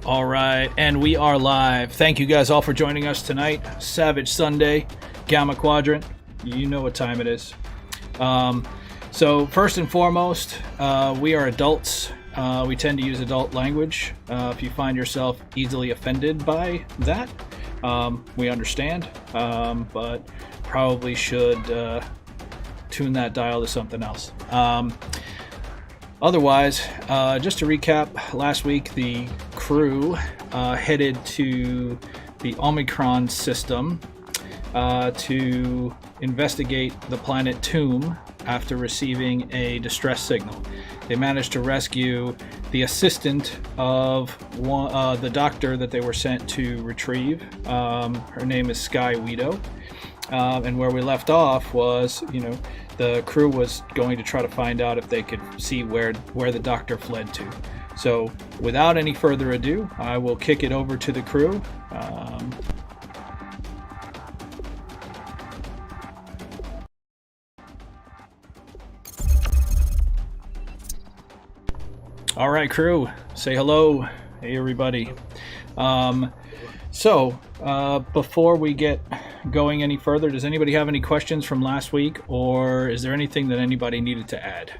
All right, and we are live. Thank you guys all for joining us tonight. Savage Sunday, Gamma Quadrant. You know what time it is. So first and foremost, we are adults. We tend to use adult language. If you find yourself easily offended by that, we understand, but probably should tune that dial to something else. Otherwise, just to recap, last week the crew headed to the Umbra System to investigate the planet Tomb after receiving a distress signal. They managed to rescue the assistant of the doctor that they were sent to retrieve. Her name is Skye Weedo. And where we left off was, the crew was going to try to find out if they could see where the doctor fled to. So without any further ado, I will kick it over to the crew. All right, crew, say hello. Hey, everybody. So before we get going any further, does anybody have any questions from last week, or is there anything that anybody needed to add?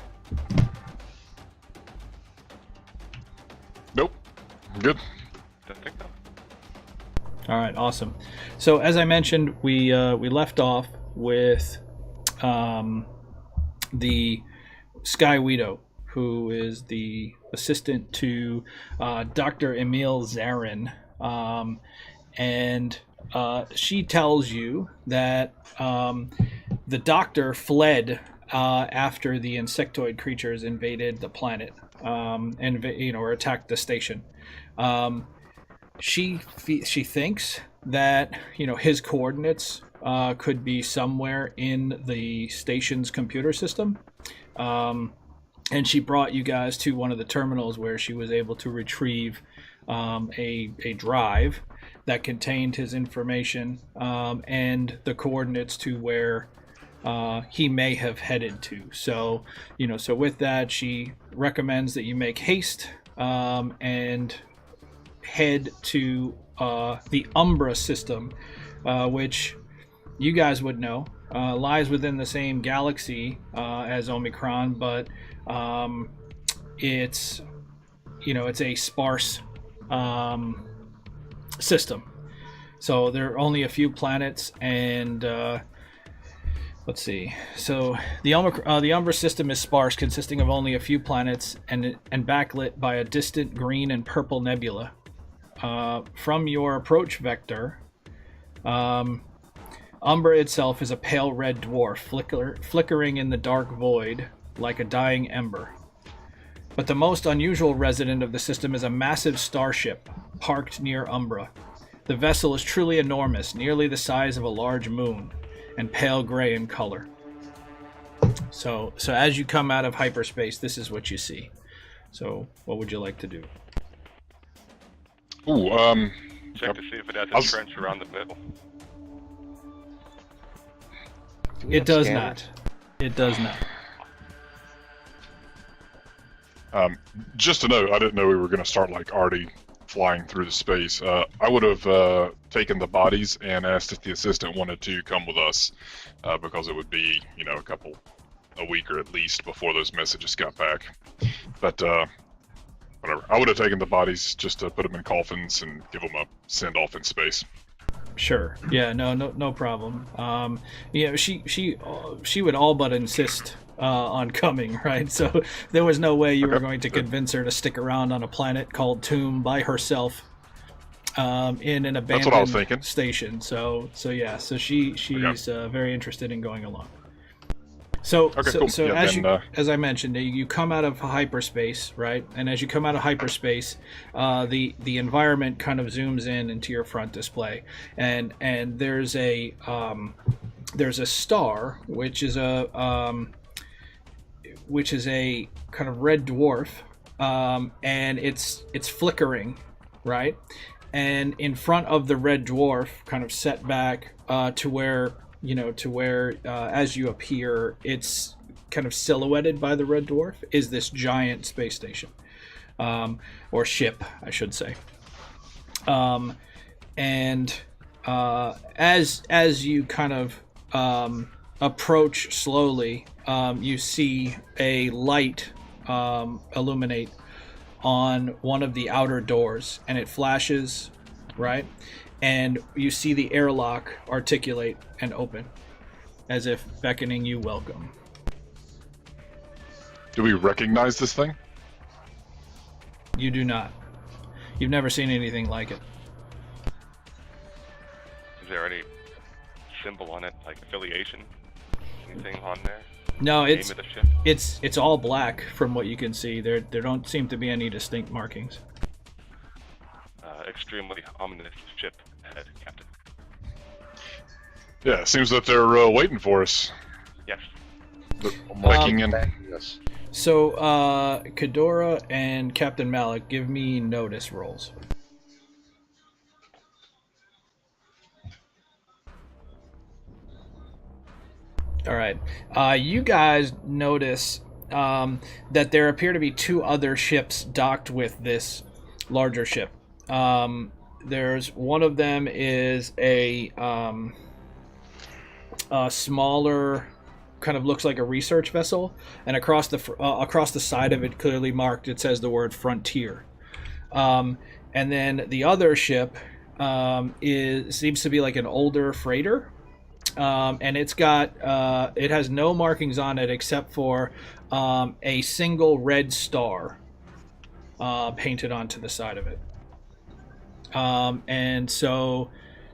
Nope. I'm good. All right, awesome. So as I mentioned, we left off with the Skye Weedo, who is the assistant to Dr. Emil Zarin, and she tells you that the doctor fled after the insectoid creatures invaded the planet or attacked the station. She thinks that his coordinates could be somewhere in the station's computer system, and she brought you guys to one of the terminals where she was able to retrieve a drive that contained his information and the coordinates to where he may have headed to. So, so with that, she recommends that you make haste and head to the Umbra System, which you guys would know lies within the same galaxy as Omicron, but it's a sparse system. So there are only a few planets, and let's see. So the Umbra System is sparse, consisting of only a few planets and backlit by a distant green and purple nebula. From your approach vector, Umbra itself is a pale red dwarf, flickering in the dark void like a dying ember. But the most unusual resident of the system is a massive starship parked near Umbra. The vessel is truly enormous, nearly the size of a large moon, and pale gray in color. So as you come out of hyperspace, this is what you see. So what would you like to do? Ooh, check to see if it has a trench around the middle. It does not. It does not. Just to know, I didn't know we were going to start already flying through the space. I would have taken the bodies and asked if the assistant wanted to come with us, because it would be, a week or at least before those messages got back. But whatever. I would have taken the bodies just to put them in coffins and give them a send off in space. Sure. Yeah. No problem. She would all but insist on coming, right? So there was no way you were going to convince her to stick around on a planet called Tomb by herself in an abandoned station. So she's very interested in going along. So as I mentioned, you come out of hyperspace, right? And as you come out of hyperspace, the environment kind of zooms in into your front display, and there's a there's a star, which is a kind of red dwarf, and it's flickering, right? And in front of the red dwarf, kind of set back to where as you appear, it's kind of silhouetted by the red dwarf, is this giant space station, or ship, I should say. And as you kind of approach slowly, you see a light illuminate on one of the outer doors, and it flashes, right? And you see the airlock articulate and open, as if beckoning you welcome. Do we recognize this thing? You do not. You've never seen anything like it. Is there any symbol on it, like affiliation? Anything on there? No, Name of the ship? it's all black from what you can see. There don't seem to be any distinct markings. Extremely ominous ship ahead, Captain. Yeah, it seems that they're waiting for us. Yes. They're making in. Yes. So, Kadora and Captain Malik, give me notice rolls. All right. You guys notice that there appear to be two other ships docked with this larger ship. There's one of them is a smaller, kind of looks like a research vessel, and across the side of it, clearly marked, it says the word Frontier. And then the other ship seems to be like an older freighter. And it's got it has no markings on it except for a single red star painted onto the side of it. And so,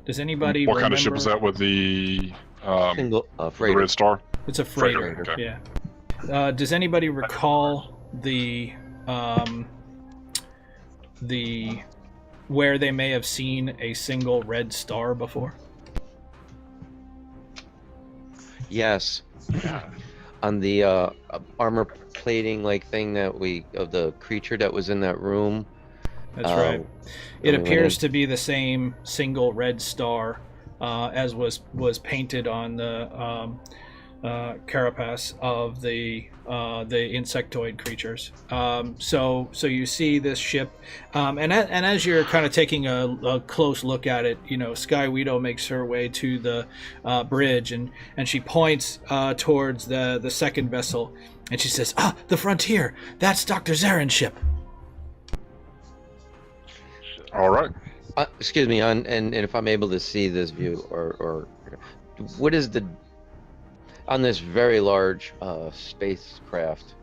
does anybody What remember? kind of ship is that with the Single the freighter. red star? It's a freighter. Freighter, okay. Yeah. Does anybody recall where they may have seen a single red star before? Yes. On the armor plating like thing that of the creature that was in that room. That's right. It appears to be the same single red star as was painted on the carapace of the insectoid creatures. So you see this ship, and as you're kind of taking a close look at it, Skye Weedo makes her way to the bridge, and she points towards the second vessel, and she says, the Frontier! That's Dr. Zarin's ship! All right. Excuse me, and if I'm able to see this view, or what is on this very large spacecraft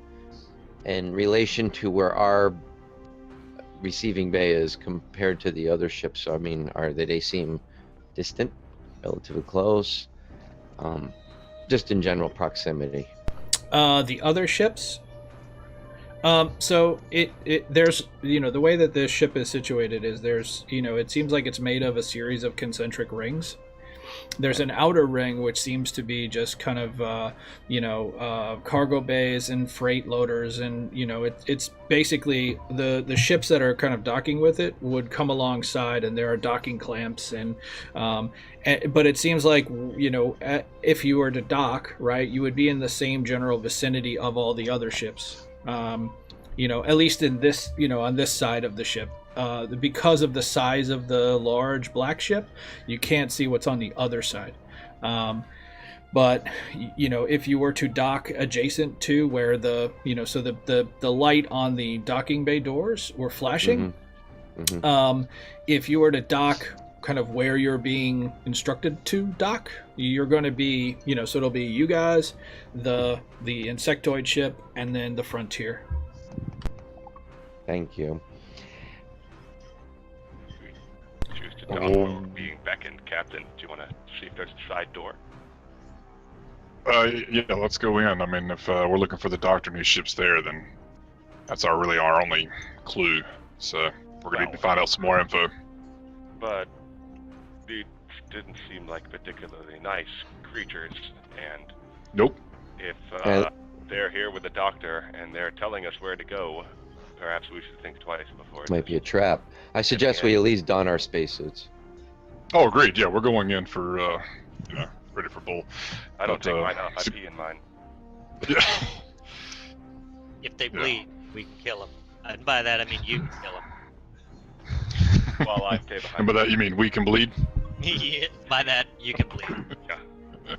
in relation to where our receiving bay is compared to the other ships? I mean, they seem distant, relatively close, just in general proximity? The other ships. So there's the way that this ship is situated is there's it seems like it's made of a series of concentric rings. There's an outer ring which seems to be just kind of cargo bays and freight loaders, and it's basically the ships that are kind of docking with it would come alongside, and there are docking clamps but it seems like if you were to dock, right, you would be in the same general vicinity of all the other ships. At least in this, on this side of the ship, because of the size of the large black ship, you can't see what's on the other side. But if you were to dock adjacent to where the light on the docking bay doors were flashing, if you were to dock kind of where you're being instructed to dock, you're going to be, so it'll be you guys, the insectoid ship, and then the Frontier. Thank you. Choose to dock being beckoned, Captain. Do you want to see if there's a side door? Yeah, let's go in. I mean, if we're looking for the doctor and his ship's there, then that's our only clue. So we're going to need to find out some more info. But the didn't seem like particularly nice creatures, and Nope. if Uh, they're here with the doctor and they're telling us where to go, perhaps we should think twice before. Might be a trap. I suggest we at least don our spacesuits. Oh, agreed. Yeah, we're going in for, ready for bull. I don't but, take mine off. I pee in mine. Yeah. If they bleed, we can kill them. And by that I mean you can kill them. While I stay behind. And by that you mean we can bleed? By that you can bleed. Yeah.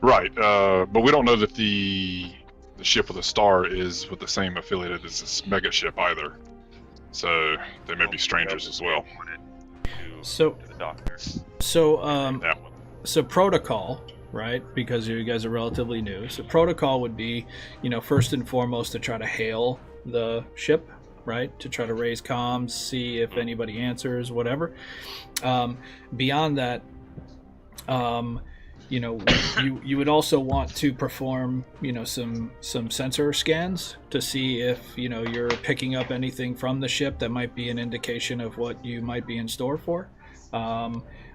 Right. But we don't know that the ship with a star is with the same affiliated as this mega ship either. So they may be strangers as well. So- to the doctor. So, Yeah. so protocol, right? Because you guys are relatively new. So protocol would be, first and foremost to try to hail the ship, right? To try to raise comms, see if anybody answers, whatever. Beyond that, you would also want to perform, some sensor scans to see if, you're picking up anything from the ship that might be an indication of what you might be in store for.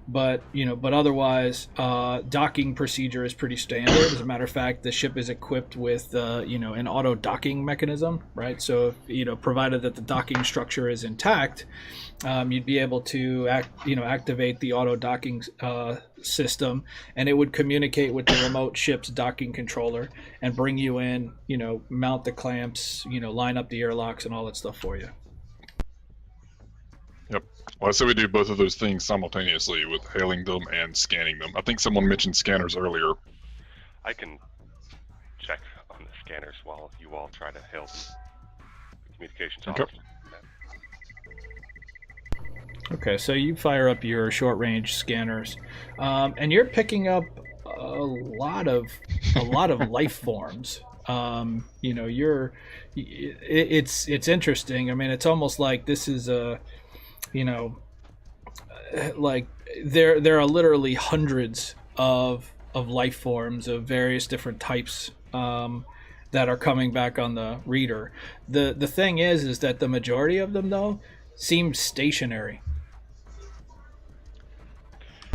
But otherwise, docking procedure is pretty standard. As a matter of fact, the ship is equipped with, an auto docking mechanism, right? So, provided that the docking structure is intact, you'd be able to activate the auto docking system, and it would communicate with the remote ship's docking controller and bring you in, mount the clamps, line up the airlocks and all that stuff for you. Yep. Well, I say we do both of those things simultaneously with hailing them and scanning them. I think someone mentioned scanners earlier. I can check on the scanners while you all try to hail them. The communications Okay. off. Okay, so you fire up your short-range scanners, and you're picking up a lot of life forms. It's interesting. I mean, it's almost like this is like there are literally hundreds of life forms of various different types that are coming back on the reader. The thing is that the majority of them though seem stationary.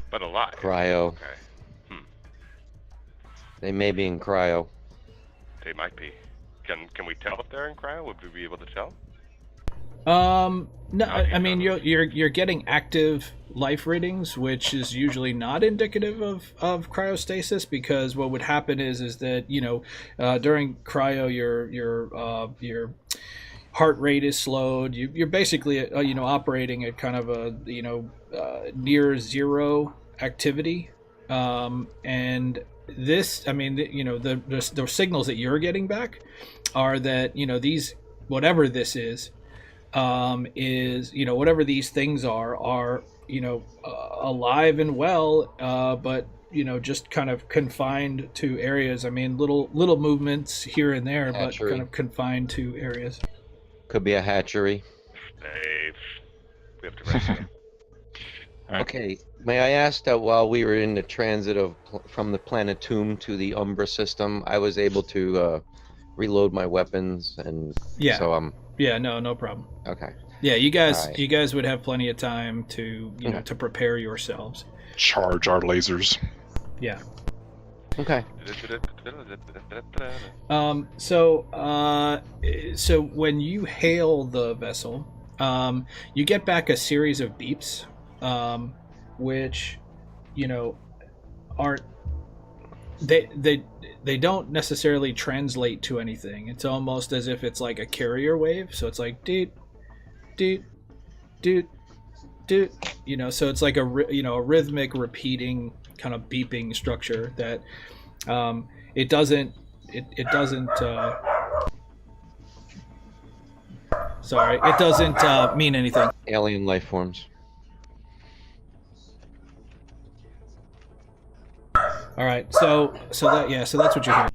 But alive. Cryo. Okay. They may be in cryo. They might be. Can we tell if they're in cryo? Would we be able to tell? No, How do you I mean know? you're getting active life readings, which is usually not indicative of cryostasis, because what would happen is that during cryo your heart rate is slowed. You're basically operating at kind of a near zero activity, and this, I mean, the signals that you're getting back are that these, whatever this is whatever these things are alive and well, but just kind of confined to areas. I mean, little movements here and there, Hatchery. but kind of confined to areas. Could be a hatchery. Dave. We have to rescue them. Right. Okay, may I ask that while we were in the transit from the planet Tomb to the Umbra System, I was able to reload my weapons, and Yeah. so I'm Yeah, no problem. okay. Yeah, you guys, Alright. you guys would have plenty of time to Okay. to prepare yourselves. Charge our lasers. Yeah. Okay. So when you hail the vessel, you get back a series of beeps, which aren't they don't necessarily translate to anything. It's almost as if it's like a carrier wave. So it's like doot doot doot doot. So it's like a rhythmic repeating kind of beeping structure that it doesn't mean anything. Alien life forms. All right, so that's what you're hearing.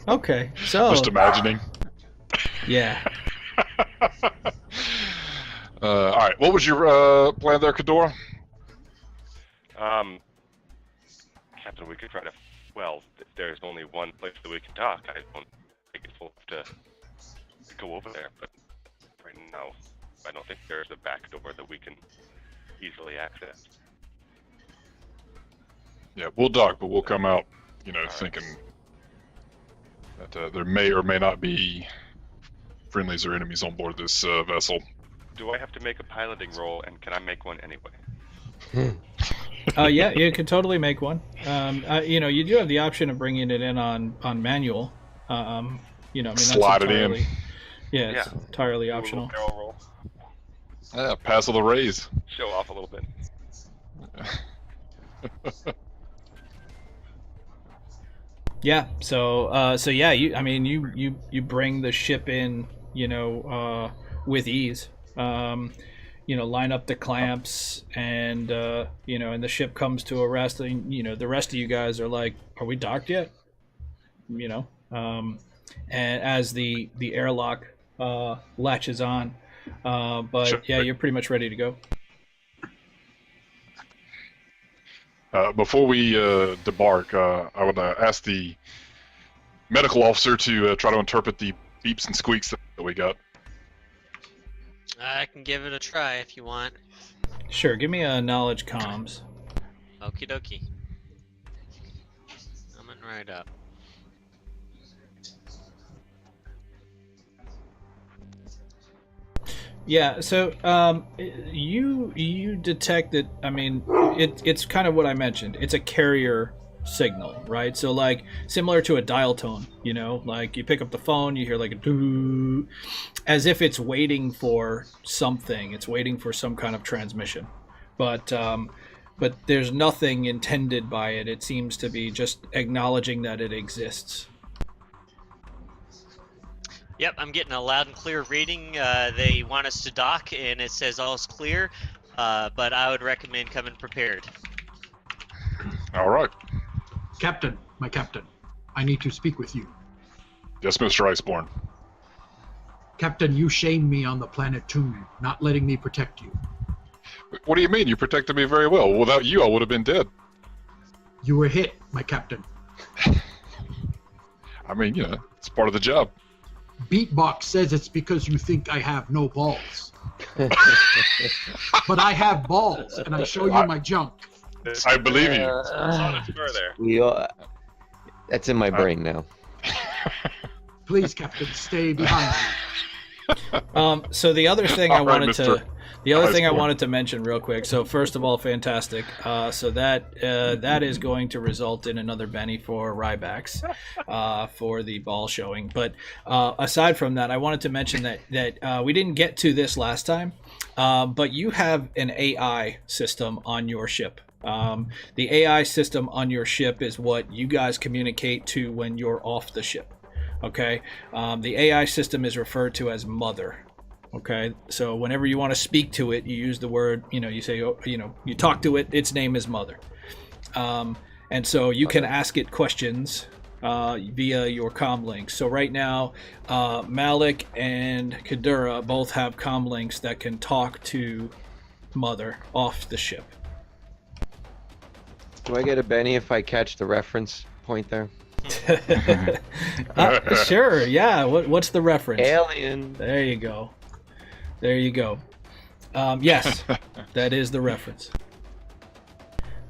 Okay, so Just imagining. yeah. All right. What was your plan there, Kadora? Captain, we could try to. Well, there's only one place that we can dock. I don't think we'll have to go over there, but right now I don't think there's a back door that we can easily access. Yeah, we'll dock, but we'll come out, right. thinking that there may or may not be friendlies or enemies on board this vessel. Do I have to make a piloting roll, and can I make one anyway? Yeah, you could totally make one. You do have the option of bringing it in on manual. I mean, that's Slide it in. entirely, yeah, it's entirely Do a optional. little barrel roll. Yeah, pass of the raise. Show off a little bit. Yeah. So yeah, you bring the ship in, with ease. Line up the clamps, and and the ship comes to a rest. And the rest of you guys are like, "Are we docked yet?" And as the airlock latches on, but Sure. yeah, you're pretty much ready to go. Before we debark, I would ask the medical officer to try to interpret the beeps and squeaks that we got. I can give it a try if you want. Sure, give me a knowledge comms. Okie dokie. Coming right up. Yeah, so you detect that. I mean, it's kind of what I mentioned. It's a carrier signal, right? So like similar to a dial tone, like you pick up the phone, you hear like a doo, as if it's waiting for something. It's waiting for some kind of transmission, but there's nothing intended by it. It seems to be just acknowledging that it exists. Yep, I'm getting a loud and clear reading. They want us to dock, and it says all's clear, but I would recommend coming prepared. All right. Captain, my captain, I need to speak with you. Yes, Mr. Iceborne. Captain, you shamed me on the planet Toon, not letting me protect you. What do you mean? You protected me very well. Without you, I would have been dead. You were hit, my captain. I mean, it's part of the job. Beatbox says it's because you think I have no balls. But I have balls, and I show you my junk. I believe you. Honest score there. That's in my brain now. Please, Captain, stay behind me. So the other thing All right, Mr. I wanted to mention real quick. So first of all, fantastic. So that is going to result in another Benny for Rybacks for the ball showing. But aside from that, I wanted to mention that we didn't get to this last time, but you have an AI system on your ship. The AI system on your ship is what you guys communicate to when you're off the ship. Okay, the AI system is referred to as Mother. Okay, so whenever you want to speak to it, you use the word, you say, you talk to it, its name is Mother. And so you can ask it questions via your comm links. So right now, Malik and Kadura both have comm links that can talk to Mother off the ship. Do I get a Benny if I catch the reference point there? Sure, yeah. What's the reference? Alien. There you go. Yes, that is the reference.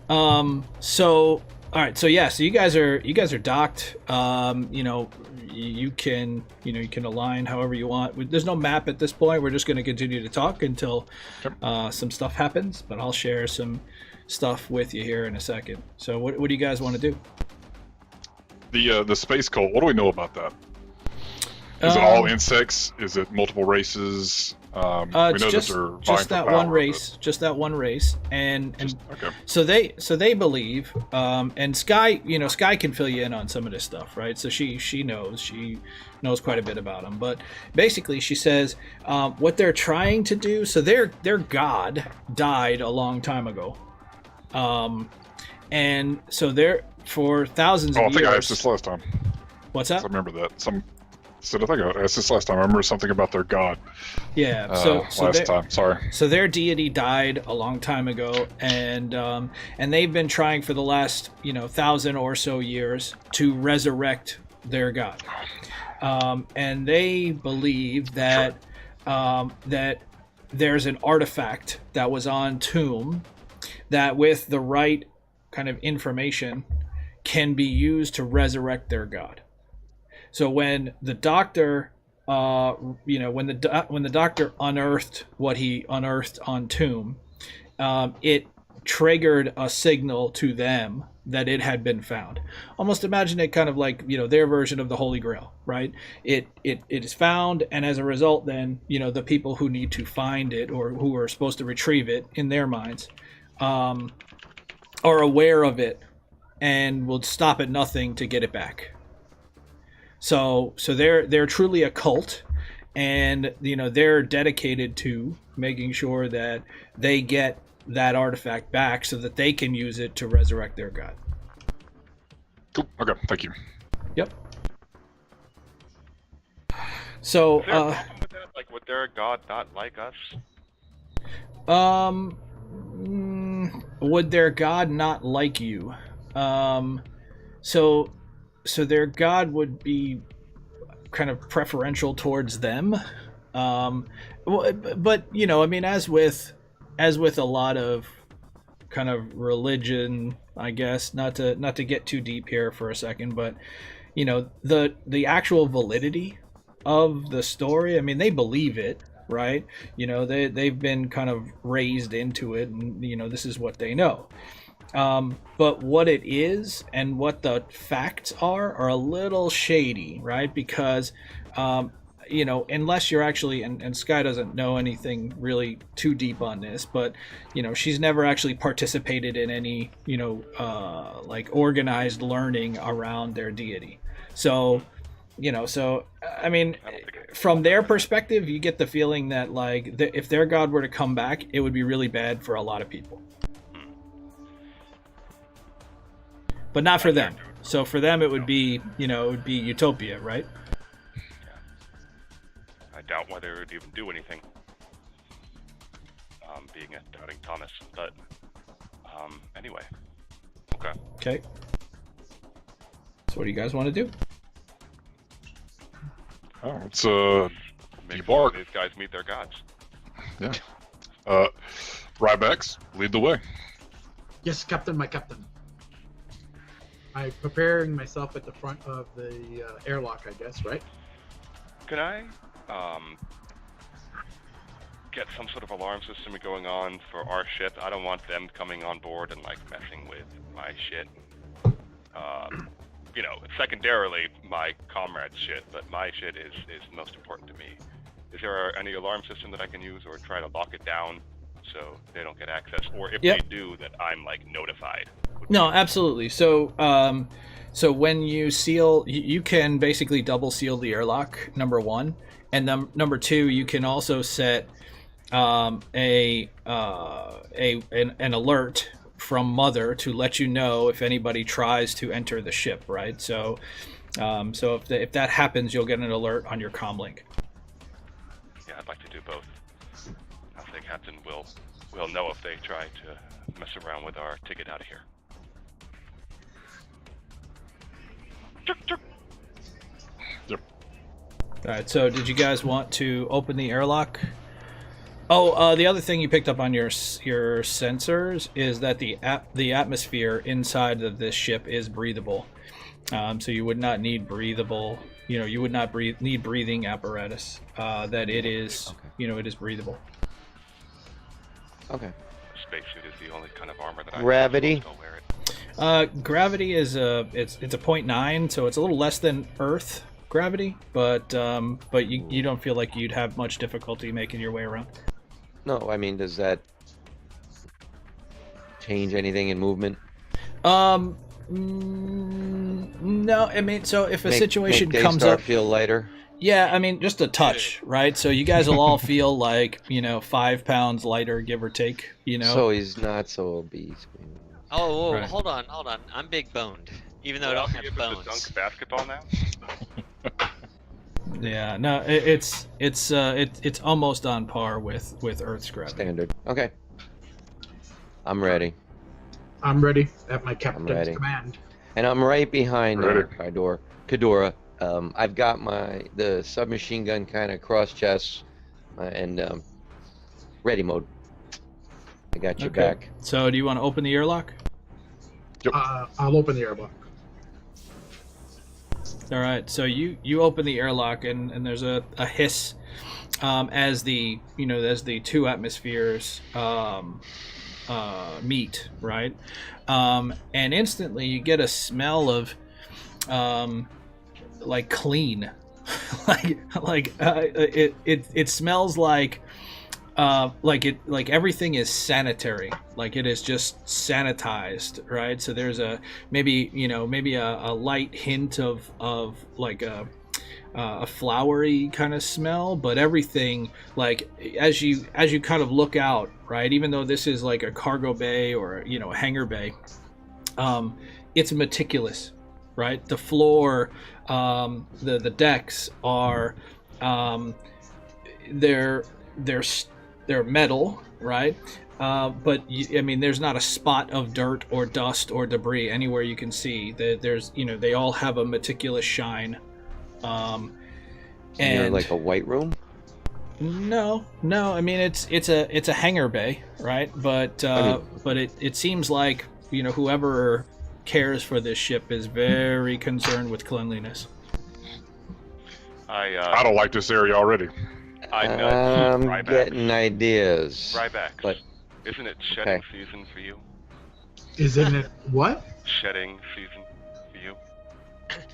So all right, so yeah, so you guys are docked. You can align however you want. There's no map at this point. We're just going to continue to talk until some stuff happens. But I'll share some stuff with you here in a second. So what do you guys want to do? The space cult. What do we know about that? Is it all insects? Is it multiple races? We know it's that just that one race, and okay. So they believe, and Skye, Skye can fill you in on some of this stuff, right? So she knows quite a bit about them, but basically she says what they're trying to do. So their god died a long time ago, and so they're for thousands of years. I think I asked this last time. What's that? I remember that. I think I asked this last time. I remember something about their god. Yeah. Last time. Sorry. So their deity died a long time ago, and they've been trying for the last 1,000 or so years to resurrect their god, and they believe that that there's an artifact that was on Tomb that, with the right kind of information, can be used to resurrect their god. So when the doctor, when the doctor unearthed what he unearthed on Tomb, it triggered a signal to them that it had been found. Almost imagine it kind of like, their version of the Holy Grail, right? It is found, and as a result, then, the people who need to find it or who are supposed to retrieve it in their minds are aware of it and will stop at nothing to get it back. So they're truly a cult, and they're dedicated to making sure that they get that artifact back so that they can use it to resurrect their god. Cool. Okay. Thank you. Yep. So, Is there a problem with that? Like, would their god not like us? Would their god not like you? So their god would be kind of preferential towards them. But as with a lot of kind of religion, I guess, not to get too deep here for a second, but the actual validity of the story, they believe it, right? They've been kind of raised into it, and this is what they know. But what it is and what the facts are a little shady, right? Because unless you're actually, and Skye doesn't know anything really too deep on this, but she's never actually participated in any like organized learning around their deity. So from their perspective, you get the feeling that like if their god were to come back, it would be really bad for a lot of people, but not for them. So for them, it would be utopia, right? I doubt whether it would even do anything. Being a doubting Thomas, but anyway. Okay. So what do you guys want to do? Oh, it's Make debark. these guys meet their gods. Yeah. Rybax, lead the way. Yes, Captain, my captain. I'm preparing myself at the front of the airlock, I guess, right? Can I get some sort of alarm system going on for our ship? I don't want them coming on board and like messing with my shit. Secondarily my comrade's shit, but my shit is most important to me. Is there any alarm system that I can use or try to lock it down so they don't get access? Or if they do, that I'm like notified? No, absolutely. So when you seal, you can basically double seal the airlock, number one, and then number two, you can also set an alert from Mother to let you know if anybody tries to enter the ship, right? So if that happens, you'll get an alert on your comm link. Yeah, I'd like to do both. I think Captain will know if they try to mess around with our ticket out of here. Yep. All right. So did you guys want to open the airlock? Oh, the other thing you picked up on your sensors is that the atmosphere inside of this ship is breathable. So you would not need breathable. You would not need breathing apparatus. That it is, it is breathable. Okay. Spacesuit is the only kind of armor that Gravity? I don't wear it. Gravity is a 0.9, so it's a little less than Earth gravity, but you don't feel like you'd have much difficulty making your way around. No, does that change anything in movement? No, so if a situation make comes Daystar up, feel lighter. yeah, just a touch, right? So you guys will all feel like 5 pounds lighter, give or take. So he's not so obese. Oh, Right. hold on. I'm big boned, even though I don't have bones. Dunk basketball now? Yeah, no, it's almost on par with Earth's gravity. Standard. Okay. I'm ready. I'm ready at my captain's ready. command. And I'm right behind Ready. Kadora. I've got the submachine gun kind of cross chest, and Ready mode. I got your Okay. back. So do you want to open the airlock? I'll open the airlock. All right. So you open the airlock, and there's a hiss as the two atmospheres meet, right? And instantly you get a smell of like clean, it smells like everything is sanitary, like it is just sanitized, right? So there's maybe a light hint of like a flowery kind of smell, but everything, like as you kind of look out, right, even though this is like a cargo bay or a hangar bay, it's meticulous, right? The floor, the decks are they're metal, right? But there's not a spot of dirt or dust or debris anywhere you can see. There's they all have a meticulous shine. And And like a white room. no, it's a hangar bay, right? But it seems like whoever cares for this ship is very concerned with cleanliness. I don't like this area already. I know. I'm Ryback. getting ideas. Ryback. But Isn't it shedding okay. season for you? Isn't it what? Shedding season for you?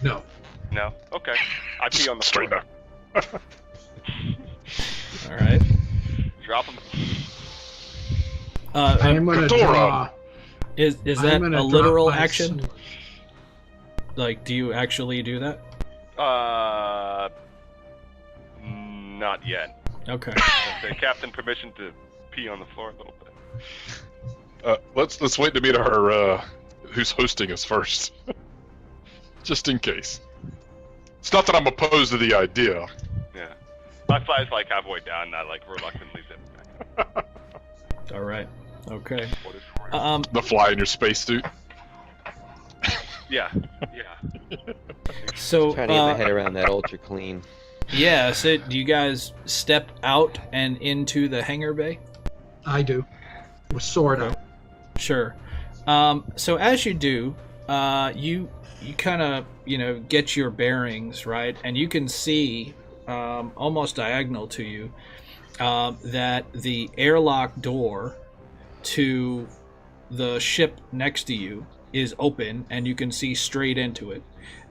No. No? Okay. I pee on the Straight floor. up. All right. Drop them. I am gonna Ghidorah. draw. Is I'm that gonna a drop literal my action? sword. Like, do you actually do that? Not yet. Okay. I'll say Captain permission to pee on the floor a little bit. Let's wait to meet our who's hosting us first, just in case. It's not that I'm opposed to the idea. Yeah. My fly's like halfway down, and I like reluctantly zip back. All right. Okay. What is for it? The fly in your spacesuit. Yeah. Yeah. So Trying to get my head around that ultra clean. yeah. So do you guys step out and into the hangar bay? I do. With sword out. Sure. So as you do, you kind of get your bearings, right, and you can see almost diagonal to you that the airlock door to the ship next to you is open, and you can see straight into it.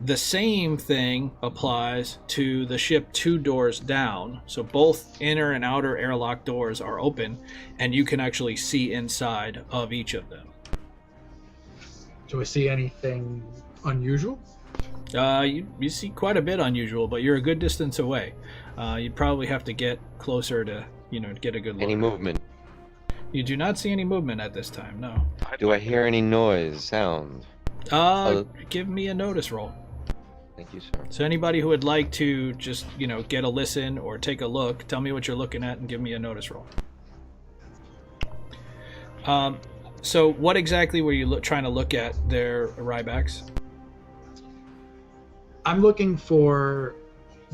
The same thing applies to the ship 2 doors down. So both inner and outer airlock doors are open, and you can actually see inside of each of them. Do I see anything unusual? You see quite a bit unusual, but you're a good distance away. You'd probably have to get closer to get a good look. Any movement? You do not see any movement at this time, no. Do I hear any noise, sound? Give me a notice roll. Thank you, sir. So anybody who would like to just, get a listen or take a look, tell me what you're looking at and give me a notice roll. So what exactly were you trying to look at there, Rybacks? I'm looking for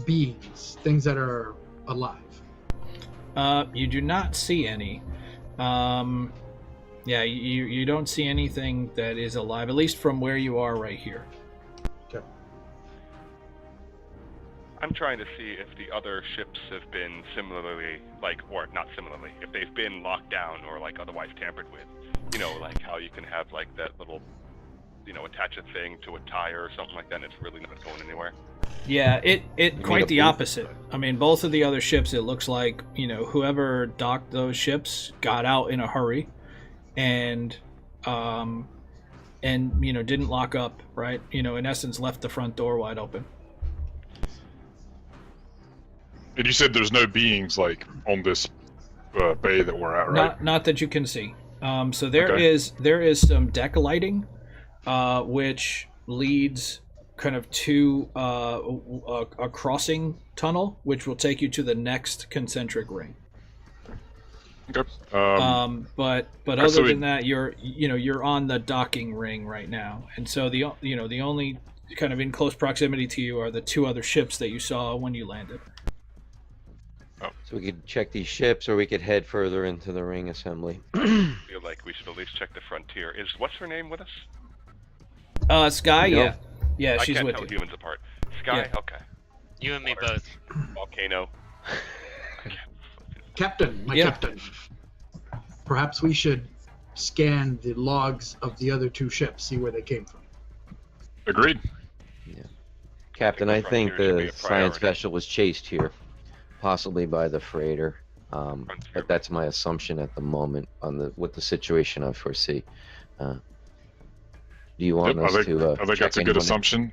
beings, things that are alive. You do not see any. Yeah, you don't see anything that is alive, at least from where you are right here. Okay. I'm trying to see if the other ships have been similarly, or not similarly, if they've been locked down or otherwise tampered with. Like how you can have that little, attach a thing to a tire or something like that, and it's really not going anywhere. Yeah, it quite the boot? opposite. I mean, both of the other ships, it looks like, whoever docked those ships got out in a hurry and didn't lock up, right? In essence, left the front door wide open. And you said there's no beings on this bay that we're at, right? Not that you can see. So there Okay. is some deck lighting, which leads kind of to a crossing tunnel, which will take you to the next concentric ring. Okay. But so other we- than that, you're on the docking ring right now, and so the only kind of in close proximity to you are the 2 other ships that you saw when you landed. So we could check these ships, or we could head further into the ring assembly. I feel like we should at least check the frontier. What's her name with us? Skye, No. yeah. Yeah, I she's can't with tell you. humans apart. Skye, Yeah. okay. You and me Water. both. Volcano. Captain, my Yeah. captain. Perhaps we should scan the logs of the other two ships, see where they came from. Agreed. Captain, I think Frontier should be the a science priority. vessel was chased here, possibly by the freighter. Frontier. But that's my assumption at the moment on with the situation I foresee. Do you want Yep, us I think, to? I think check that's a good anyone in? assumption.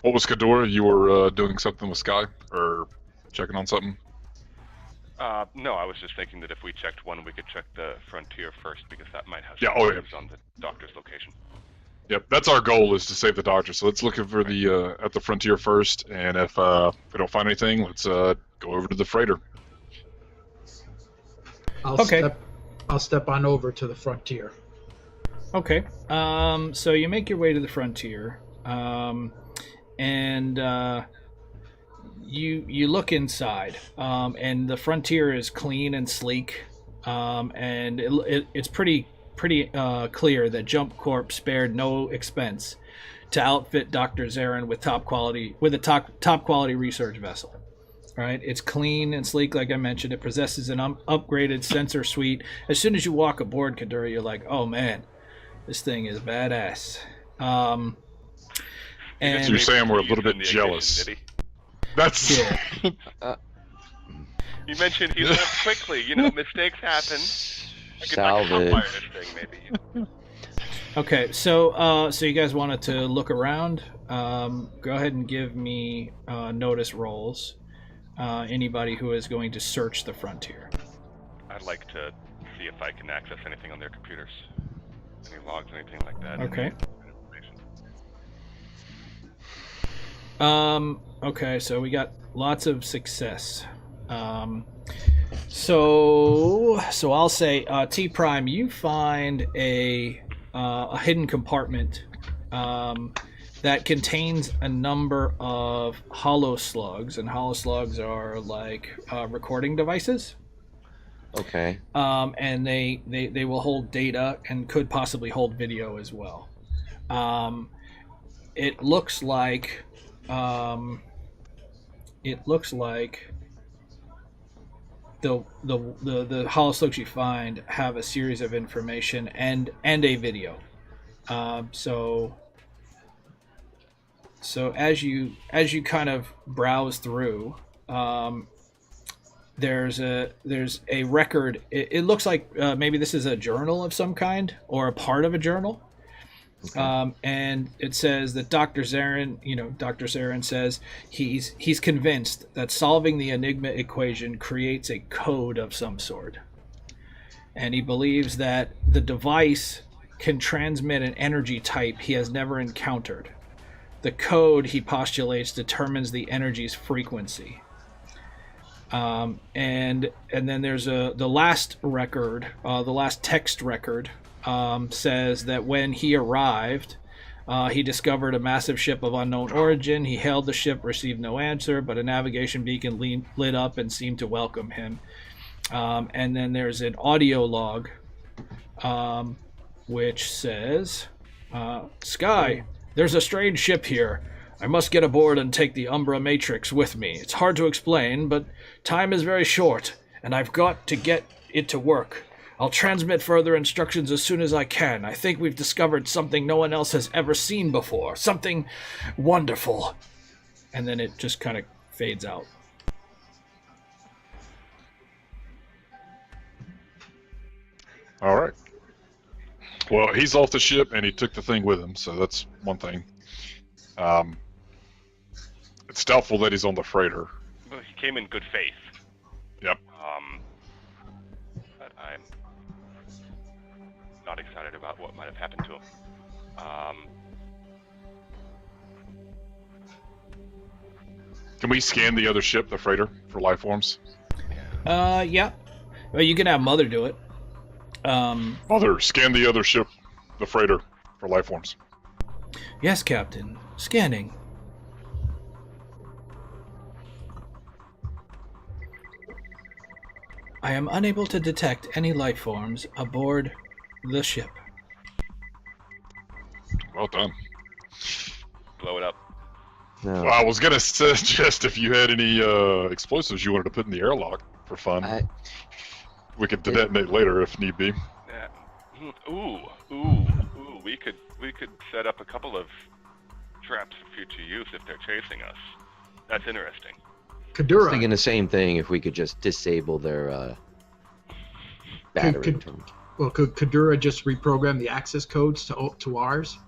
What was Kadora? You were doing something with Skye, or checking on something? No, I was just thinking that if we checked one, we could check the frontier first, because that might have Yeah, some oh, yeah. clues on the doctor's location. Yep, that's our goal, is to save the doctor. So let's look for the at the frontier first, and if we don't find anything, let's go over to the freighter. Okay. I'll step on over to the frontier. Okay. So you make your way to the frontier, and you look inside, and the frontier is clean and sleek, and it's pretty clear that Jump Corp spared no expense to outfit Dr. Zarin with top quality research vessel. Right, it's clean and sleek, like I mentioned. It possesses an upgraded sensor suite. As soon as you walk aboard Kadura, you're like, oh man, this thing is badass. So And you're saying we're a little Used in bit the jealous. ignition, That's yeah. You mentioned he left quickly. You know, mistakes happen. I could Salvage. fire this thing, maybe. Okay, so you guys wanted to look around. Go ahead and give me notice rolls. Anybody who is going to search the frontier. I'd like to see if I can access anything on their computers. Any logs, anything like that. Okay. Information. Okay, so we got lots of success. So I'll say T Prime, you find a hidden compartment that contains a number of hollow slugs, and hollow slugs are like recording devices. Okay. And they will hold data and could possibly hold video as well. It looks like the hollow slugs you find have a series of information and a video. So as you kind of browse through, there's a record. It looks like maybe this is a journal of some kind or a part of a journal. Okay. And it says that Dr. Zarin says he's convinced that solving the Enigma equation creates a code of some sort. And he believes that the device can transmit an energy type he has never encountered. The code, he postulates, determines the energy's frequency. And then there's the last record, the last text record, says that when he arrived, he discovered a massive ship of unknown origin. He hailed the ship, received no answer, but a navigation beacon lit up and seemed to welcome him. And then there's an audio log, which says, Skye, there's a strange ship here. I must get aboard and take the Umbra Matrix with me. It's hard to explain, but time is very short, and I've got to get it to work. I'll transmit further instructions as soon as I can. I think we've discovered something no one else has ever seen before. Something wonderful. And then it just kind of fades out. all right. Well, he's off the ship, and he took the thing with him, so that's one thing. It's doubtful that he's on the freighter. Well, he came in good faith. Yep. But I'm not excited about what might have happened to him. Can we scan the other ship, the freighter, for life forms? Yeah. Well, you can have Mother do it. Mother, scan the other ship, the freighter, for life forms. Yes, Captain. Scanning. I am unable to detect any life forms aboard the ship. Well done. Blow it up. No. Well, I was gonna suggest if you had any explosives you wanted to put in the airlock for fun. We could detonate later if need be. Yeah. Ooh. We could set up a couple of traps for future use if they're chasing us. That's interesting. I was Kadura, thinking the same thing if we could just disable their battery. could Kadura just reprogram the access codes to ours?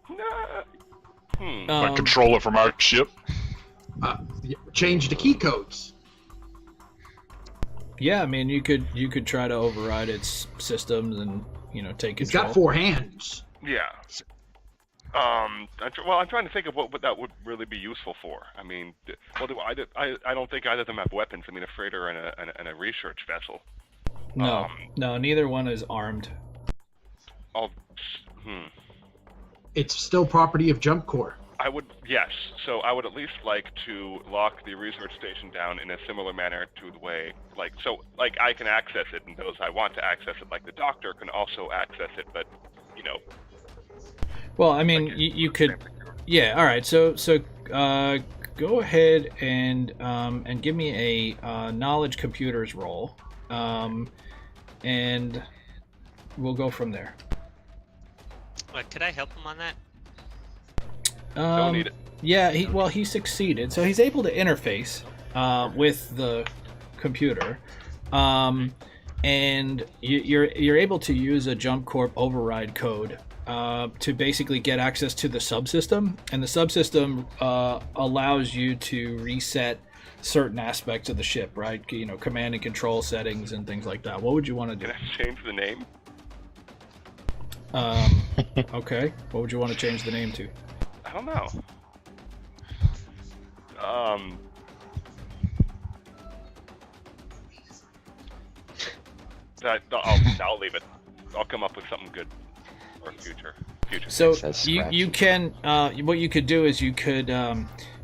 Nah. Like control it from our ship. Change the key codes. Yeah, I mean, you could try to override its systems and take It's control. got 4 hands. Yeah. I'm trying to think of what that would really be useful for. I mean, I don't think either of them have weapons. I mean, a freighter and a research vessel. No, neither one is armed. It's still property of Jump Corps. Yes. So I would at least like to lock the research station down in a similar manner to the way, I can access it, and those I want to access it, like the doctor can also access it, but, Well, I mean, you could. Yeah. All right. So go ahead and give me a knowledge computers roll, and we'll go from there. Could I help him on that? don't need it. Yeah. He succeeded, so he's able to interface with the computer, and you're able to use a Jump Corp override code. To basically get access to the subsystem, and the subsystem allows you to reset certain aspects of the ship, right? Command and control settings and things like that. What would you want to do? Can I change the name? Okay. What would you want to change the name to? I don't know. I'll leave it. I'll come up with something good. Or future. So That's you can what you could do is you could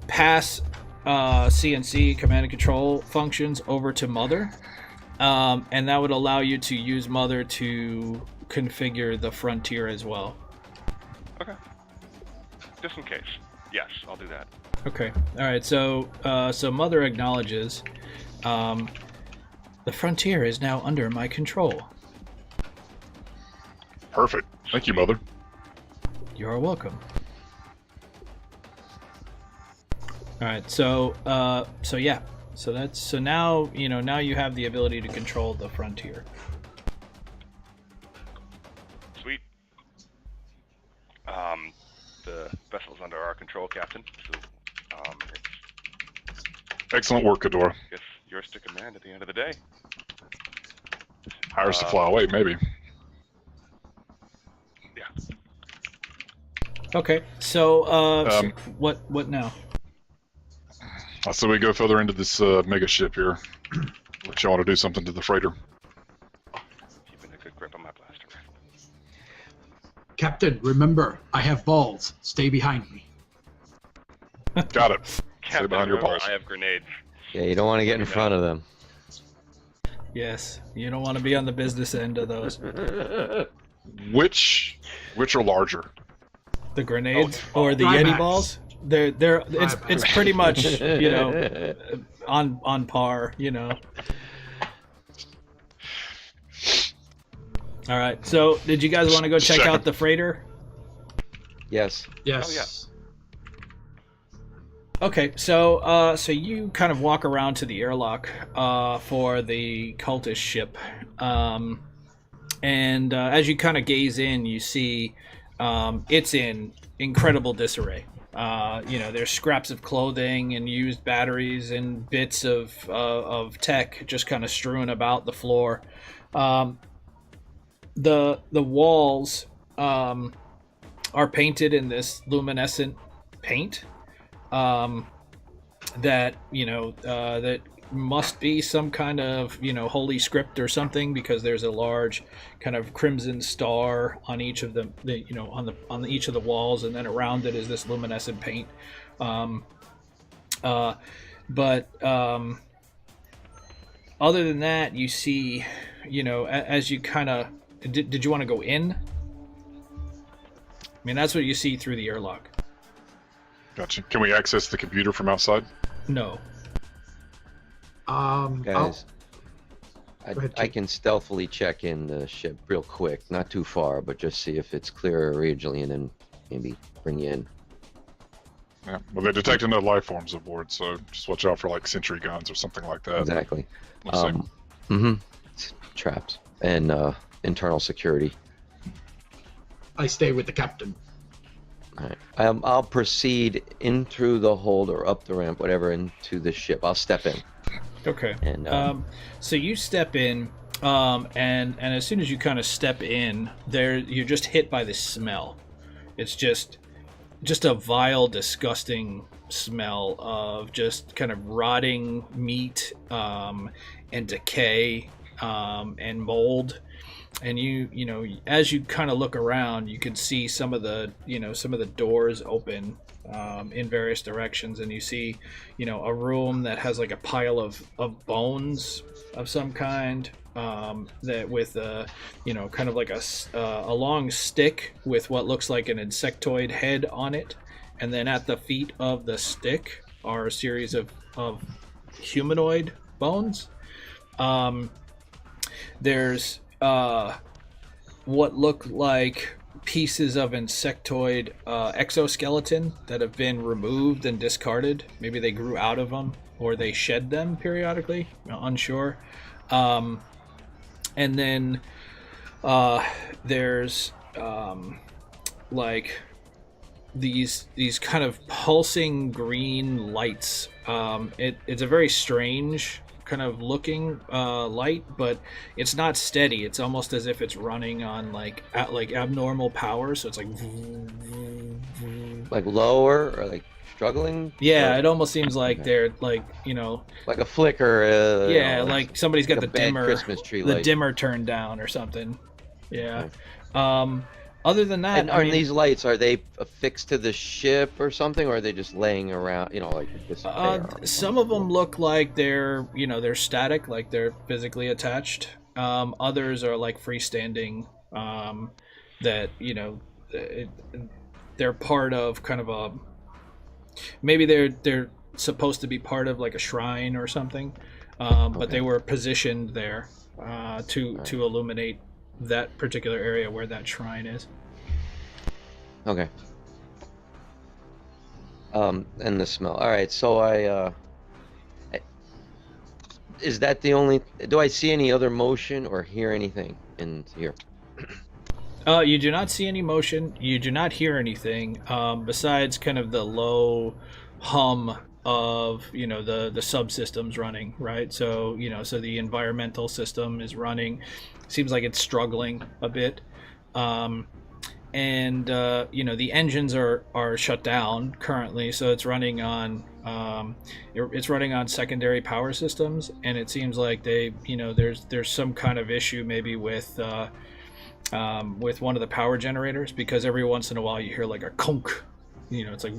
pass CNC command and control functions over to Mother, and that would allow you to use Mother to configure the Frontier as well. Okay. Just in case. Yes, I'll do that. Okay. All right. So Mother acknowledges the Frontier is now under my control. Perfect. Thank you, Mother. You're welcome. All right, so now now you have the ability to control the Frontier. Sweet. The vessel's under our control, Captain. So, Excellent work, Kadora. it's yours to command at the end of the day. Hires to fly away, maybe. Yeah. Okay, so what now? So we go further into this mega ship here. Let you want to do something to the freighter. Keeping a good grip on my blaster. Captain, remember, I have balls. Stay behind me. Got it. Stay Captain, behind your remember, balls. I have grenades. Yeah, you don't want to get in front of them. Yes, you don't want to be on the business end of those. Which are larger? The grenades or the Trimax. Yeti balls? It's pretty much on par, All right. So, did you guys want to go check out the freighter? Yes. Yes. Oh, yeah. Okay, so you kind of walk around to the airlock for the cultist ship, and as you kind of gaze in, you see it's in incredible disarray. There's scraps of clothing and used batteries and bits of tech just kind of strewn about the floor. The walls are painted in this luminescent paint. That must be some kind of holy script or something, because there's a large kind of crimson star on each of them, on each of the walls, and then around it is this luminescent paint. But Other than that, you see, as you kind of did you want to go in? I mean, that's what you see through the airlock. Gotcha. Can we access the computer from outside? No. Guys, Go ahead, I Chief. can stealthily check in the ship real quick, not too far, but just see if it's clear originally, and then maybe bring you in. Yeah. Well, they detected no life forms aboard, so just watch out for like sentry guns or something like that. Exactly. We'll see. Traps and internal security. I stay with the captain. All right. I'll proceed in through the hold or up the ramp, whatever, into the ship. I'll step in. Okay. And So you step in, and as soon as you kind of step in, you're just hit by this smell. It's just a vile, disgusting smell of just kind of rotting meat, and decay, and mold. And as you kind of look around, you can see some of the doors open in various directions, and you see a room that has like a pile of bones of some kind, that with kind of like a long stick with what looks like an insectoid head on it, and then at the feet of the stick are a series of humanoid bones. There's what look like pieces of insectoid exoskeleton that have been removed and discarded. Maybe they grew out of them or they shed them periodically. Unsure. And then there's like these kind of pulsing green lights. It's a very strange kind of looking light, but it's not steady. It's almost as if it's running on like abnormal power, so it's like lower or like struggling. Yeah, or, it almost seems like they're like like a flicker. Yeah, like somebody's got like the a bad dimmer Christmas tree the light. dimmer turned down or something. Yeah. Other than that, And are these lights, are they affixed to the ship or something, or are they just laying around, like this? Some of them look like they're static, like they're physically attached. Others are like freestanding, that they're part of kind of a, maybe they're supposed to be part of like a shrine or something, but they were positioned there to illuminate that particular area where that shrine is. Okay. And the smell. All right, so is that the only? Do I see any other motion or hear anything in here? You do not see any motion. You do not hear anything besides kind of the low hum of the subsystems running, right? So so the environmental system is running. Seems like it's struggling a bit, and the engines are shut down currently, so it's running on secondary power systems, and it seems like they there's some kind of issue maybe with one of the power generators, because every once in a while you hear like a conk, it's like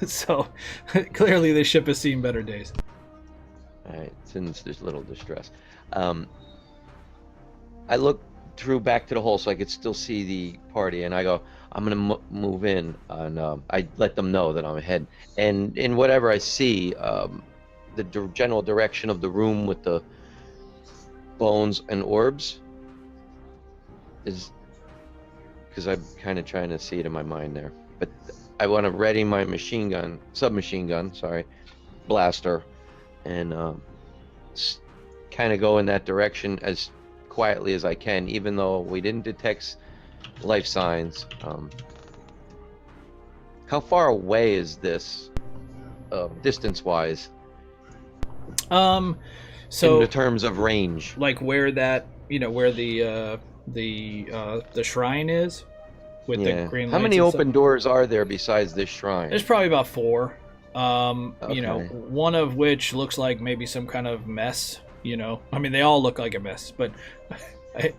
so clearly the ship has seen better days. All right, since there's little distress, I look through back to the hole so I could still see the party, and I go, I'm gonna move in, and I let them know that I'm ahead, and in whatever I see, the general direction of the room with the bones and orbs is, because I'm kind of trying to see it in my mind there, but I want to ready my submachine gun, blaster, and kind of go in that direction as quietly as I can, even though we didn't detect life signs. How far away is this, distance-wise? So in the terms of range, like where that where the shrine is with the green lights. How many and open stuff. doors are there besides this shrine? There's probably about 4. Okay. One of which looks like maybe some kind of mess. I mean, they all look like a mess, but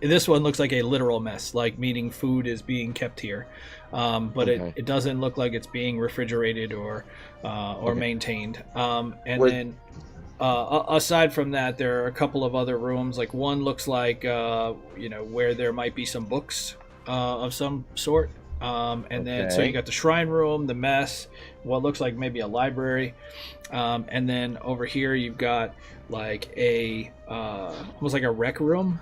This one looks like a literal mess, like meaning food is being kept here, but Okay. it doesn't look like it's being refrigerated or Okay. maintained. Where- Then aside from that, there are a couple of other rooms. Like one looks like where there might be some books of some sort. And then so Okay. you got the shrine room, the mess, what looks like maybe a library, and then over here you've got like a almost like a rec room,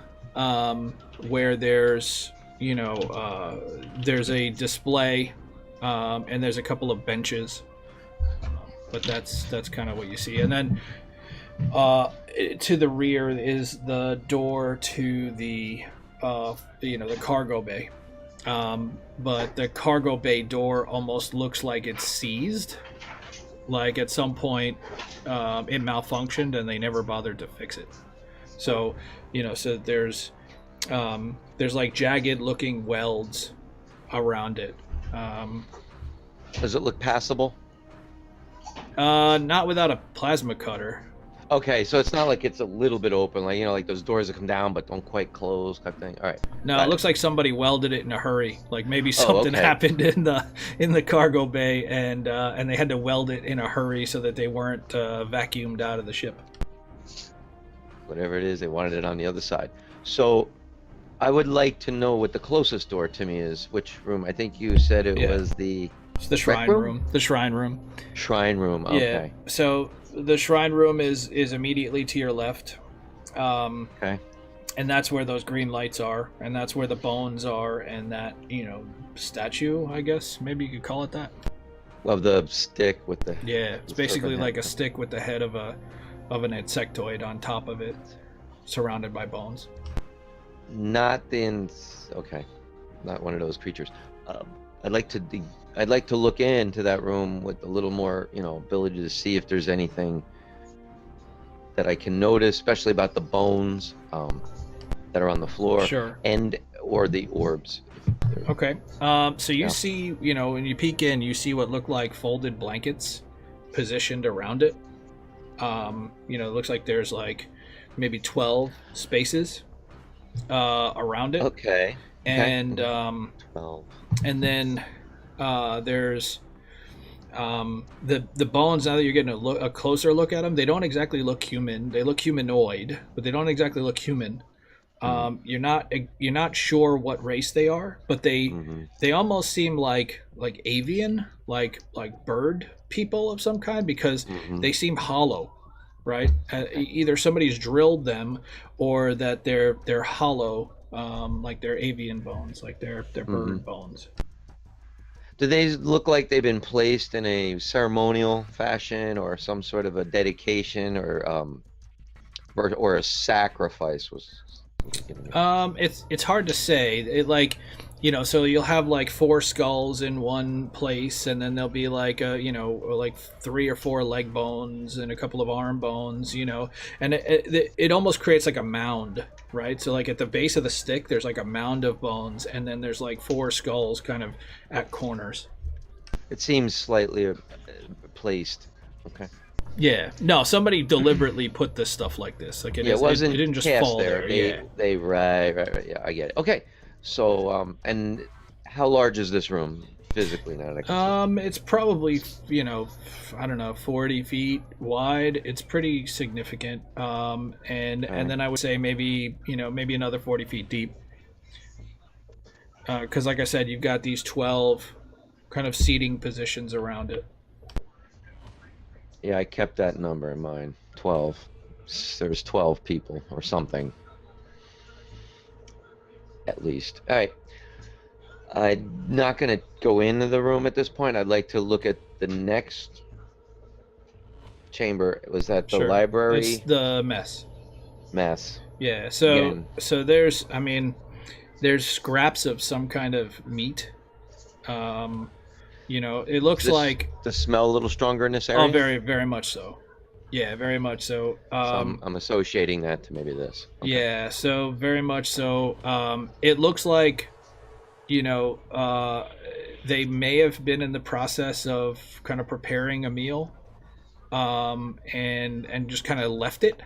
where there's there's a display, and there's a couple of benches, but that's kind of what you see. And then to the rear is the door to the the cargo bay. But the cargo bay door almost looks like it's seized. Like at some point, it malfunctioned and they never bothered to fix it. So, so there's like jagged looking welds around it. Does it look passable? Not without a plasma cutter. Okay, so it's not like it's a little bit open, like like those doors that come down but don't quite close, type thing. All right. No, Got it looks like somebody welded it in a hurry. Like maybe Oh, something okay. happened in the cargo bay, and they had to weld it in a hurry so that they weren't vacuumed out of the ship. Whatever it is, they wanted it on the other side. So, I would like to know what the closest door to me is. Which room? I think you said it Yeah. was the It's the shrine room? room. The shrine room. shrine room. Yeah. Okay. So the shrine room is immediately to your left. Okay. And that's where those green lights are, and that's where the bones are, and that statue, I guess maybe you could call it that. Of the stick with the. Yeah, it's the basically serpent like a head. stick with the head of an insectoid on top of it, surrounded by bones. Not the. Okay. Not one of those creatures. I'd like to look into that room with a little more, ability to see if there's anything that I can notice, especially about the bones that are on the floor, Sure. or the orbs. Okay. So you Yeah. see, when you peek in, you see what look like folded blankets positioned around it. It looks like there's like maybe 12 spaces around it. Okay. And 12. and then there's the bones. Now that you're getting a closer look at them, they don't exactly look human. They look humanoid, but they don't exactly look human. You're not sure what race they are, but they almost seem like avian, like bird people of some kind, because they seem hollow, right? Either somebody's drilled them, or that they're hollow, like they're avian bones, like they're bird bones. Do they look like they've been placed in a ceremonial fashion, or some sort of a dedication, or a sacrifice was? It's hard to say. So you'll have like 4 skulls in one place, and then there'll be like like 3 or 4 leg bones and a couple of arm bones, and it almost creates like a mound, right? So like at the base of the stick, there's like a mound of bones, and then there's like 4 skulls kind of at corners. It seems slightly placed. Okay. Yeah. No, somebody deliberately put this stuff like this. Like it wasn't it didn't just cast fall there. Yeah. They right. Yeah, I get it. Okay. So and how large is this room physically now that I can It's probably, I don't know, 40 feet wide. It's pretty significant. And then I would say maybe another 40 feet deep. Because like I said, you've got these 12 kind of seating positions around it. Yeah, I kept that number in mind. 12. There's 12 people or something. At least. All right. I'm not going to go into the room at this point. I'd like to look at the next chamber. Was that the Sure. library? It's the mess. Mess. Yeah. So Again. so there's scraps of some kind of meat. It looks Does like the smell a little stronger in this area? oh, very very much so. Yeah, very much so. So I'm associating that to maybe this. Okay. Yeah, so very much so. It looks like, they may have been in the process of kind of preparing a meal, and just kind of left it,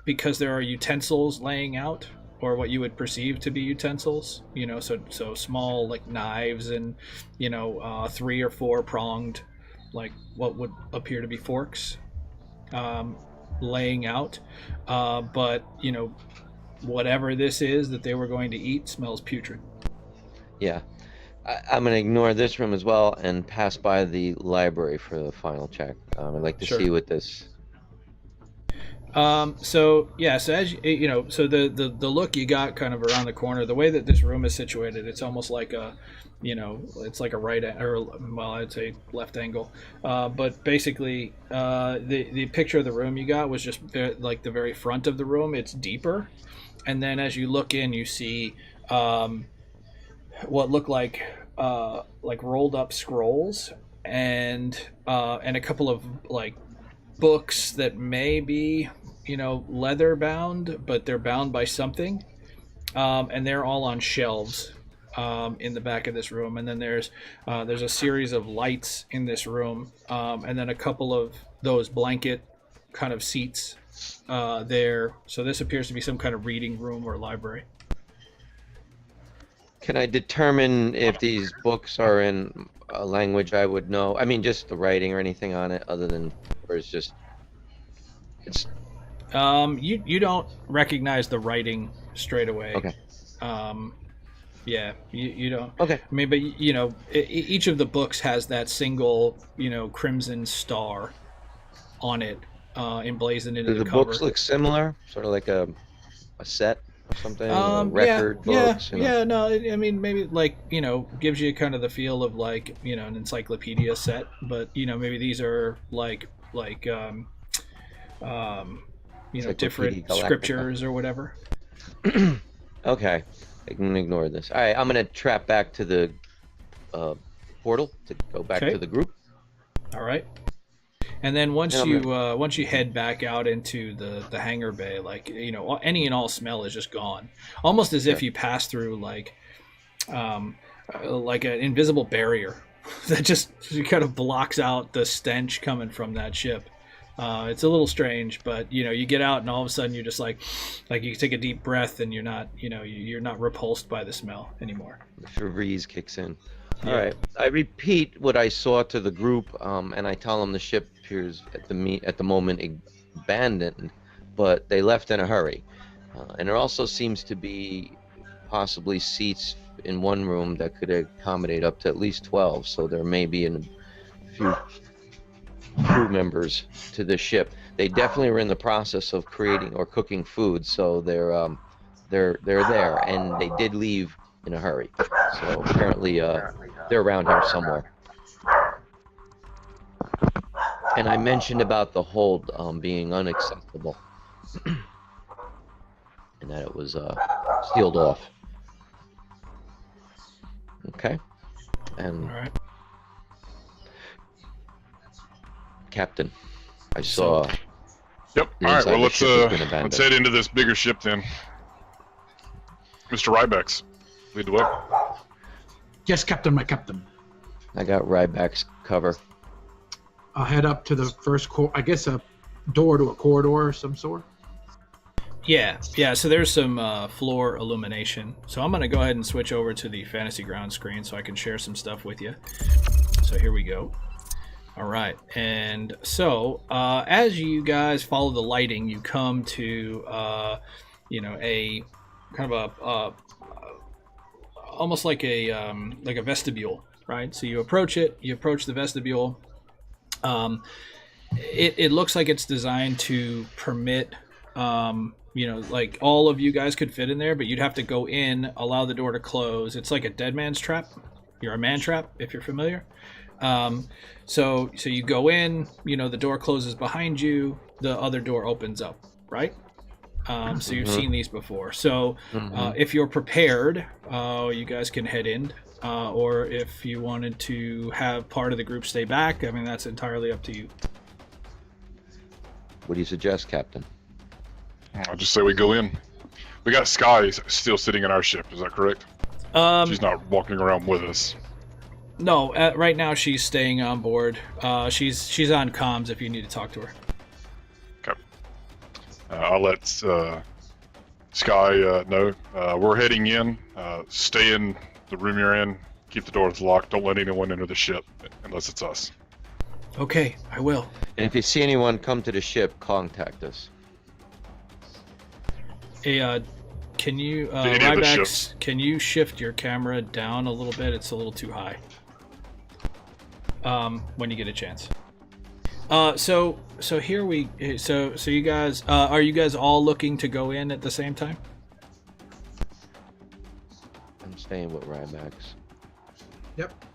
because there are utensils laying out, or what you would perceive to be utensils. So small like knives and 3 or 4 pronged, like what would appear to be forks, laying out. But whatever this is that they were going to eat smells putrid. Yeah. I'm going to ignore this room as well and pass by the library for the final check. I'd like to Sure. see what this... So as so the look you got kind of around the corner, the way that this room is situated, it's almost like it's like a I'd say left angle. But basically, the picture of the room you got was just like the very front of the room. It's deeper, and then as you look in, you see what look like rolled up scrolls and a couple of like books that may be leather bound, but they're bound by something, and they're all on shelves in the back of this room. And then there's a series of lights in this room, and then a couple of those blanket kind of seats there. So this appears to be some kind of reading room or library. Can I determine if these books are in a language I would know? I mean, just the writing or anything on it, other than, or it's just, it's... You don't recognize the writing straight away. Okay. Yeah, you don't. Okay. I mean, but each of the books has that single, crimson star on it, emblazoned into Do the cover. books look similar? Sort of like a set or something? Record books? No, I mean, maybe like, gives you kind of the feel of like, an encyclopedia set, but, maybe these are like different Galactica. scriptures or whatever. Okay, I can ignore this. All right, I'm gonna trap back to the portal to go back Okay. to the group. All right. And then once Yeah, you head back out into the hangar bay, like any and all smell is just gone, almost as if you pass through like an invisible barrier that just kind of blocks out the stench coming from that ship. It's a little strange, but you get out and all of a sudden you're just like you take a deep breath and you're not repulsed by the smell anymore. The Febreze kicks in. Yeah. All right, I repeat what I saw to the group, and I tell them the ship appears at the moment abandoned, but they left in a hurry. And there also seems to be possibly seats in one room that could accommodate up to at least 12, so there may be a few crew members to the ship. They definitely are in the process of creating or cooking food, so they're there, and they did leave in a hurry. So apparently they're around here somewhere. And I mentioned about the hold being unacceptable, and that it was sealed off. Okay, and All right. Captain, I saw. Yep. The All right. inside Well, the ship has been abandoned. let's head into this bigger ship then. Mr. Rybex, lead the way. Yes, Captain, my captain. I got Ryback's cover. I'll head up to the first I guess a door to a corridor of some sort. Yeah. So there's some floor illumination. So I'm gonna go ahead and switch over to the Fantasy Ground screen so I can share some stuff with you. So here we go. All right, and so as you guys follow the lighting, you come to a kind of a almost like a vestibule, right? So you approach the vestibule. It looks like it's designed to permit, like all of you guys could fit in there, but you'd have to go in, allow the door to close. It's like a dead man's trap. You're a man trap, if you're familiar. So you go in, the door closes behind you, the other door opens up, right? So you've seen these before. So if you're prepared, you guys can head in, or if you wanted to have part of the group stay back, I mean, that's entirely up to you. What do you suggest, Captain? I'll just say we go in. We got Skye still sitting in our ship. Is that correct? She's not walking around with us. No, right now she's staying on board. She's on comms if you need to talk to her. Okay. I'll let Skye, no. We're heading in. Stay in the room you're in. Keep the doors locked. Don't let anyone enter the ship unless it's us. Okay, I will. And if you see anyone come to the ship, contact us. Hey, can you, Any of the Rybax, ships. can you shift your camera down a little bit? It's a little too high. When you get a chance. So here we, so you guys, are you guys all looking to go in at the same time? I'm staying with Rybax.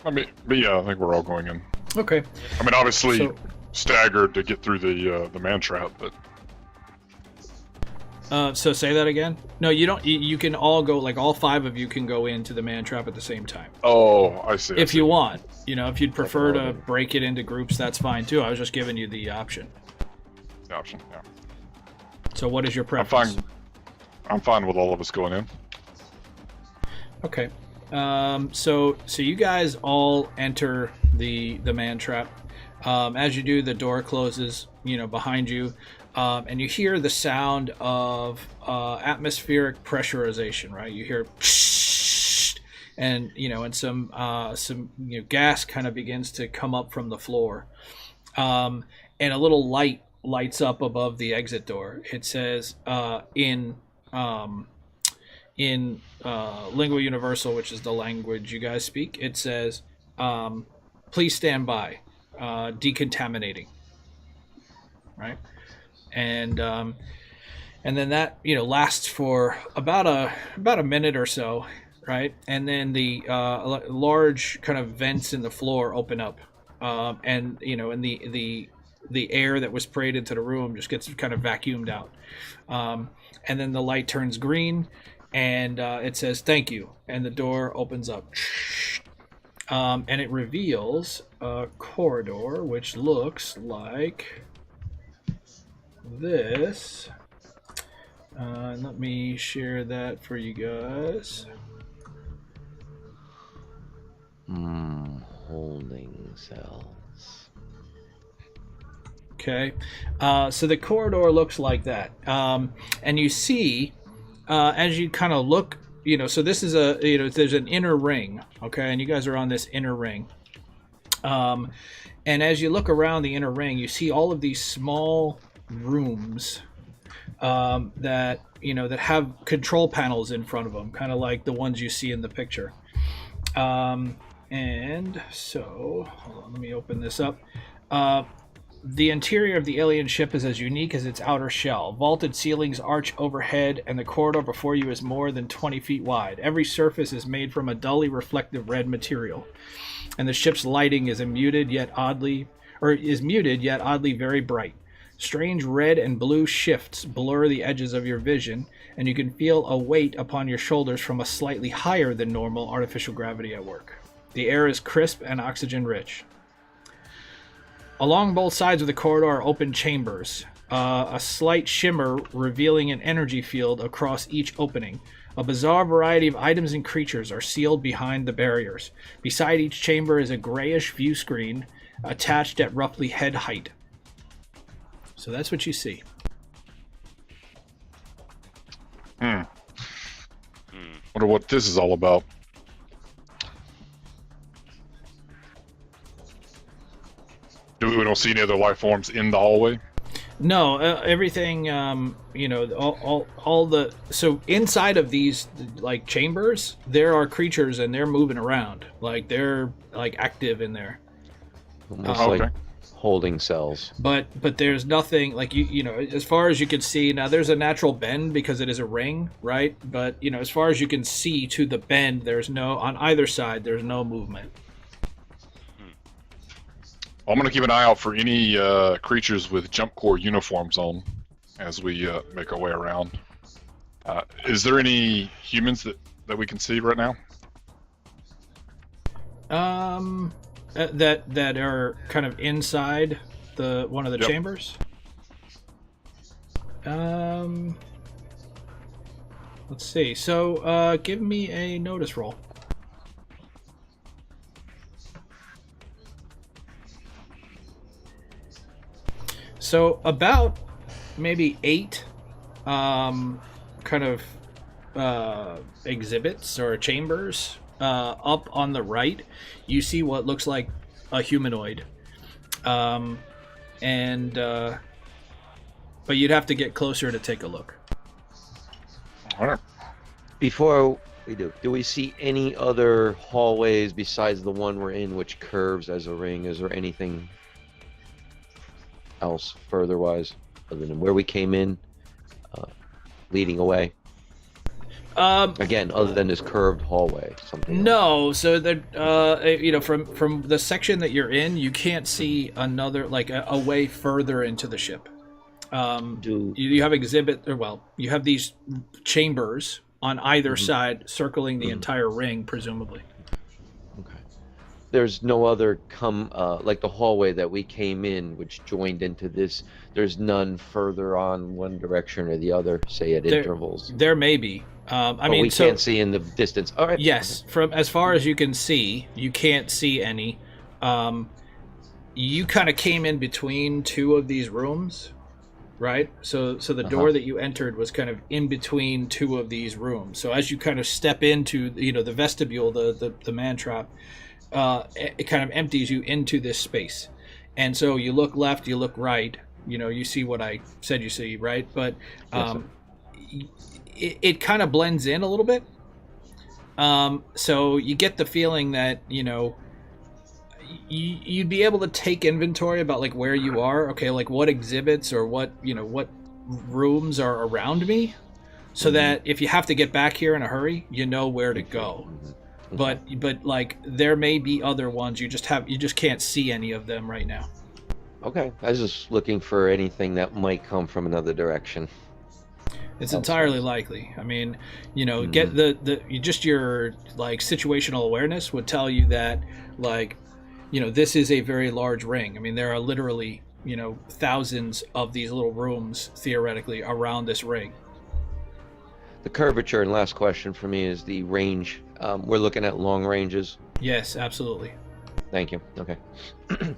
I mean, but yeah, I think we're all going in. Okay. I mean, obviously So- staggered to get through the man trap, but So say that again. No, you don't. You can all go. Like all 5 of you can go into the man trap at the same time. oh, I see. If you want, if you'd prefer to Definitely. break it into groups, that's fine too. I was just giving you the option. the option, yeah. So what is your I'm preference? fine. I'm fine with all of us going in. Okay. So you guys all enter the man trap. As you do, the door closes, behind you, and you hear the sound of atmospheric pressurization. Right? You hear, and and some gas kind of begins to come up from the floor, and a little light lights up above the exit door. It says in Lingua Universal, which is the language you guys speak, it says, please stand by, decontaminating. Right? And then that, lasts for about a minute or so, right? And then the large kind of vents in the floor open up, and, and the air that was sprayed into the room just gets kind of vacuumed out. And then the light turns green, and it says thank you, and the door opens up, and it reveals a corridor which looks like this. Let me share that for you guys. Holding cells. Okay, so the corridor looks like that, and you see, as you kind of look, so this is there's an inner ring, okay, and you guys are on this inner ring, and as you look around the inner ring, you see all of these small rooms, that that have control panels in front of them, kind of like the ones you see in the picture, and so hold on, let me open this up. The interior of the alien ship is as unique as its outer shell. Vaulted ceilings arch overhead, and the corridor before you is more than 20 feet wide. Every surface is made from a dully reflective red material, and the ship's lighting is muted yet oddly very bright. Strange red and blue shifts blur the edges of your vision, and you can feel a weight upon your shoulders from a slightly higher than normal artificial gravity at work. The air is crisp and oxygen-rich. Along both sides of the corridor are open chambers, a slight shimmer revealing an energy field across each opening. A bizarre variety of items and creatures are sealed behind the barriers. Beside each chamber is a grayish view screen attached at roughly head height. So that's what you see. Wonder what this is all about. We don't see any other life forms in the hallway? No, everything, all the, so inside of these, like, chambers, there are creatures and they're moving around. Like, they're, like, active in there. Almost Okay. like holding cells. But there's nothing, like, as far as you can see, now there's a natural bend because it is a ring, right? But, as far as you can see to the bend, on either side, there's no movement. I'm going to keep an eye out for any creatures with jump core uniforms on as we make our way around. Is there any humans that we can see right now? That are kind of inside one of the Yep. chambers. Let's see. So, give me a notice roll. So about maybe 8 kind of exhibits or chambers, up on the right, you see what looks like a humanoid. But you'd have to get closer to take a look. All right. Before we do we see any other hallways besides the one we're in, which curves as a ring? Is there anything else further-wise, other than where we came in, leading away? Again, other than this curved hallway, something. No, so that from the section that you're in, you can't see another a way further into the ship. You have you have these chambers on either side circling the entire ring, presumably. Okay. There's no other like the hallway that we came in, which joined into this. There's none further on one direction or the other, say at intervals. There may be. We can't see in the distance. All right. Yes, from as far as you can see, you can't see any. You kind of came in between two of these rooms, right? So the door that you entered was kind of in between two of these rooms. So as you kind of step into the vestibule, the man trap, it kind of empties you into this space. And so you look left, you look right. You see what I said you see, right? But it kind of blends in a little bit. So you get the feeling that you'd be able to take inventory about like where you are. Okay, like what exhibits or what rooms are around me, so that if you have to get back here in a hurry, you know where to go. But like there may be other ones you just can't see any of them right now. Okay, I was just looking for anything that might come from another direction. It's entirely likely. I mean, get your like situational awareness would tell you that like this is a very large ring. I mean, there are literally thousands of these little rooms theoretically around this ring. The curvature, and last question for me, is the range. We're looking at long ranges. Yes, absolutely. Thank you. Okay. I'm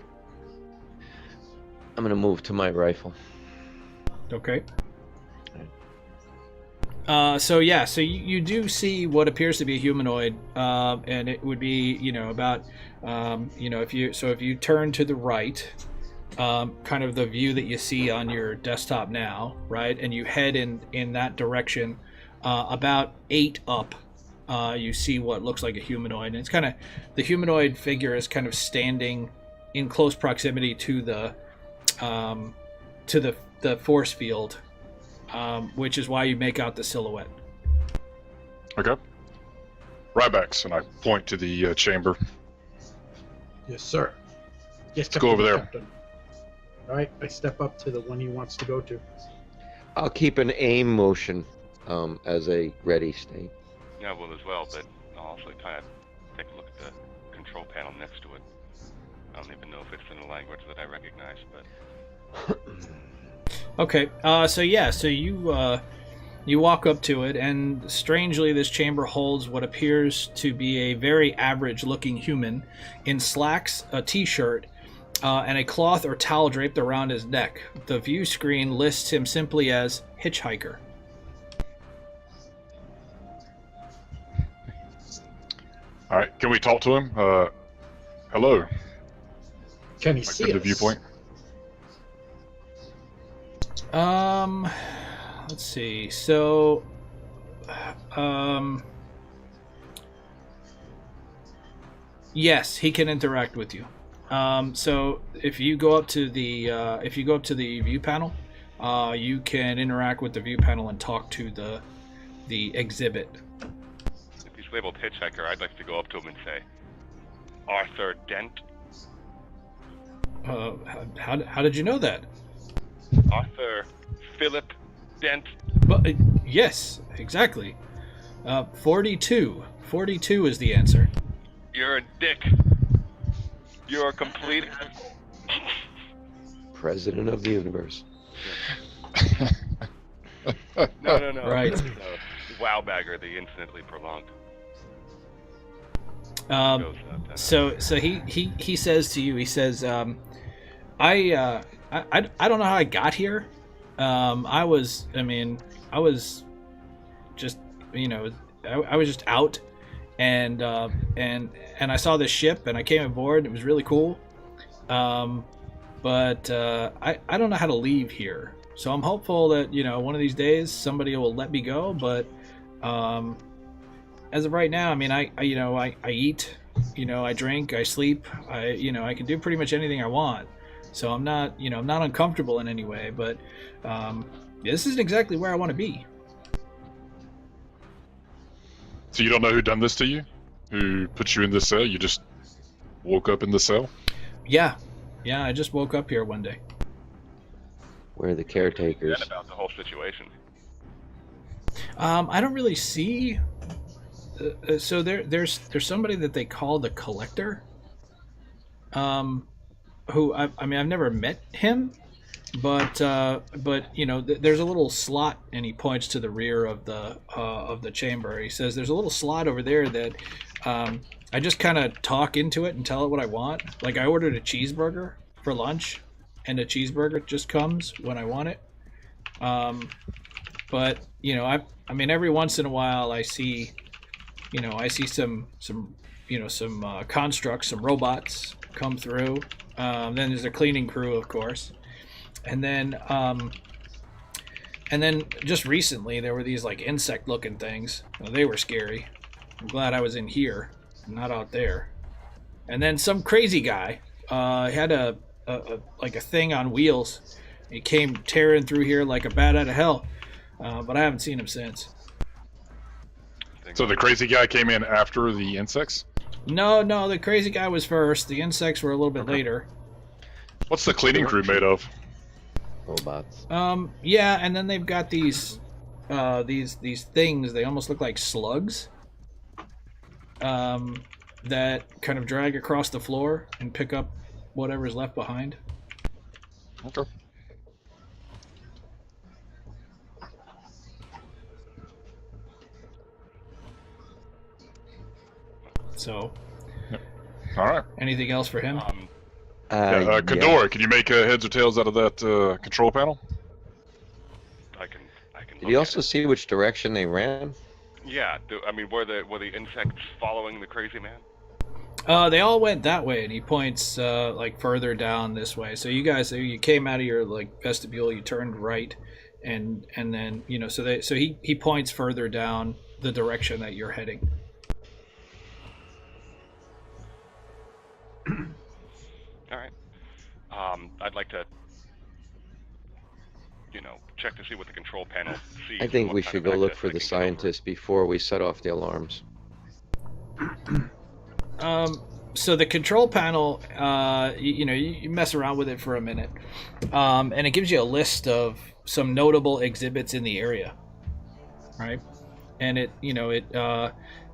going to move to my rifle. Okay. So you do see what appears to be a humanoid, and it would be about if you turn to the right, kind of the view that you see on your desktop now, right, and you head in that direction, about 8 up, you see what looks like a humanoid, and it's kind of the humanoid figure is kind of standing in close proximity to the force field. Which is why you make out the silhouette. Okay. Ryebacks, and I point to the chamber. Yes, sir. Yes, Let's go over there. Captain. All right, I step up to the one he wants to go to. I'll keep an aim motion as a ready state. Yeah, I will as well, but I'll also kind of take a look at the control panel next to it. I don't even know if it's in a language that I recognize, but... Okay, so you walk up to it, and strangely this chamber holds what appears to be a very average-looking human in slacks, a t-shirt, and a cloth or towel draped around his neck. The view screen lists him simply as hitchhiker. All right, can we talk to him? Hello. Can he Like see the us? viewpoint? Let's see. So, yes, he can interact with you. So if you go up to the view panel, you can interact with the view panel and talk to the exhibit. If he's labeled hitchhiker, I'd like to go up to him and say, Arthur Dent. How did you know that? Arthur Philip Dent. But yes, exactly. 42. 42 is the answer. You're a dick. You're a complete... President of the universe. No. Right. Wow bagger, the infinitely prolonged. So he says to you, he says, I don't know how I got here. I was just I was just out, and I saw this ship and I came aboard. It was really cool, but I don't know how to leave here. So I'm hopeful that one of these days somebody will let me go. But as of right now, I mean I eat, I drink, I sleep, I can do pretty much anything I want. So I'm not I'm not uncomfortable in any way. But this isn't exactly where I want to be. So you don't know who done this to you? Who put you in this cell? You just woke up in the cell? Yeah, I just woke up here one day. We're the caretakers. Forget about the whole situation. I don't really see. So there's somebody that they call the Collector. Who I mean I've never met him, but there's a little slot, and he points to the rear of the chamber. He says there's a little slot over there that I just kind of talk into it and tell it what I want. Like I ordered a cheeseburger for lunch, and the cheeseburger just comes when I want it. But I mean every once in a while I see some constructs, some robots come through. Then there's a cleaning crew, of course, and then just recently there were these like insect-looking things. Well, they were scary. I'm glad I was in here, not out there. And then some crazy guy had a thing on wheels. He came tearing through here like a bat out of hell, but I haven't seen him since. So the crazy guy came in after the insects? No, the crazy guy was first. The insects were a little bit later. What's the cleaning crew made of? Robots. Yeah, and then they've got these things. They almost look like slugs. That kind of drag across the floor and pick up whatever's left behind. Okay. So, all right. Anything else for him? Condor, can you make heads or tails out of that control panel? I can. Did you also see which direction they ran? Yeah. I mean, were the insects following the crazy man? They all went that way, and he points like further down this way. So you came out of your like vestibule, you turned right, and then so he points further down the direction that you're heading. All right. I'd like to, check to see what the control panel sees. I think what we kind should of go look access for they the can get over. scientists before we set off the alarms. So the control panel, you mess around with it for a minute, and it gives you a list of some notable exhibits in the area, right? And it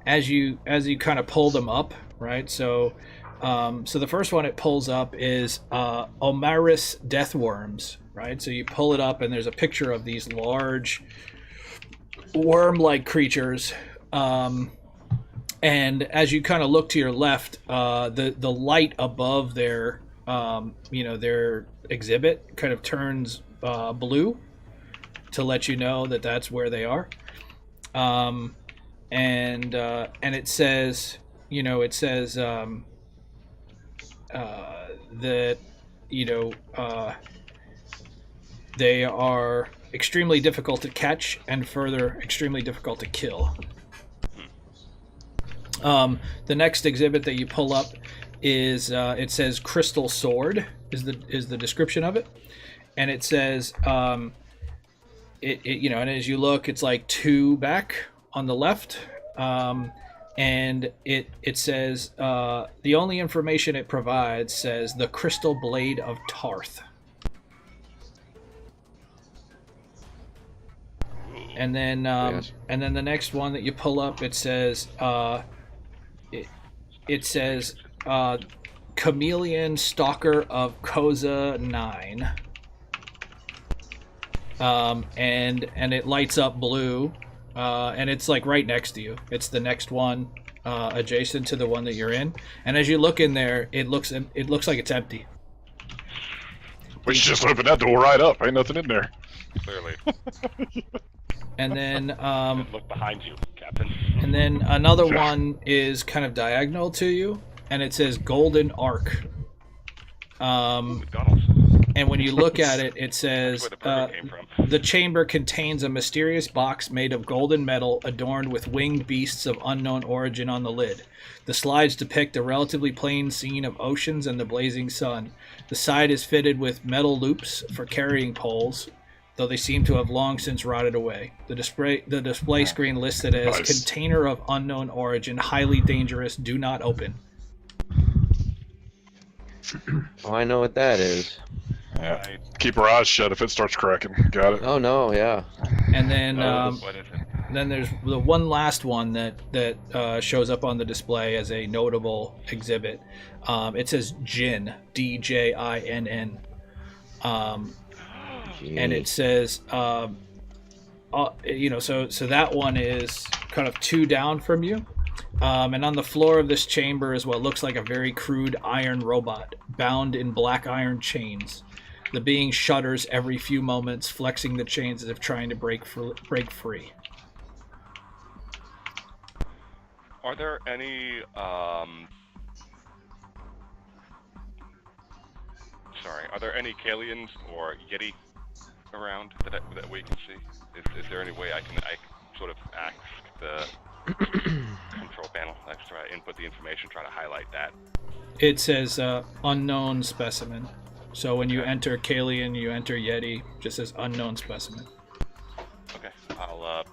as you kind of pull them up, right? So the first one it pulls up is Omaris death worms, right? So you pull it up, and there's a picture of these large worm-like creatures. And as you kind of look to your left, the light above their their exhibit kind of turns blue to let you know that that's where they are. And it says that they are extremely difficult to catch, and further extremely difficult to kill. The next exhibit that you pull up is it says Crystal Sword is the description of it, and it says and as you look, it's like 2 back on the left, and it says the only information it provides says the Crystal Blade of Tarth. And then Yes. and then the next one that you pull up, it says it says Chameleon Stalker of Koza 9. And it lights up blue, and it's like right next to you. It's the next one adjacent to the one that you're in. And as you look in there, it looks like it's empty. We should just open that door right up. Ain't nothing in there. Clearly. And then Look behind you, Captain. and then another one is kind of diagonal to you, and it says Golden Arc. McDonald's. And when you look at it, it That's says where the burger came from. the chamber contains a mysterious box made of golden metal adorned with winged beasts of unknown origin on the lid. The slides depict a relatively plain scene of oceans and the blazing sun. The side is fitted with metal loops for carrying poles, though they seem to have long since rotted away. The display screen listed as Nice. container of unknown origin, highly dangerous, do not open. Oh, I know what that is. Yeah. Keep our eyes shut if it starts cracking. Got it. Oh no, yeah. And then What is it? then there's the one last one that shows up on the display as a notable exhibit. It says Jinn, DJINN, and it says, so that one is kind of 2 down from you. And on the floor of this chamber is what looks like a very crude iron robot, bound in black iron chains. The being shudders every few moments, flexing the chains as if trying to break free. Are there any are there any Kalians or Yeti around that we can see? Is there any way I can sort of ask the control panel? Let's try to input the information, try to highlight that. It says unknown specimen. So when you enter Kalian, you enter Yeti, just says unknown specimen. Okay, I'll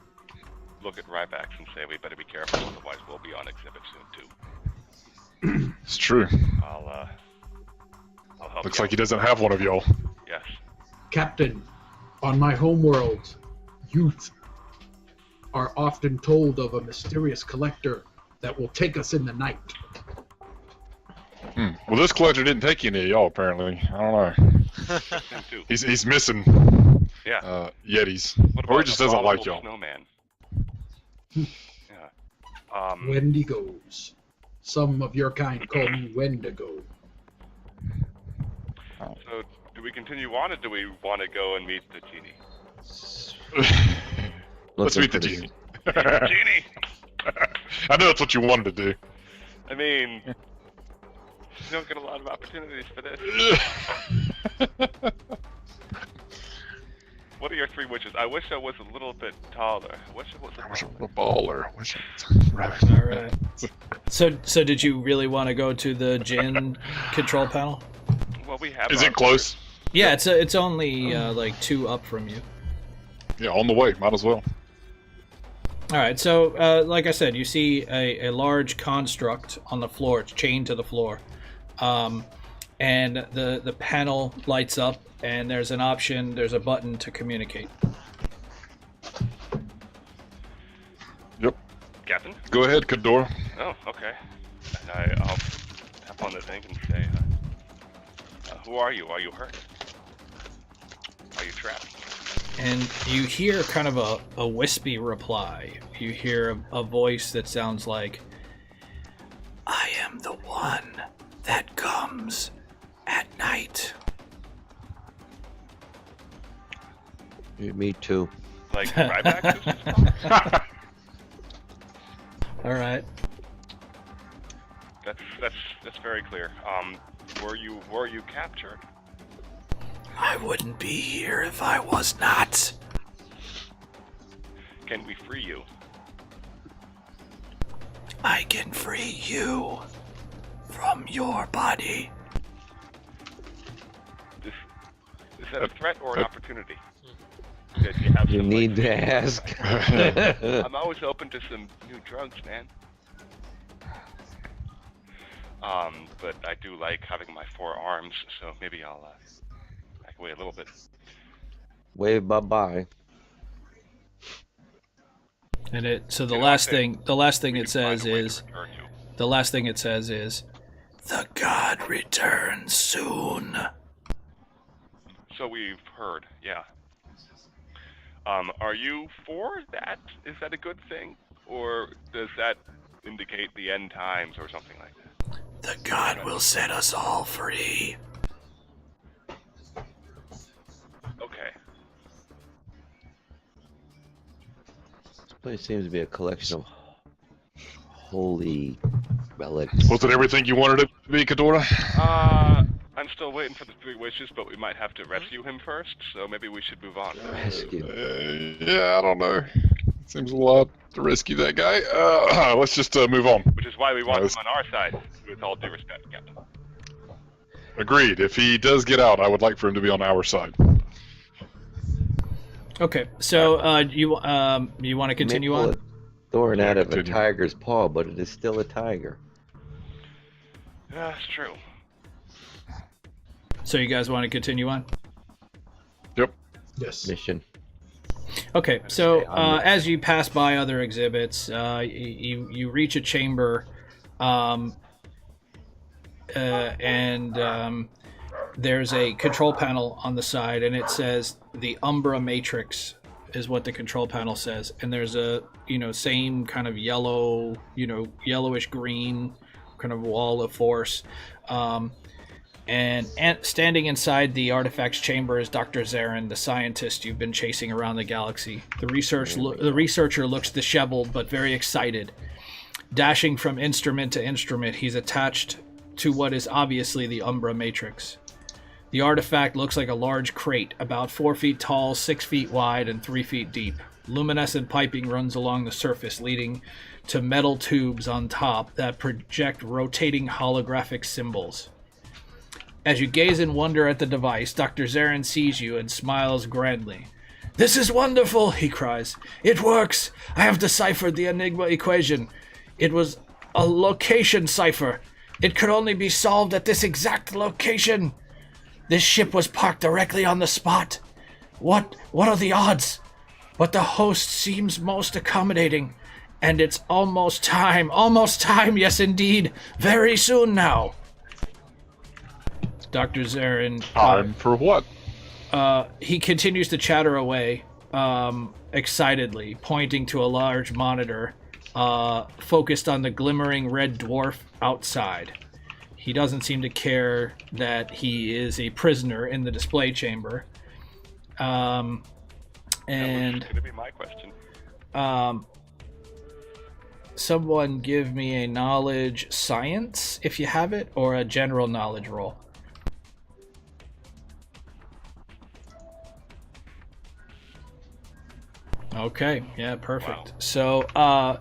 look at Rybax and say we better be careful, otherwise we'll be on exhibit soon too. It's true. I'll help. Looks you like he out. doesn't have one of y'all. Yes. Captain, on my homeworld, youth are often told of a mysterious collector that will take us in the night. Well, this collector didn't take any of y'all, apparently. I don't know. Him too. He's missing Yeah. Yetis. What Or he about just the doesn't like abominable y'all. Snowman. Yeah. Wendigos. Some of your kind call me Wendigo. So, do we continue on, or do we want to go and meet the genie? Let's Looking meet the for genie. Genie! I know that's what you wanted to do. I mean, you don't get a lot of opportunities for this. What are your 3 wishes? I wish I was a little bit taller. I wish I was I wish I a was a baller. Wish I was All right. So did you really want to go to the Jinn control panel? Well, we have. Is our it close? Yeah, it's only like 2 up from you. Yeah, on the way. Might as well. All right, so like I said, you see a large construct on the floor. It's chained to the floor, and the panel lights up, and there's an option. There's a button to communicate. Yep. Captain? Go ahead, Kador. Oh, okay. And I'll tap on the thing and say, who are you? Are you hurt? Are you trapped? And you hear kind of a wispy reply. You hear a voice that sounds like, "I am the one that comes at night." Me too. Like Rybax? All right. That's very clear. Were you captured? I wouldn't be here if I was not. Can we free you? I can free you from your body. Is that a threat or an opportunity? That you have You some, need like, to ask. I'm always open to some new drugs, man. But I do like having my 4 arms, so maybe I'll back away a little bit. Wave bye-bye. And the You know, last I thing think the last thing we it can find says a way to is return you. the last thing it says is the god returns soon. So we've heard, yeah. Are you for that? Is that a good thing? Or does that indicate the end times or something like that? The god will set us all free. Okay. place seems to be a collection of holy relics. Was it everything you wanted it to be, Kadora? I'm still waiting for the 3 wishes, but we might have to rescue him first, so maybe we should move on. Rescue. Yeah, I don't know. Seems a lot to rescue that guy. Let's just move on. Which is why we want him on our side, with all due respect, Captain. Agreed. If he does get out, I would like for him to be on our side. Okay, so you want to continue May pull on? a thorn out of a continue. tiger's paw, but it is still a tiger. Yeah, that's true. So you guys want to continue on? Yep. Yes. Mission. Okay, so as you pass by other exhibits, you reach a chamber, and there's a control panel on the side, and it says the Umbra Matrix is what the control panel says, and there's a same kind of yellow, yellowish green kind of wall of force. And standing inside the artifacts chamber is Dr. Zarin, the scientist you've been chasing around the galaxy. The researcher looks disheveled but very excited. Dashing from instrument to instrument, he's attached to what is obviously the Umbra Matrix. The artifact looks like a large crate, about 4 feet tall, 6 feet wide, and 3 feet deep. Luminescent piping runs along the surface, leading to metal tubes on top that project rotating holographic symbols. As you gaze in wonder at the device, Dr. Zarin sees you and smiles grandly. "This is wonderful," he cries. "It works! I have deciphered the Enigma equation. It was a location cipher. It could only be solved at this exact location. This ship was parked directly on the spot. What are the odds? But the host seems most accommodating. And it's almost time, yes indeed, very soon now." Dr. Zarin... Time for what? He continues to chatter away, excitedly, pointing to a large monitor focused on the glimmering red dwarf outside. He doesn't seem to care that he is a prisoner in the display chamber. And That was going to be my question. someone give me a knowledge science, if you have it, or a general knowledge roll. Okay, yeah, perfect. Wow.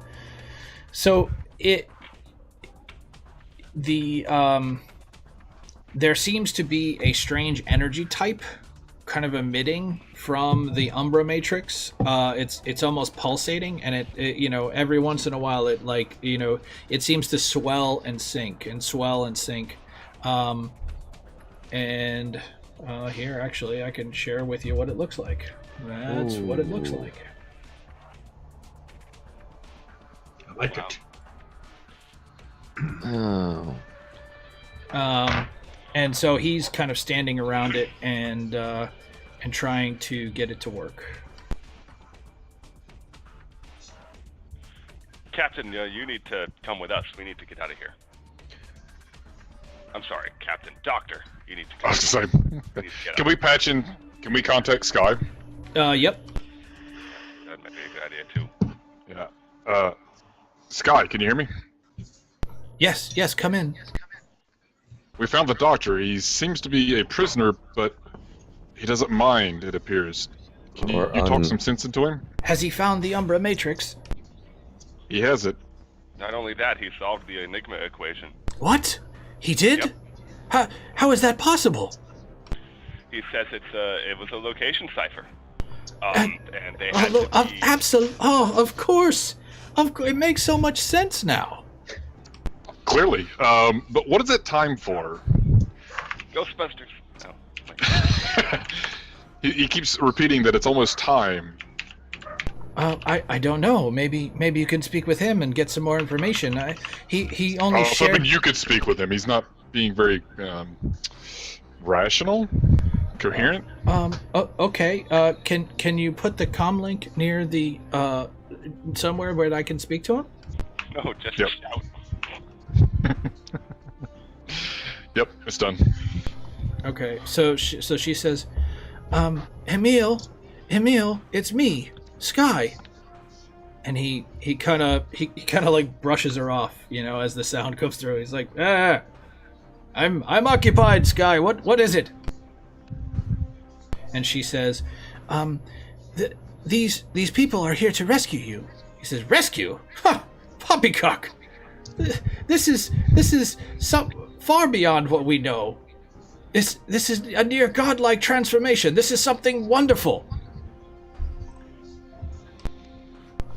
So there seems to be a strange energy type kind of emitting from the Umbra Matrix. It's almost pulsating, and it every once in a while it seems to swell and sink and swell and sink. And here actually I can share with you what it looks like. That's what it looks like. I like it. Oh. And so he's kind of standing around it and trying to get it to work. Captain, you need to come with us. We need to get out of here. I'm sorry, Captain. Doctor, you need to I come. was gonna say, We need to get can out. we patch in? Can we contact Skye? Yep. That might be a good idea, too. Yeah. Skye, can you hear me? Yes, come in. We found the doctor. He seems to be a prisoner, but he doesn't mind, it appears. Can you talk some sense into him? Has he found the Umbra Matrix? He has it. Not only that, he solved the Enigma equation. What? He did? Yep. How is that possible? He says it was a location cipher. And they had to be... Absolutely. Oh, of course. It makes so much sense now. Clearly. But what is it time for? Ghostbusters. No. He keeps repeating that it's almost time. I don't know. Maybe you can speak with him and get some more information. He only I shared. mean, you could speak with him. He's not being very rational, coherent. Okay. Can you put the comm link near the somewhere where I can speak to him? No, just Yep. shout. Yep, it's done. Okay. So she says, Emil, it's me, Skye. And he kind of like brushes her off, as the sound comes through. He's like, I'm occupied, Skye. What is it? And she says, these people are here to rescue you. He says, rescue? Ha! Poppycock! This is so far beyond what we know. This is a near godlike transformation. This is something wonderful.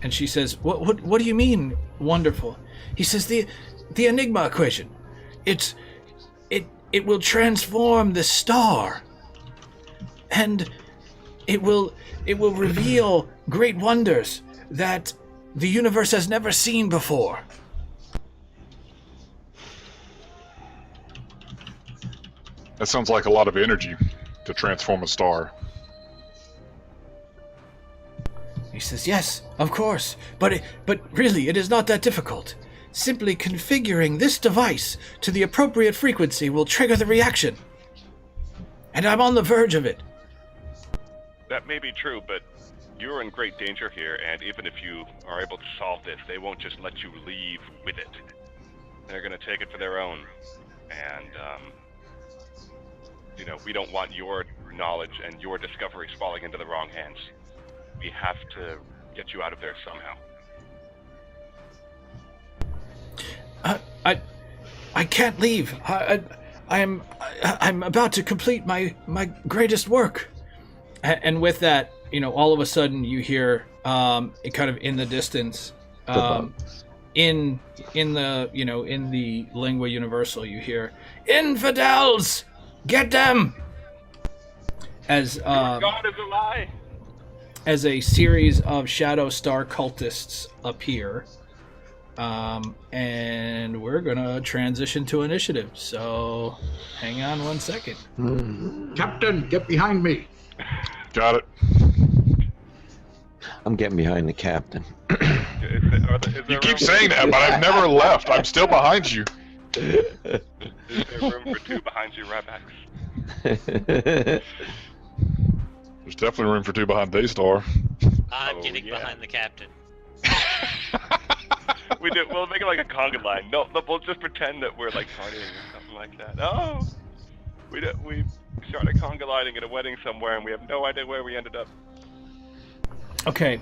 And she says, what do you mean wonderful? He says, the Enigma equation. It will transform the star. And it will reveal great wonders that the universe has never seen before. That sounds like a lot of energy to transform a star. He says, yes, of course, but really, it is not that difficult. Simply configuring this device to the appropriate frequency will trigger the reaction. And I'm on the verge of it. That may be true, but you're in great danger here, and even if you are able to solve this, they won't just let you leave with it. They're going to take it for their own. And, we don't want your knowledge and your discoveries falling into the wrong hands. We have to get you out of there somehow. I can't leave. I'm about to complete my greatest work. And with that, all of a sudden you hear it kind of in the distance, in the lingua universal, you hear, infidels, get them. As God is a lie. As a series of Shadow Star cultists appear, and we're gonna transition to initiative. So, hang on 1 second. Captain, get behind me. Got it. I'm getting behind the captain. You keep saying that, but I've never left. I'm still behind you. Is there room for two behind you, Rybax? There's definitely room for two behind Daystar. I'm getting behind the captain. We'll make it like a conga line. No, we'll just pretend that we're like partying or something like that. Oh, we started conga lining at a wedding somewhere, and we have no idea where we ended up. Okay,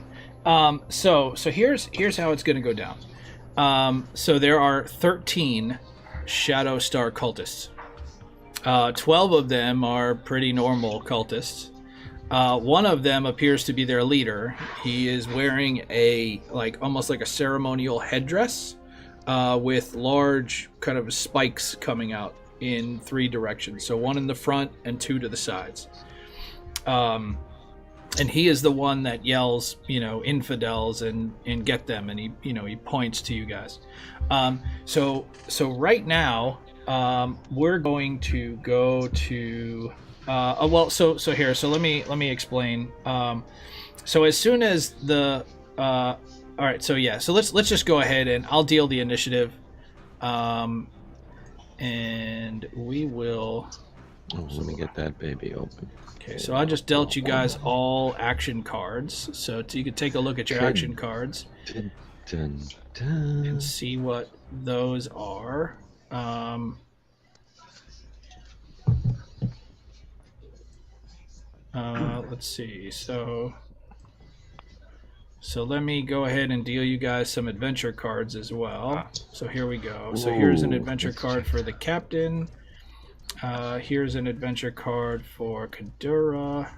so here's how it's gonna go down. So there are 13 Shadow Star cultists. 12 of them are pretty normal cultists. One of them appears to be their leader. He is wearing almost like a ceremonial headdress with large kind of spikes coming out in 3 directions. So one in the front and 2 to the sides. And he is the one that yells, infidels and get them. And he points to you guys. So right now, we're going to go to. So here. So let me explain. So as soon as the. All right. So yeah. So let's just go ahead and I'll deal the initiative. And we will. Oh, let me get that baby open. Okay, so I just dealt you guys all action cards, so you can take a look at your action cards and see what those are. Let's see. So let me go ahead and deal you guys some adventure cards as well. So here we go. So here's an adventure card for the captain. Here's an adventure card for Kadura.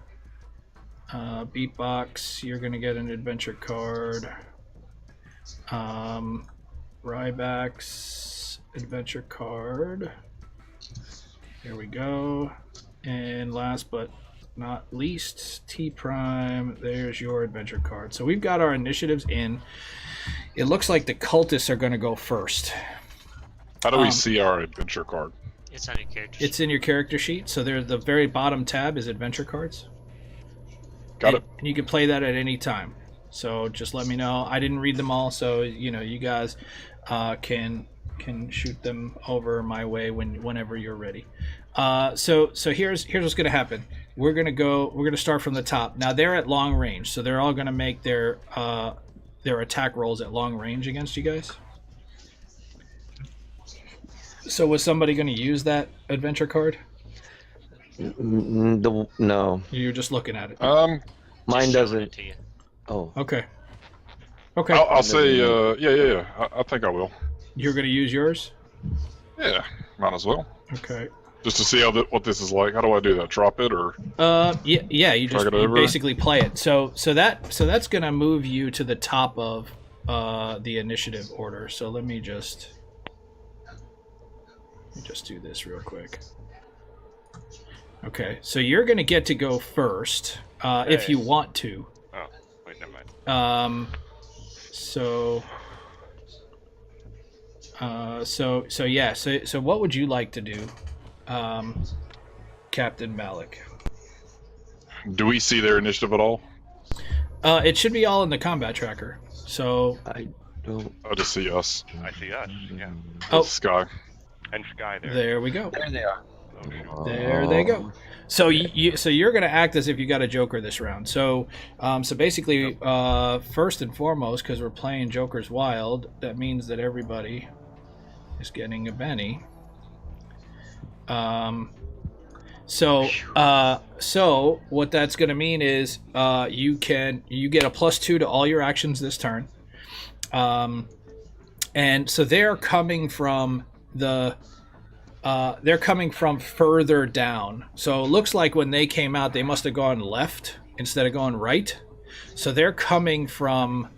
Beatbox, you're going to get an adventure card. Ryback's adventure card. Here we go. And last but not least, T Prime, there's your adventure card. So we've got our initiatives in. It looks like the cultists are going to go first. How do we see our adventure card? It's on your character sheet. It's in your character sheet. So there's the very bottom tab is adventure cards. Got it. And you can play that at any time. So just let me know. I didn't read them all, so you guys can shoot them over my way whenever you're ready. So here's what's gonna happen. We're gonna start from the top. Now they're at long range, so they're all gonna make their their attack rolls at long range against you guys. So was somebody going to use that adventure card? No, You're just looking at it. mine Showing doesn't. it to you. Oh, Okay. Okay. I'll say, yeah. I think I will. You're going to use yours? Yeah, might as well. Okay. Just to see what this is like. How do I do that? Drop it or? Yeah. You just Drag it you over? basically play it. So that's going to move you to the top of the initiative order. So let me just do this real quick. Okay. So you're going to get to go first if you want to. Oh, wait, never mind. So what would you like to do, Captain Malik? Do we see their initiative at all? It should be all in the combat tracker. So I don't. I just see us. I see us. Yeah. Oh. Sky. And Skye there. there we go. There they are. Oh, shoot. There they go. So you're going to act as if you got a Joker this round. So basically, first and foremost, because we're playing Joker's Wild, that means that everybody is getting a Benny. So what that's going to mean is you get a +2 to all your actions this turn. And so they're coming from further down. So it looks like when they came out, they must have gone left instead of going right. So they're coming from,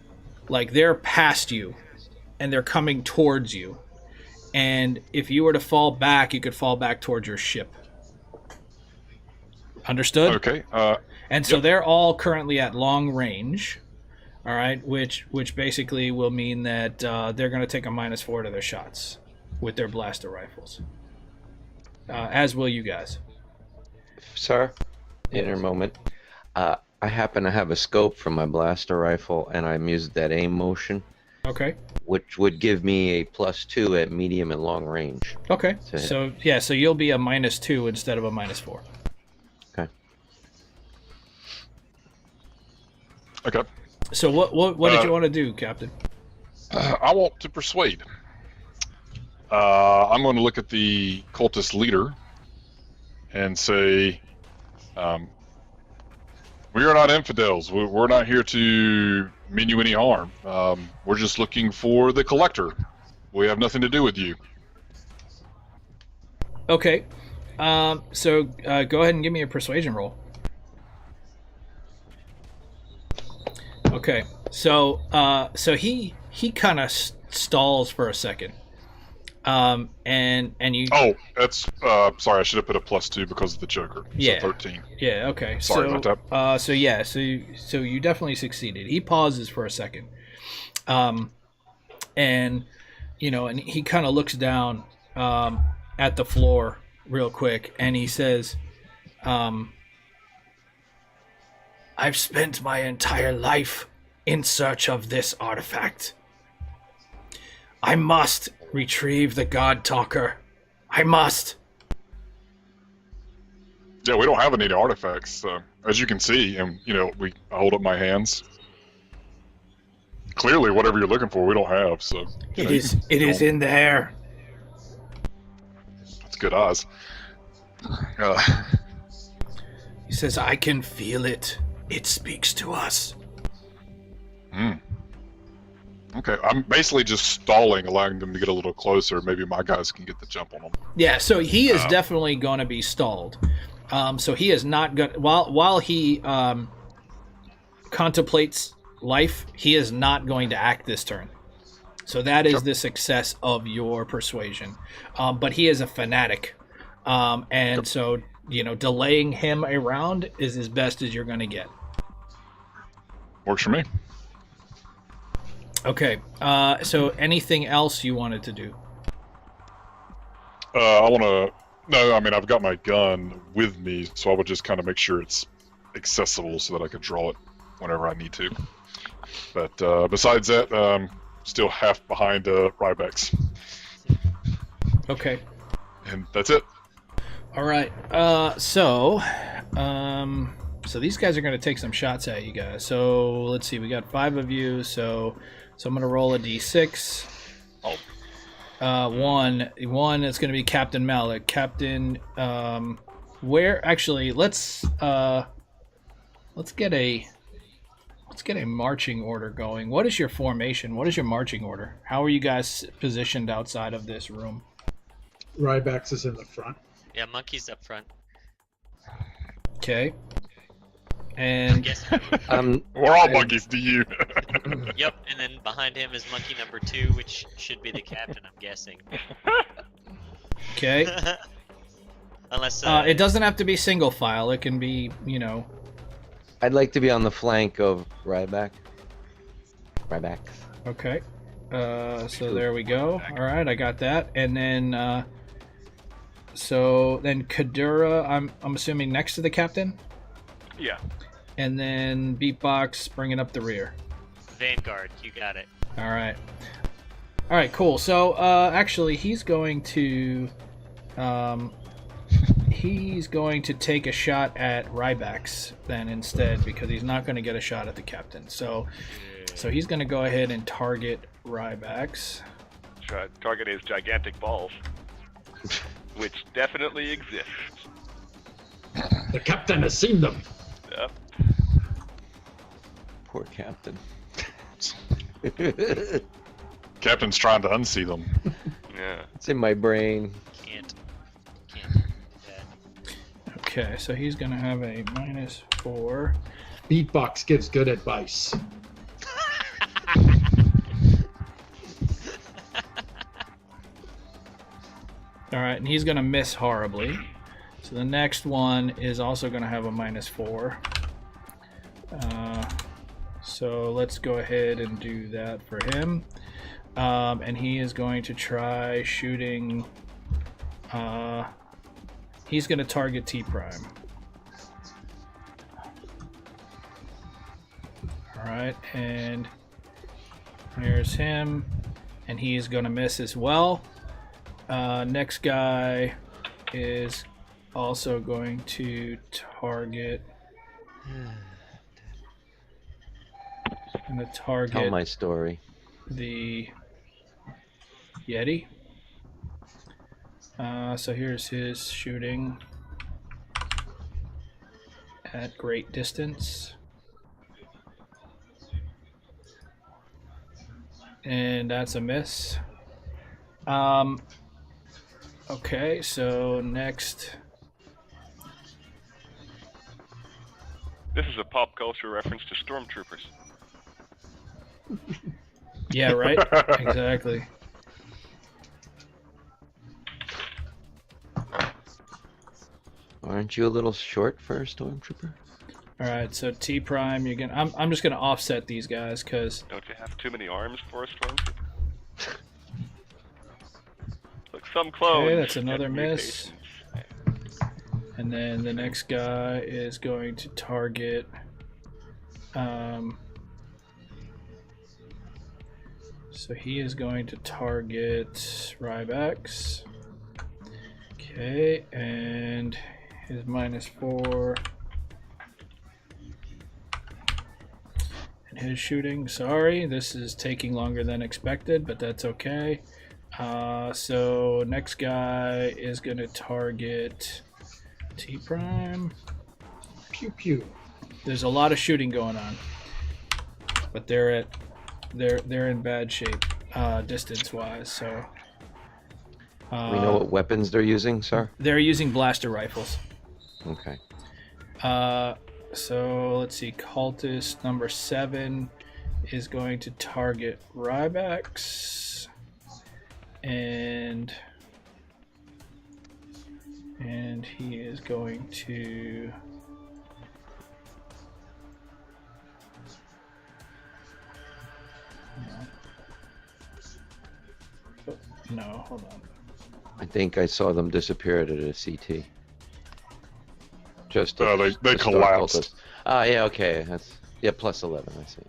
like, they're past you, and they're coming towards you. And if you were to fall back, you could fall back towards your ship. Understood? Okay. And so Yep. they're all currently at long range. All right, which basically will mean that they're going to take a -4 to their shots with their blaster rifles. As will you guys. Sir, in a moment. I happen to have a scope from my blaster rifle, and I'm using that aim motion, Okay. which would give me a +2 at medium and long range. Okay. To hit. So you'll be a -2 instead of a -4. Okay. Okay. So what did you want to do, Captain? I want to persuade. I'm going to look at the cultist leader and say, we are not infidels. We're not here to mean you any harm. We're just looking for the collector. We have nothing to do with you. Okay. So go ahead and give me a persuasion roll. Okay. So he kind of stalls for a second. And you. Oh, that's sorry. I should have put a +2 because of the Joker. Yeah. So 13. Yeah. Okay. Sorry so, about that. So you definitely succeeded. He pauses for a second, and and he kind of looks down at the floor real quick, and he says, "I've spent my entire life in search of this artifact. I must retrieve the God Talker. I must." Yeah, we don't have any artifacts, as you can see, and I hold up my hands. Clearly, whatever you're looking for, we don't have. So It is in there. That's good eyes. He says, "I can feel it. It speaks to us." Okay, I'm basically just stalling, allowing them to get a little closer. Maybe my guys can get the jump on them. Yeah, so he is definitely going to be stalled. So he is not going while he contemplates life, he is not going to act this turn. So that is the success of your persuasion. But he is a fanatic. So, delaying him a round is as best as you're going to get. Works for me. Okay. So anything else you wanted to do? I want to... No, I mean, I've got my gun with me, so I would just kind of make sure it's accessible so that I could draw it whenever I need to. But besides that, still half behind Rybex. Okay. And that's it. All right. So So these guys are going to take some shots at you guys. So let's see, we got 5 of you. So I'm going to roll a d6. One is going to be Captain Malik. Captain, where actually let's get a marching order going. What is your formation? What is your marching order? How are you guys positioned outside of this room? Rybax is in the front. Yeah, monkey's up front. Okay. And Yes. We're all monkeys to you. Yep, and then behind him is monkey number 2, which should be the captain, I'm guessing. okay. Unless It doesn't have to be single file. It can be, you know. I'd like to be on the flank of Ryback. Ryback. Okay. So there we go. All right, I got that. And then, so then Kadura, I'm assuming next to the captain. Yeah. And then Beatbox bringing up the rear. Vanguard, you got it. All right. All right, cool. So actually, he's going to take a shot at Rybax then instead, because he's not going to get a shot at the captain. So he's going to go ahead and target Rybax. Target is gigantic balls, which definitely exists. The captain has seen them. Yep. Poor captain. Captain's trying to unsee them. Yeah. It's in my brain. Can't do that. Okay, so he's going to have a -4. Beatbox gives good advice. All right, and he's going to miss horribly. So the next one is also going to have a -4. So let's go ahead and do that for him. And he is going to try shooting. He's going to target T Prime. All right, and here's him, and he is going to miss as well. Next guy is also going to target. Tell my story. The Yeti. So here's his shooting at great distance. And that's a miss. Okay, so next. This is a pop culture reference to stormtroopers. Yeah, right? Exactly. Aren't you a little short for a stormtrooper? All right, so T Prime, you're gonna. I'm just gonna offset these guys because. Don't you have too many arms for a stormtrooper? Look, some clones. Okay, that's get another miss. mutations. And then the next guy is going to target. So he is going to target Rybax. Okay, and his -4. And his shooting, sorry, this is taking longer than expected, but that's okay. So next guy is going to target T Prime. Pew pew. There's a lot of shooting going on, but they're in bad shape, distance-wise. So We know what weapons they're using, sir? they're using blaster rifles. Okay. So let's see. Cultist number 7 is going to target Rybax, and he is going to. No, hold on. I think I saw them disappear at a CT. Just Oh, they the Star collapsed. Cultist. Ah, yeah, okay. That's +11. I see.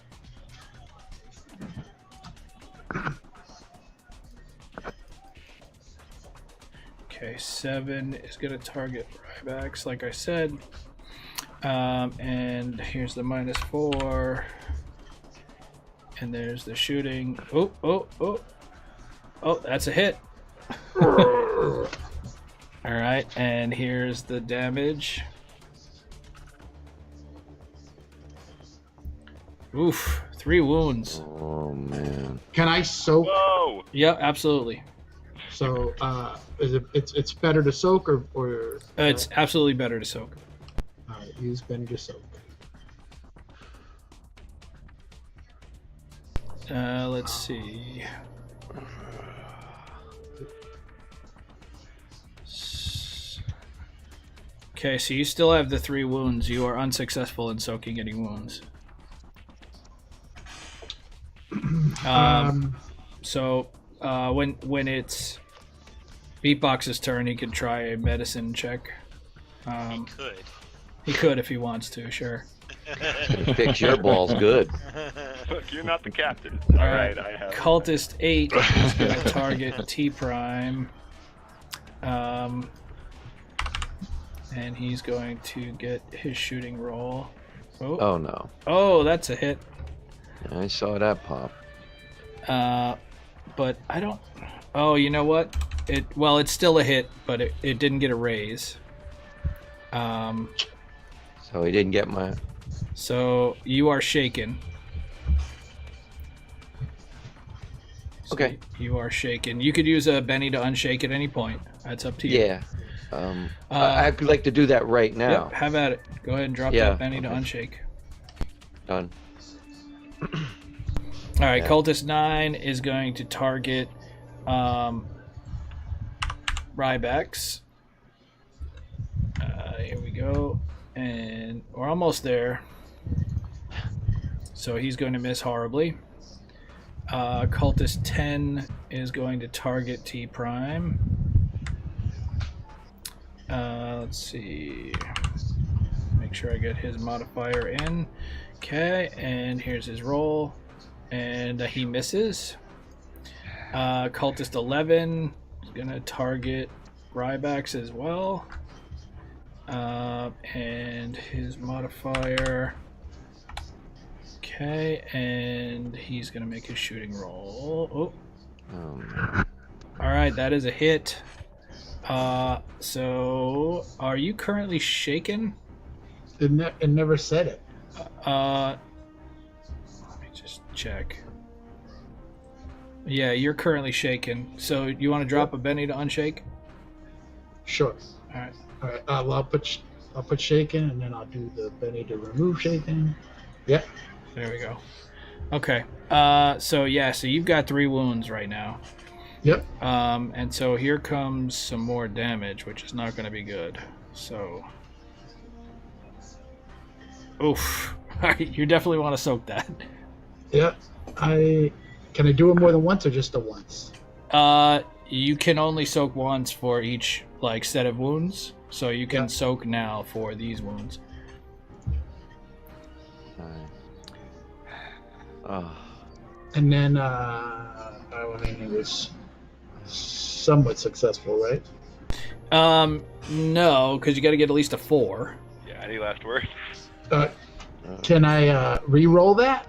Okay, 7 is going to target Rybax, like I said. And here's the -4. And there's the shooting. Oh, that's a hit. All right, and here's the damage. Oof, 3 wounds. Oh man. Can I soak? Whoa! Yep, absolutely. So, it's better to soak or It's absolutely better to soak. all right, use Benny to soak. Let's see. Okay, so you still have the 3 wounds. You are unsuccessful in soaking any wounds. So when it's Beatbox's turn, he can try a medicine check. He could. He could if he wants to, sure. Fix your balls good. Look, you're not the captain. All All right. right, I have. Cultist 8 is going to target T Prime. And he's going to get his shooting roll. Oh no. Oh, that's a hit. I saw that pop. But I don't. Oh, you know what? It's still a hit, but it didn't get a raise. So he didn't get my. So you are shaken. So Okay. You are shaken. You could use a Benny to unshake at any point. That's up to you. Yeah. I'd like to do that right now. Yep, have at it. Go ahead and drop Yeah, that Benny to okay. unshake. Done. All right, Yeah. Cultist 9 is going to target Rybax. Here we go. And we're almost there. So he's going to miss horribly. Cultist 10 is going to target T Prime. Let's see. Make sure I get his modifier in. Okay, and here's his roll. And he misses. Cultist 11 is going to target Rybax as well. And his modifier. Okay, and he's going to make his shooting roll. Oh. Alright, that is a hit. So, are you currently shaken? It never said it. Let me just check. Yeah, you're currently shaken. So, you want to drop a Benny to unshake? Sure. Alright. All right. Well, I'll put shaken, and then I'll do the Benny to remove shaken. Yeah. There we go. Okay. So you've got 3 wounds right now. Yep. And so here comes some more damage, which is not going to be good. So, oof. You definitely want to soak that. Yeah. Can I do it more than once or just the once? You can only soak once for each set of wounds. So you can Yeah. soak now for these wounds. Oh. And then it was somewhat successful, right? No, because you got to get at least a 4. Yeah, any last words? Can I re-roll that?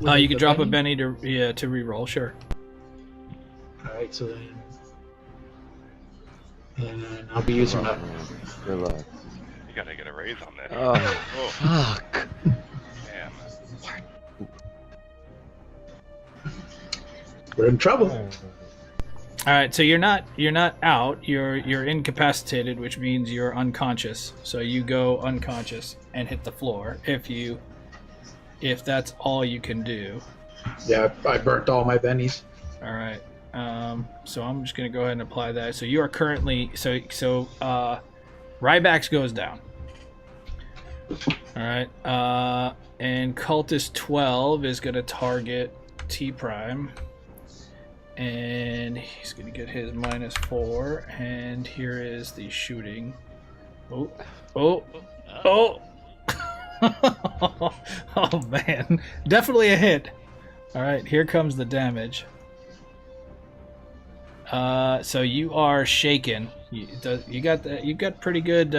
You can drop a Benny to re-roll, sure. All right, so then, and I'll be using that. Good luck. You gotta get a raise on that. Oh, fuck. Damn. We're in trouble. All right, so you're not out. You're incapacitated, which means you're unconscious. So you go unconscious and hit the floor if that's all you can do. Yeah, I burnt all my bennies. All right. So I'm just gonna go ahead and apply that. So you are currently Rybax goes down. All right. And Cultist 12 is gonna target T Prime. And he's going to get his -4. And here is the shooting. Oh. Oh, man. Definitely a hit. All right, here comes the damage. So you are shaken. You got pretty good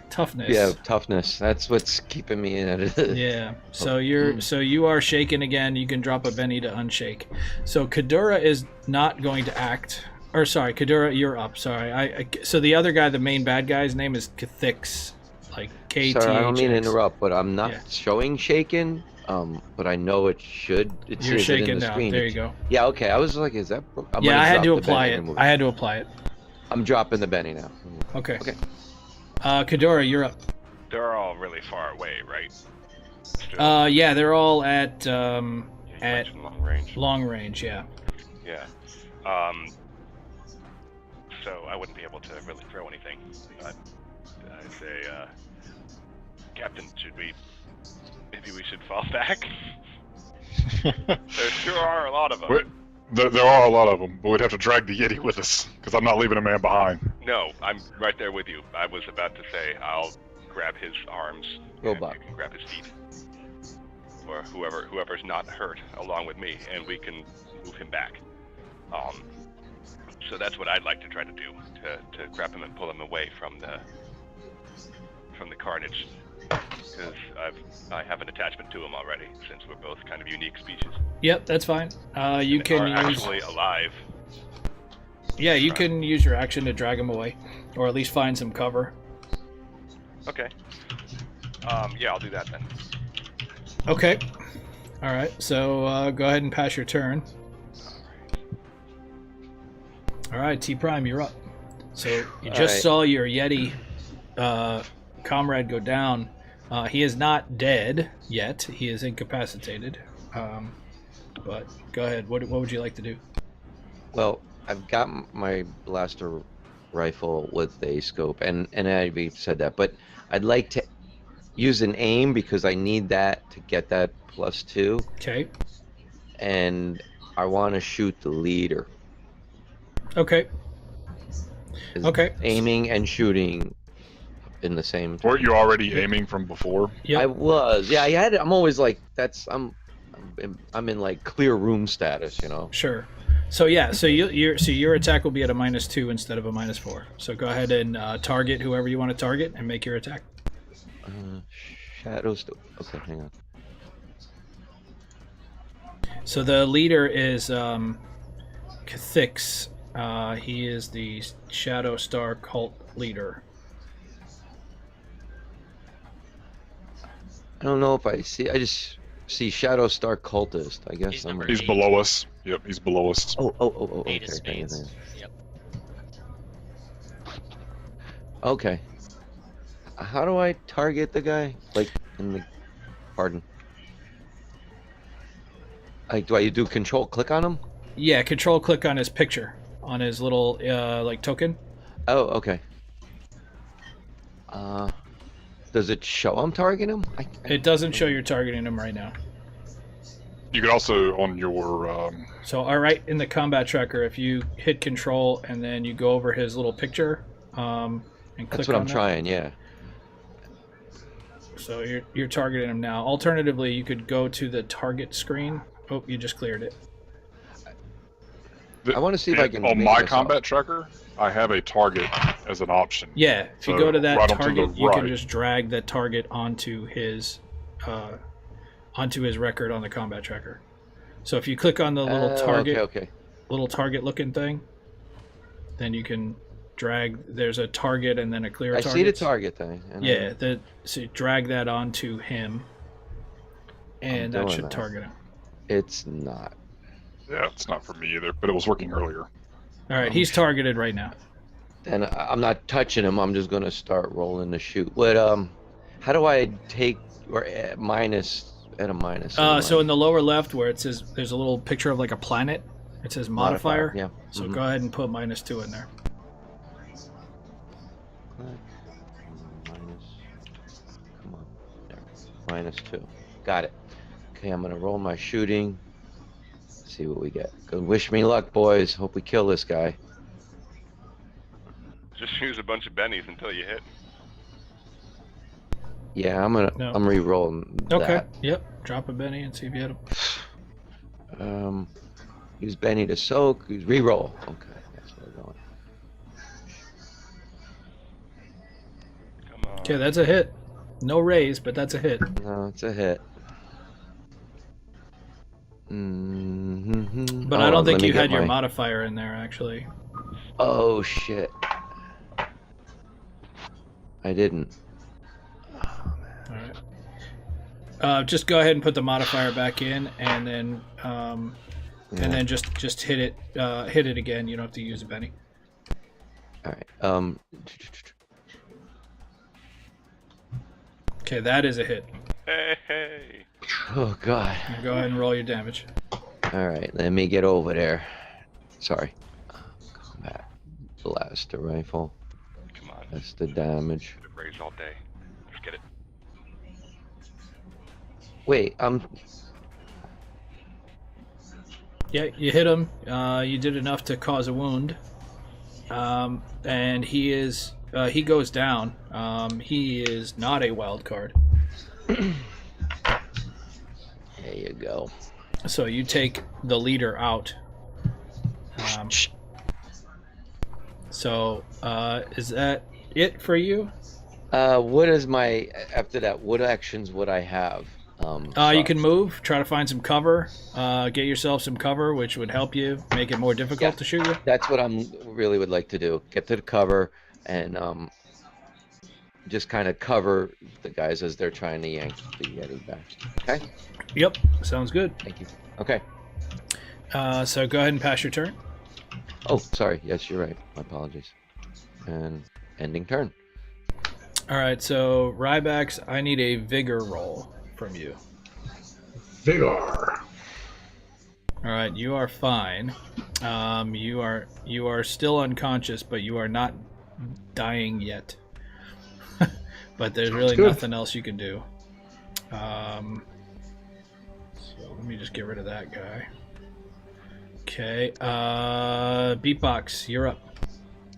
Toughness. Yeah, toughness. That's what's keeping me in it. Yeah. So you are shaken again. You can drop a Benny to unshake. So Kadura is not going to act. Or sorry, Kadura, you're up. Sorry. So the other guy, the main bad guy's name is Kathix, like KTHX. Sorry, I don't mean to interrupt, but I'm not Yeah. showing shaken. But I know it should. It You're says it in shaken the now. screen. There you go. Yeah. Okay. I was like, is that? I'm Yeah, gonna I had drop to the apply Benny it. and remove I had to apply it. I'm dropping the Benny now. Okay. Okay. Kadura, you're up. They're all really far away, right? Still, Yeah, they're all at you at mentioned long range. long range. Yeah. Yeah. So I wouldn't be able to really throw anything. I'd say, Captain, maybe we should fall back? There sure are a lot of them. There are a lot of them, but we'd have to drag the Yeti with us, because I'm not leaving a man behind. No, I'm right there with you. I was about to say I'll grab his arms. Robot. And you can grab his feet. Or whoever's not hurt along with me, and we can move him back. So that's what I'd like to try to do, to grab him and pull him away from the carnage. Because I have an attachment to him already, since we're both kind of unique species. Yep, that's fine. You And can are use. actually alive. Yeah, you can use your action to drag him away, or at least find some cover. Okay. Yeah, I'll do that then. Okay. All right. So go ahead and pass your turn. All right, T Prime, you're up. So you just right. saw your Yeti comrade go down. He is not dead yet. He is incapacitated. But go ahead. What would you like to do? Well, I've got my blaster rifle with a scope, and I said that, but I'd like to use an aim because I need that to get that +2, Okay. and I want to shoot the leader. Okay. 'Cause Okay. Aiming and shooting in the same. Weren't you already aiming from before? Yep. I was, yeah. I had. I'm always like, I'm in like clear room status, you know. Sure. So yeah. So your attack will be at a -2 instead of a -4. So go ahead and target whoever you want to target and make your attack. Shadows. Okay, hang on. So the leader is Kathix. He is the Shadow Star cult leader. I don't know if I see. I just see Shadow Star cultist. I guess He's I'm. number He's 8. below us. Yep, he's below us. Oh. 8 Okay. of spades. Yep. Okay. How do I target the guy? Like in the. Pardon. Like, do I do control click on him? Yeah, control click on his picture, on his little like token. Oh, okay. Does it show I'm targeting him? It doesn't show you're targeting him right now. You could also, on your... So all right, in the combat tracker, if you hit control and then you go over his little picture, and click That's what on I'm that. trying, yeah. So you're targeting him now. Alternatively, you could go to the target screen. Oh, you just cleared it. I want to see if I can. On make my this combat out. tracker, I have a target as an option. Yeah, if you So go to that right onto target, the you can right. just drag that target onto his record on the combat tracker. So if you click on the little target, Okay. little target looking thing, then you can drag. There's a target and then a clear I target. see the target thing. and Yeah, so you drag that onto him, and that doing should that. target him. It's not. Yeah, it's not for me either, but it was working earlier. All right, he's targeted right now. And I'm not touching him. I'm just gonna start rolling the shoot. What? How do I take or minus at a minus? So in the lower left where it says there's a little picture of like a planet, it says modifier. Yeah. So mhm. go ahead and put -2 in there. Minus. Come on. There. -2. Got it. Okay, I'm gonna roll my shooting. See what we get. Good. Wish me luck, boys. Hope we kill this guy. Just use a bunch of bennies until you hit. Yeah, I'm gonna. No. I'm re-rolling Okay. that. Yep. Drop a Benny and see if you hit him. Use Benny to soak. Use re-roll. Okay, that's where we're going. Come on. Okay, that's a hit. No raise, but that's a hit. No, it's a hit. Mm-hmm. But I don't think you had your modifier in there, actually. Oh, shit. I didn't. Alright. Just go ahead and put the modifier back in, and then just hit it again. You don't have to use a penny. Alright. Okay, that is a hit. Hey. Oh, God. Now go ahead and roll your damage. Alright, let me get over there. Sorry. Combat blaster rifle. Come on. That's the damage. Raise all day. Let's get it. Wait, Yeah, you hit him. You did enough to cause a wound. And he goes down. He is not a wild card. there you go. So you take the leader out. So is that it for you? What is my after that? What actions would I have? You can move, try to find some cover, get yourself some cover, which would help you make it more difficult to shoot you. That's what I'm really would like to do. Get to the cover and just kind of cover the guys as they're trying to yank the Yeti back. Okay. Yep, sounds good. Thank you. Okay. So go ahead and pass your turn. Oh, sorry. Yes, you're right. My apologies. And ending turn. All right, so Rybax, I need a vigor roll from you. Vigor. All right, you are fine. You are still unconscious, but you are not dying yet. But there's really nothing else you can do. So let me just get rid of that guy. Okay, Beatbox, you're up.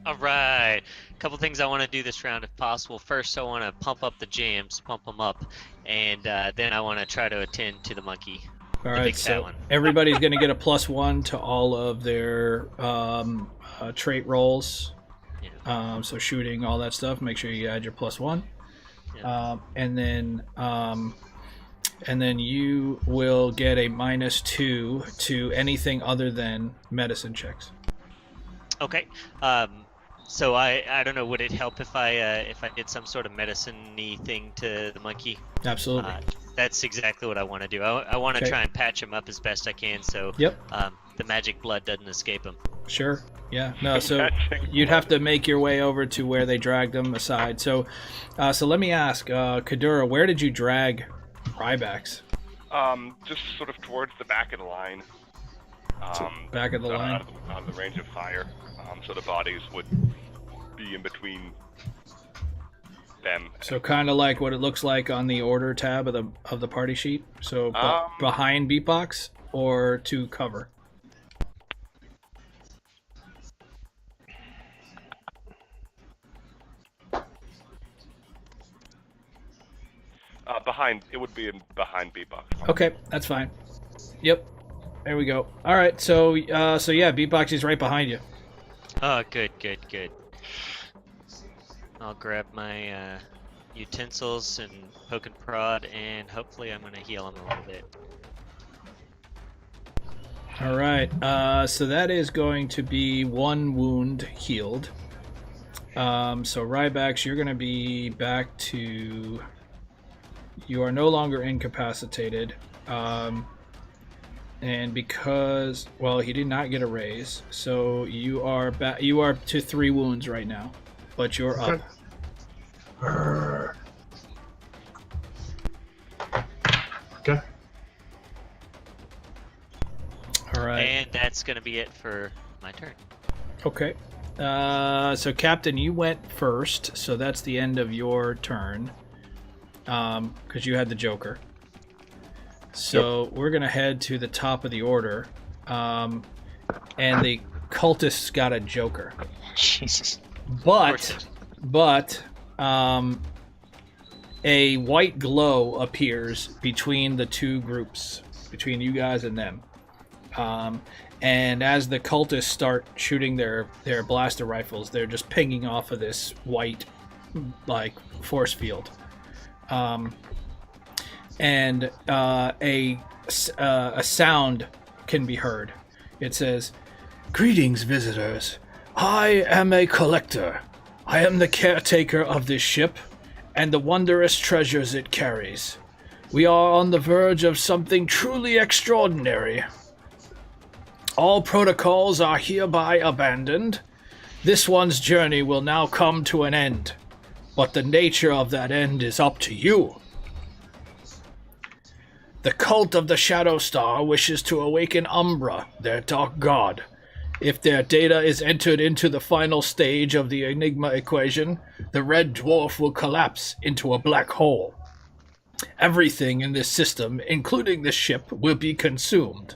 All right. A couple things I want to do this round if possible. First, I want to pump up the jams, pump them up, and then I want to try to attend to the monkey. All right, so everybody's going to get a +1 to all of their trait rolls. Yeah. So shooting, all that stuff. Make sure you add your +1, Yeah. and then you will get a -2 to anything other than medicine checks. Okay. So I don't know. Would it help if I did some sort of medicine-y thing to the monkey? Absolutely. That's exactly what I want to do. I want to Okay. try and patch him up as best I can, so Yep. the magic blood doesn't escape him. Sure. Yeah. No. So you'd have to make your way over to where they dragged them aside. So let me ask, Kadura, where did you drag Rybax? Just sort of towards the back of the line. Back of the line. Out of the range of fire. So the bodies would be in between them. So kind of like what it looks like on the order tab of the party sheet. So behind Beatbox or to cover. It would be behind Beatbox. Okay, that's fine. Yep. There we go. All right. So yeah, Beatbox is right behind you. Oh, good. I'll grab my utensils and poke and prod, and hopefully I'm going to heal him a little bit. All right. So that is going to be 1 wound healed. So Rybax, you're going to be back to. You are no longer incapacitated. And because, well, he did not get a raise, so you are back. You are to 3 wounds right now, but you're up. Okay. All right. And that's going to be it for my turn. Okay. So Captain, you went first, so that's the end of your turn, because you had the Joker. So we're gonna head to the top of the order, and the cultists got a Joker. Jesus. But a white glow appears between the two groups, between you guys and them. And as the cultists start shooting their blaster rifles, they're just pinging off of this white like force field, and a sound can be heard. It says, "Greetings, visitors. I am a collector. I am the caretaker of this ship and the wondrous treasures it carries. We are on the verge of something truly extraordinary. All protocols are hereby abandoned. This one's journey will now come to an end, but the nature of that end is up to you. The cult of the Shadow Star wishes to awaken Umbra, their dark god. If their data is entered into the final stage of the Enigma equation, the red dwarf will collapse into a black hole. Everything in this system, including the ship, will be consumed.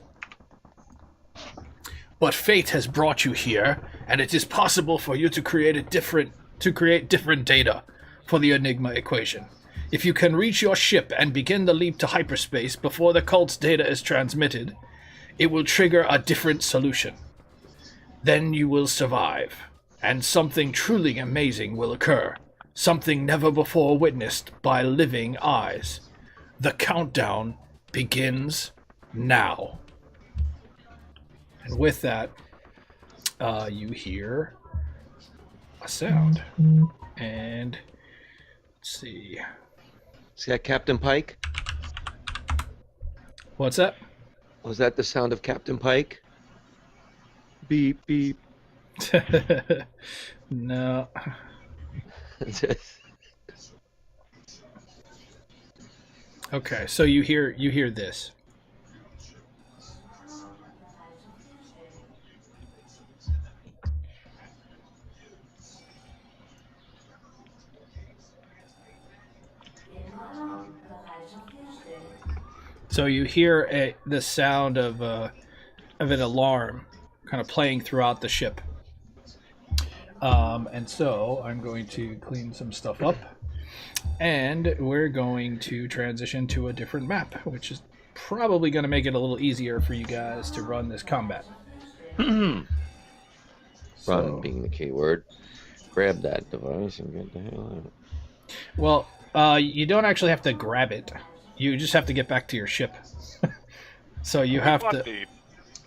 But fate has brought you here, and it is possible for you to create different data for the Enigma equation. If you can reach your ship and begin the leap to hyperspace before the cult's data is transmitted, it will trigger a different solution. Then you will survive, and something truly amazing will occur, something never before witnessed by living eyes. The countdown begins now." And with that, you hear a sound. And let's see. Is that Captain Pike? What's that? Was that the sound of Captain Pike? Beep, beep. No. Okay, so you hear this. So you hear the sound of an alarm kind of playing throughout the ship. And so I'm going to clean some stuff up, and we're going to transition to a different map, which is probably going to make it a little easier for you guys to run this combat. Run being the key word. Grab that device and get the hell out of it. Well, you don't actually have to grab it. You just have to get back to your ship. So you have to... The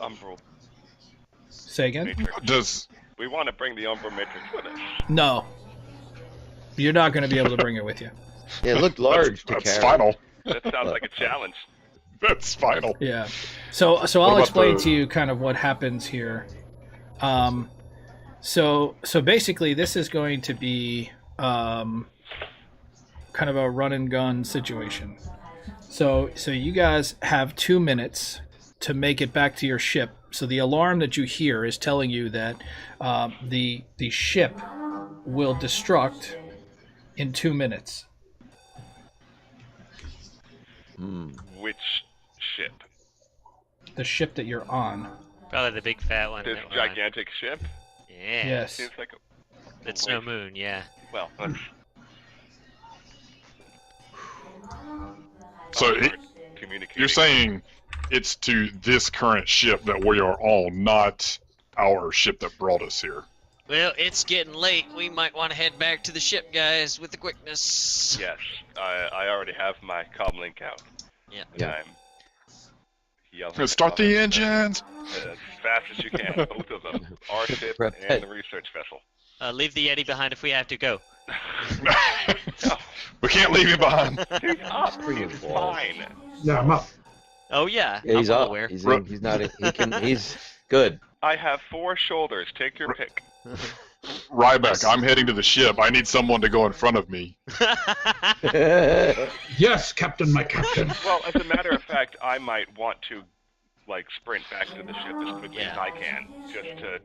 Umbral Say again? Matrix. We want to bring the Umbra Matrix with us. No. You're not going to be able to bring it with you. Yeah, it looked large to That's carry. final. That sounds like a challenge. That's final. Yeah. So I'll about explain the- to you kind of what happens here. So basically this is going to be kind of a run and gun situation. So you guys have 2 minutes to make it back to your ship. So the alarm that you hear is telling you that the ship will destruct in 2 minutes. Which ship? The ship that you're on. Probably the big fat one. This that we're on. gigantic ship? Yeah. Yes. Seems like a... It's no moon, yeah. Well, So communicating. you're saying it's to this current ship that we are on, not our ship that brought us here. Well, it's getting late. We might want to head back to the ship, guys, with the quickness. Yes, I already have my comm link out. Yeah. And Yeah. I'm yelling Let's start at the engines! as fast as you can, both of them. Our ship Prep and the research vessel. Leave the Yeti behind if we have to go. We can't leave him behind. He's up. Bring He's him along. fine. Yeah, I'm up. Oh yeah, Yeah, he's I'm up. aware. He's in, he's not. He can. He's good. I have 4 shoulders. Take your pick. Ryback, I'm heading to the ship. I need someone to go in front of me. Yes, Captain, my captain. Well, as a matter of fact, I might want to, like, sprint back to the ship as quickly as Yeah. I can, just to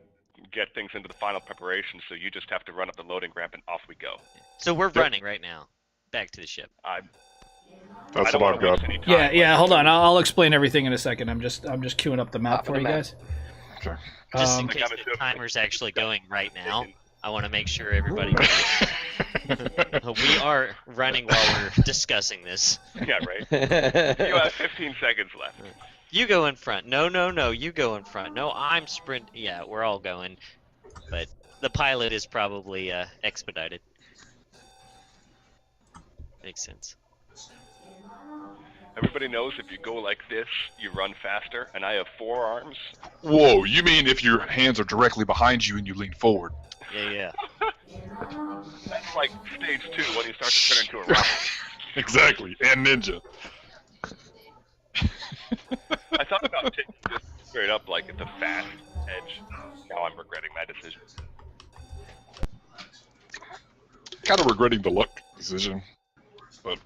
get things into the final preparation. So you just have to run up the loading ramp and off we go. So we're running right now, back to the ship. I That's don't what I've wanna waste got. any time. Yeah. Hold on. I'll explain everything in a second. I'm just queuing up the map Top for of you the map. guys. Okay. Just in Um, case the timer's actually going right now, I want to make sure everybody knows. We are running while we're discussing this. Yeah, right. You have 15 seconds left. You go in front. No. You go in front. No, I'm sprint. Yeah, we're all going. But the pilot is probably expedited. Makes sense. Everybody knows if you go like this, you run faster, and I have 4 arms. Whoa, you mean if your hands are directly behind you and you lean forward? Yeah. That's like stage 2 when you start to turn into a rocket. Exactly, and ninja. I thought about taking this straight up like at the fast edge. Now I'm regretting my decision. Kind of regretting the luck decision, but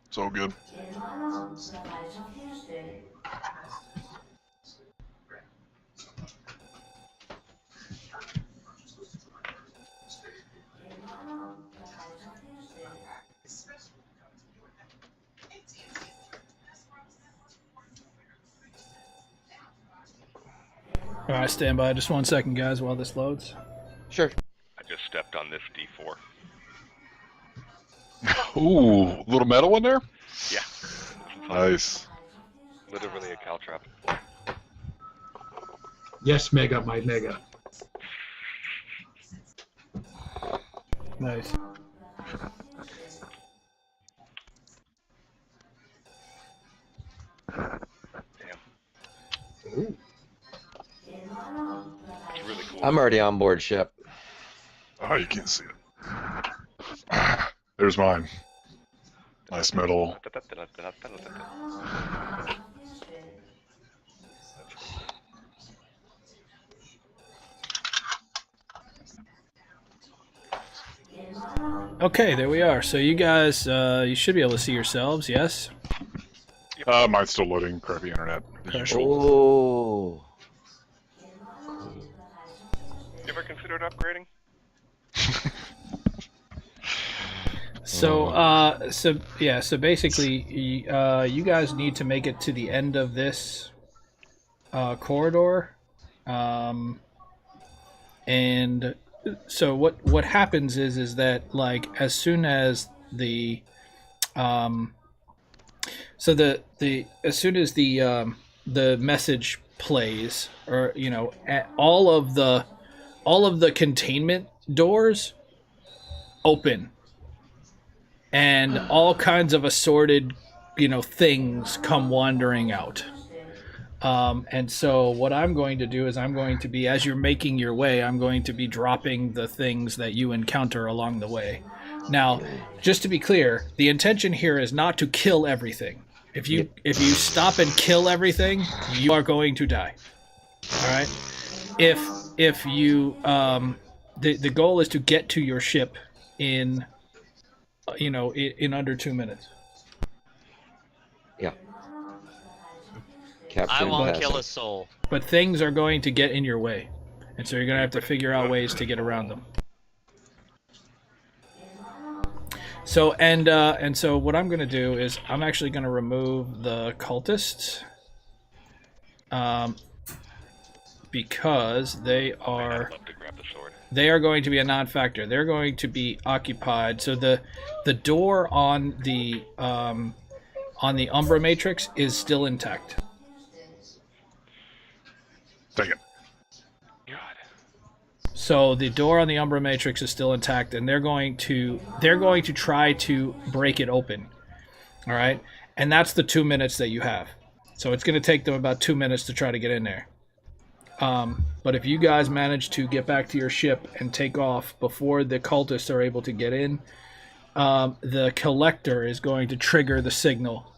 it's all good. All right, stand by just 1 second, guys, while this loads. Sure. I just stepped on this D4. Ooh, little metal one there? Yeah. Nice. Literally a caltrop. Yes, Mega, my Mega. Nice. Damn. Ooh. It's really cool. I'm already on board ship. Oh, you can't see it. There's mine. Nice metal. Okay, there we are. So you guys, you should be able to see yourselves, yes? Mine's still loading. Crappy internet. As usual. Oh. You ever considered upgrading? So basically, you guys need to make it to the end of this corridor, and so what happens is that, like, as soon as the as soon as the message plays, or all of the containment doors open, and all kinds of assorted things come wandering out. And so what I'm going to do is I'm going to be, as you're making your way, I'm going to be dropping the things that you encounter along the way. Now, just to be clear, the intention here is not to kill everything. If you stop and kill everything, you are going to die. All right? If you the goal is to get to your ship in in under 2 minutes. Yeah. Capture I won't and kill pass a soul. But things are going to get in your way, and so you're going to have to figure out ways to get around them. So and so what I'm going to do is I'm actually going to remove the cultists, because they are I'd love to grab the sword. they are going to be a non-factor. They're going to be occupied. So the door on the Umbra Matrix is still intact. Take it. God. So the door on the Umbra Matrix is still intact, and they're going to try to break it open. All right, and that's the 2 minutes that you have. So it's going to take them about 2 minutes to try to get in there. But if you guys manage to get back to your ship and take off before the cultists are able to get in, the collector is going to trigger the signal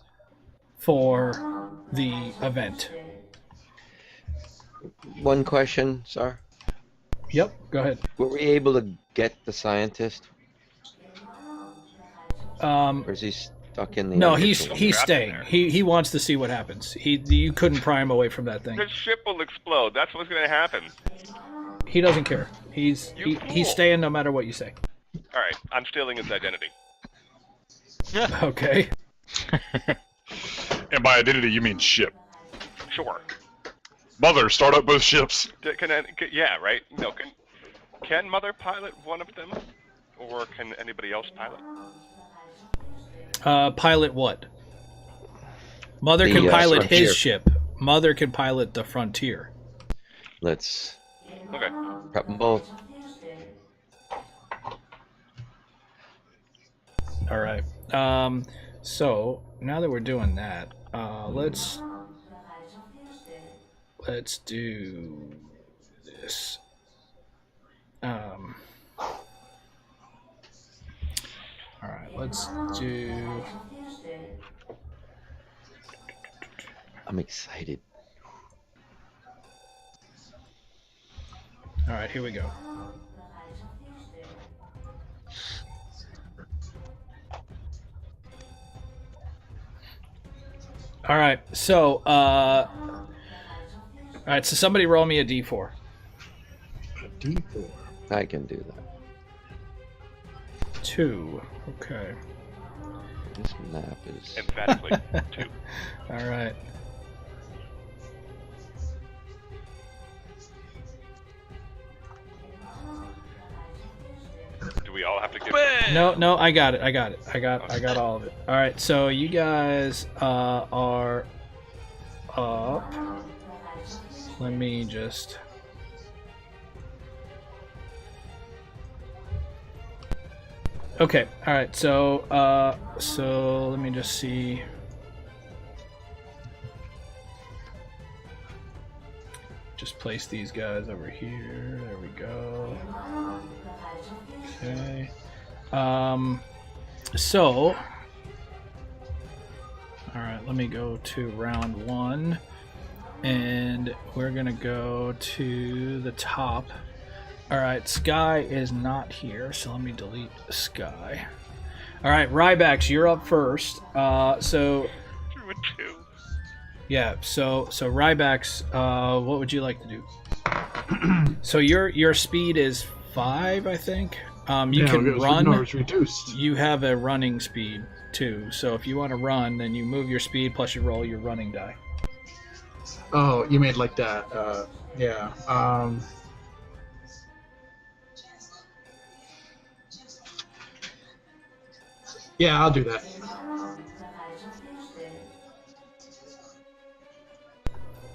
for the event. One question, sir. Yep, go ahead. Were we able to get the scientist? Or is he stuck in the... No, underground? he's staying. He wants to see what happens. You couldn't pry him away from that thing. The ship will explode. That's what's going to happen. He doesn't care. He's fool. staying no matter what you say. All right, I'm stealing his identity. Okay. And by identity, you mean ship. Sure. Mother, start up both ships. Yeah, right. No, can Mother pilot one of them, or can anybody else pilot? Pilot what? Mother The, can pilot Frontier. his ship. Mother can pilot the Frontier. Let's Okay. prep them both. All right. So now that we're doing that, let's do this. All right, let's do. I'm excited. All right, here we go. All right, so all right, so somebody roll me a d4. A D4. I can do that. 2. Okay. This map is. Emphatically, 2. All right. Do we all have to give? No, I got it. I got all of it. All right, so you guys are up. Let me just. Okay. All right. So let me just see. Just place these guys over here. There we go. Okay. So. All right. Let me go to round 1, and we're gonna go to the top. All right, Skye is not here, so let me delete Skye. All right, Rybax, you're up first. So Drew a 2. yeah, so Rybax, what would you like to do? So your speed is 5, I think. You can run. No, it's reduced. You have a running speed too. So if you want to run, then you move your speed plus you roll your running die. Oh, you made like that. Yeah. Yeah, I'll do that.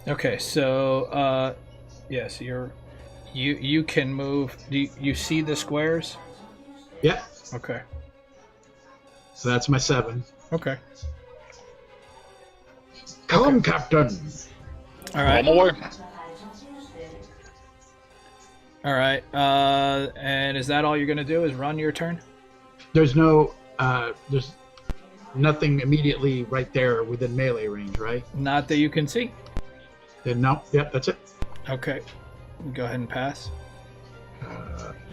Okay, so yes, you can move. Do you see the squares? Yeah. Okay. So that's my 7. Okay. Come, Captain. All right. On my way. All right. And is that all you're gonna do? Is run your turn? There's nothing immediately right there within melee range, right? Not that you can see. Then no. Yep, that's it. Okay. Go ahead and pass.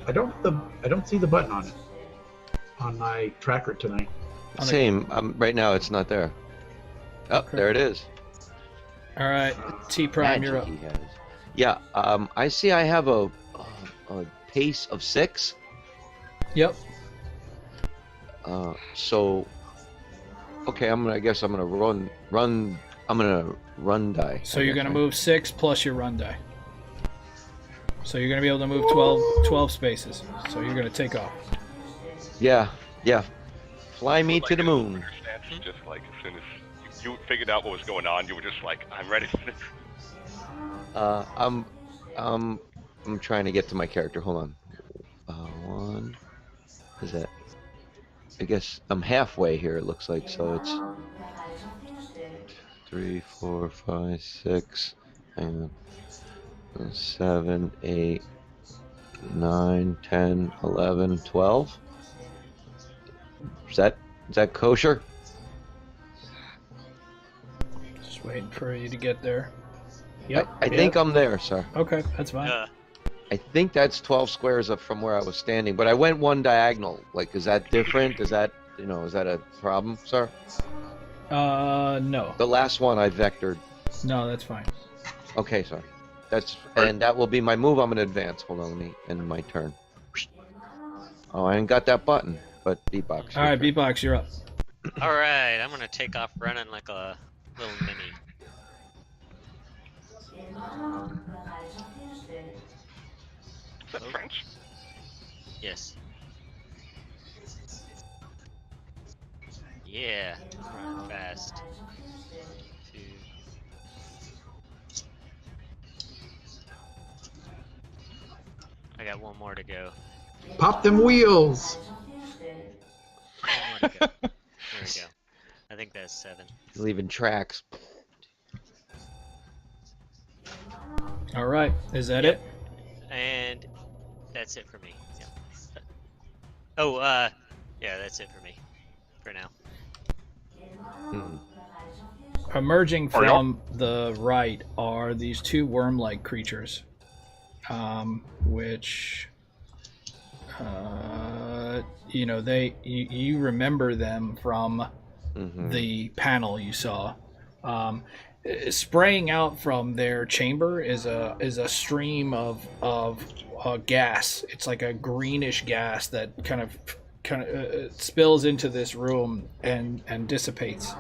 I don't see the button on it on my tracker tonight. Same. Right now, it's not there. Oh, Okay. there it is. All right. T Prime, you're up. Magic he has. Yeah. I see. I have a pace of 6. Yep. So. Okay. I guess I'm gonna run. I'm gonna run die. So you're gonna move 6 plus your run die. So you're gonna be able to move 12 spaces. So you're gonna take off. Yeah. Yeah. Fly me Like to the moon. your stance, just like as soon as you figured out what was going on, you were just like, I'm ready for this. I'm trying to get to my character. Hold on. 1. Is that? I guess I'm halfway here. It looks like so. It's 3, 4, 5, 6, hang on. 7, 8, 9, 10, 11, 12. Is that kosher? Just waiting for you to get there. Yep. I think I'm there, sir. Okay, that's fine. I think that's 12 squares up from where I was standing, but I went one diagonal. Like, is that different? Is that a problem, sir? No. The last one I vectored. No, that's fine. Okay, sorry. And that will be my move. I'm gonna advance. Hold on, let me end my turn. Oh, I ain't got that button, but beatbox. All right, beatbox, you're up. All right, I'm gonna take off running like a little mini. Is that French? Yes. Yeah, running fast. 2. I got one more to go. Pop them wheels. One more to go. we go. I think that's 7. Leaving tracks. All right, is that Yep. it? And that's it for me. Yeah. Oh, yeah, that's it for me. For now. Hmm. Emerging Are y'all- from the right are these 2 worm-like creatures, which, you know, you remember them from Mhm. the panel you saw. Spraying out from their chamber is a stream of gas. It's like a greenish gas that kind of spills into this room and dissipates.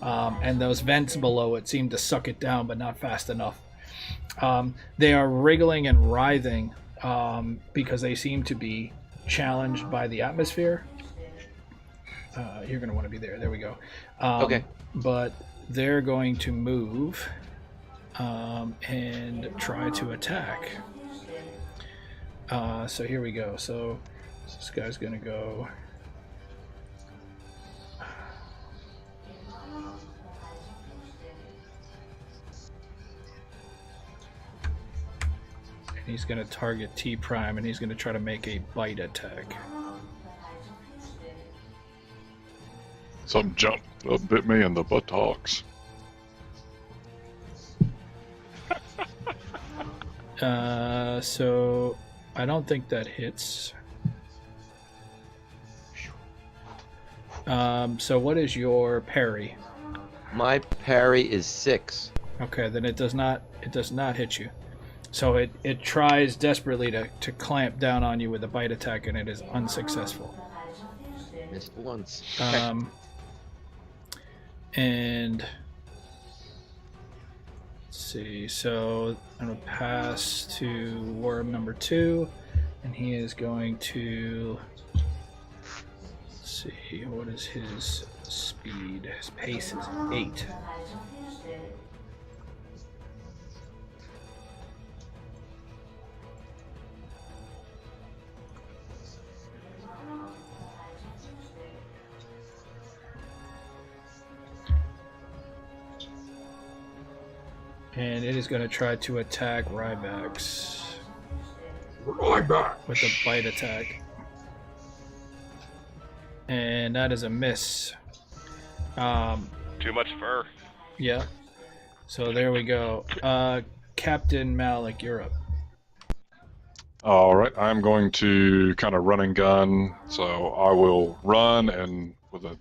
And those vents below it seem to suck it down, but not fast enough. They are wriggling and writhing because they seem to be challenged by the atmosphere. You're going to want to be there. There we go. Okay. But they're going to move and try to attack. So here we go. So this guy's going to go. And he's going to target T Prime, and he's going to try to make a bite attack. Some jump bit me in the buttocks. So I don't think that hits. So what is your parry? My parry is 6. Okay, then it does not hit you. So it tries desperately to clamp down on you with a bite attack, and it is unsuccessful. Missed once. And let's see. So I'm gonna pass to worm number 2, and he is going to. Let's see, what is his speed? His pace is 8. And it is going to try to attack Rybax with a bite attack. And that is a miss. Too much fur. Yeah. So there we go. Captain Malik, you're up. All right, I'm going to kind of run and gun. So I will run and with a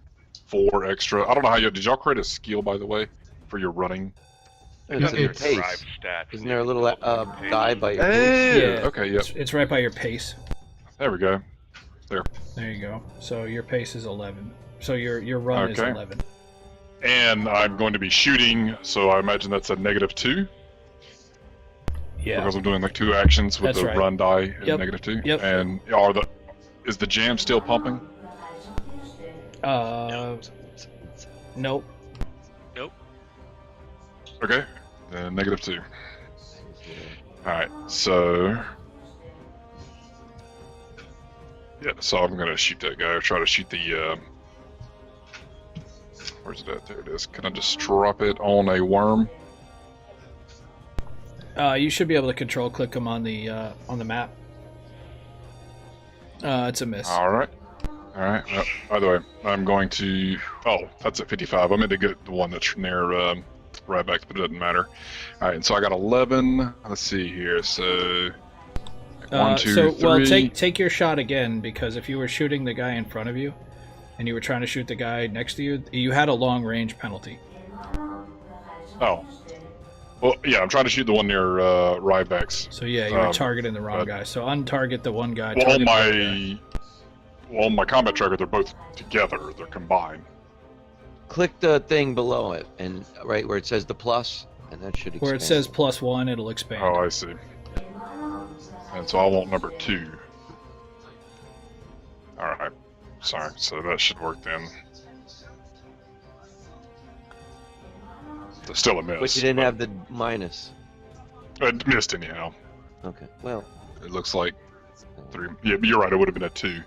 4 extra. I don't know how you did. Y'all create a skill, by the way, for your running? It's in your it's- pace. Drive stats. Isn't there a little die by your pace? Hey, okay, yep. It's right by your pace. There we go. There you go. So your pace is 11. So your run is Okay. 11. And I'm going to be shooting, so I imagine that's a -2 Yeah. because I'm doing like 2 actions with That's the right. run die and Yep. -2. Yep. And is the jam still pumping? Nope. Okay, then -2. All right, so yeah, so I'm gonna shoot that guy. Or try to shoot the. Where's it at? There it is. Can I just drop it on a worm? You should be able to control click him on the map. It's a miss. All right. All right. Well, by the way, I'm going to. Oh, that's at 55. I meant to get the one that's near Ryback, but it doesn't matter. All right, and so I got 11. Let's see here. So 1, 2, 3. Well, take your shot again, because if you were shooting the guy in front of you, and you were trying to shoot the guy next to you, you had a long range penalty. Oh. Well, yeah, I'm trying to shoot the one near Ryback's. So yeah, you were targeting the wrong guy. So untarget the one guy. Well, target the other guy. on my combat tracker, they're both together. They're combined. Click the thing below it, and right where it says the plus, and that should expand. Where it says +1, it'll expand. Oh, I see. And so I want number 2. All right. Sorry. So that should work then. It's still a miss. But you didn't have the minus. It missed anyhow. Okay. Well, It looks like 3. Yeah, you're right. It would have been a 2.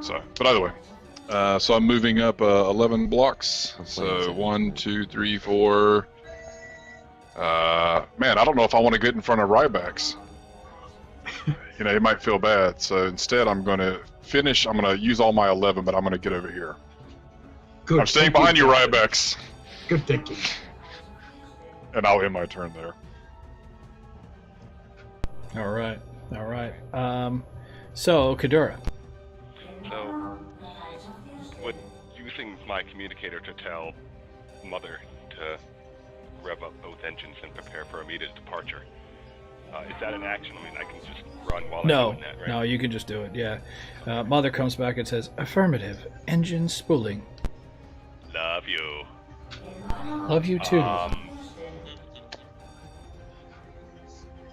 So, but either way. So I'm moving up 11 blocks. I'm playing So Zarin. 1, 2, 3, 4. Man, I don't know if I want to get in front of Ryback's. You know, he might feel bad. So instead, I'm going to finish. I'm going to use all my 11, but I'm going to get over here. Good. I'm staying thinking, behind you, Captain. Ryback's. Good thinking. And I'll end my turn there. All right. All right. So Kadura. So, with using my communicator to tell Mother to rev up both engines and prepare for immediate departure, is that an action? I mean, I can just run while I'm No, doing that, right? no, you can just do it. Yeah. Mother comes back and says, "Affirmative. Engine spooling. Love you. Love you too."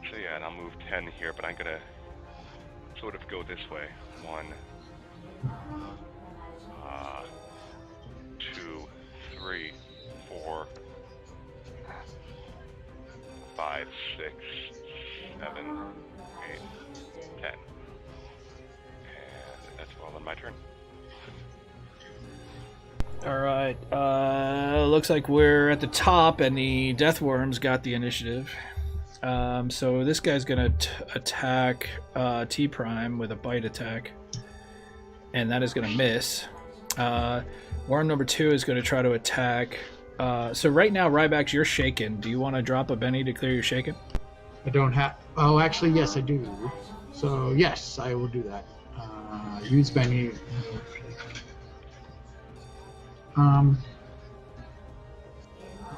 So yeah, and I'll move 10 here, but I'm gonna sort of go this way. 1, 2, 3, 4, 5, 6, 7, 8, 10. And that's all on my turn. All right. Looks like we're at the top, and the Deathworms got the initiative. So this guy's gonna attack T Prime with a bite attack, and that is gonna miss. Worm number 2 is gonna try to attack. So right now, Ryback, you're shaken. Do you want to drop a Benny to clear your shaken? I don't have. Oh, actually, yes, I do. So yes, I will do that. Use Benny.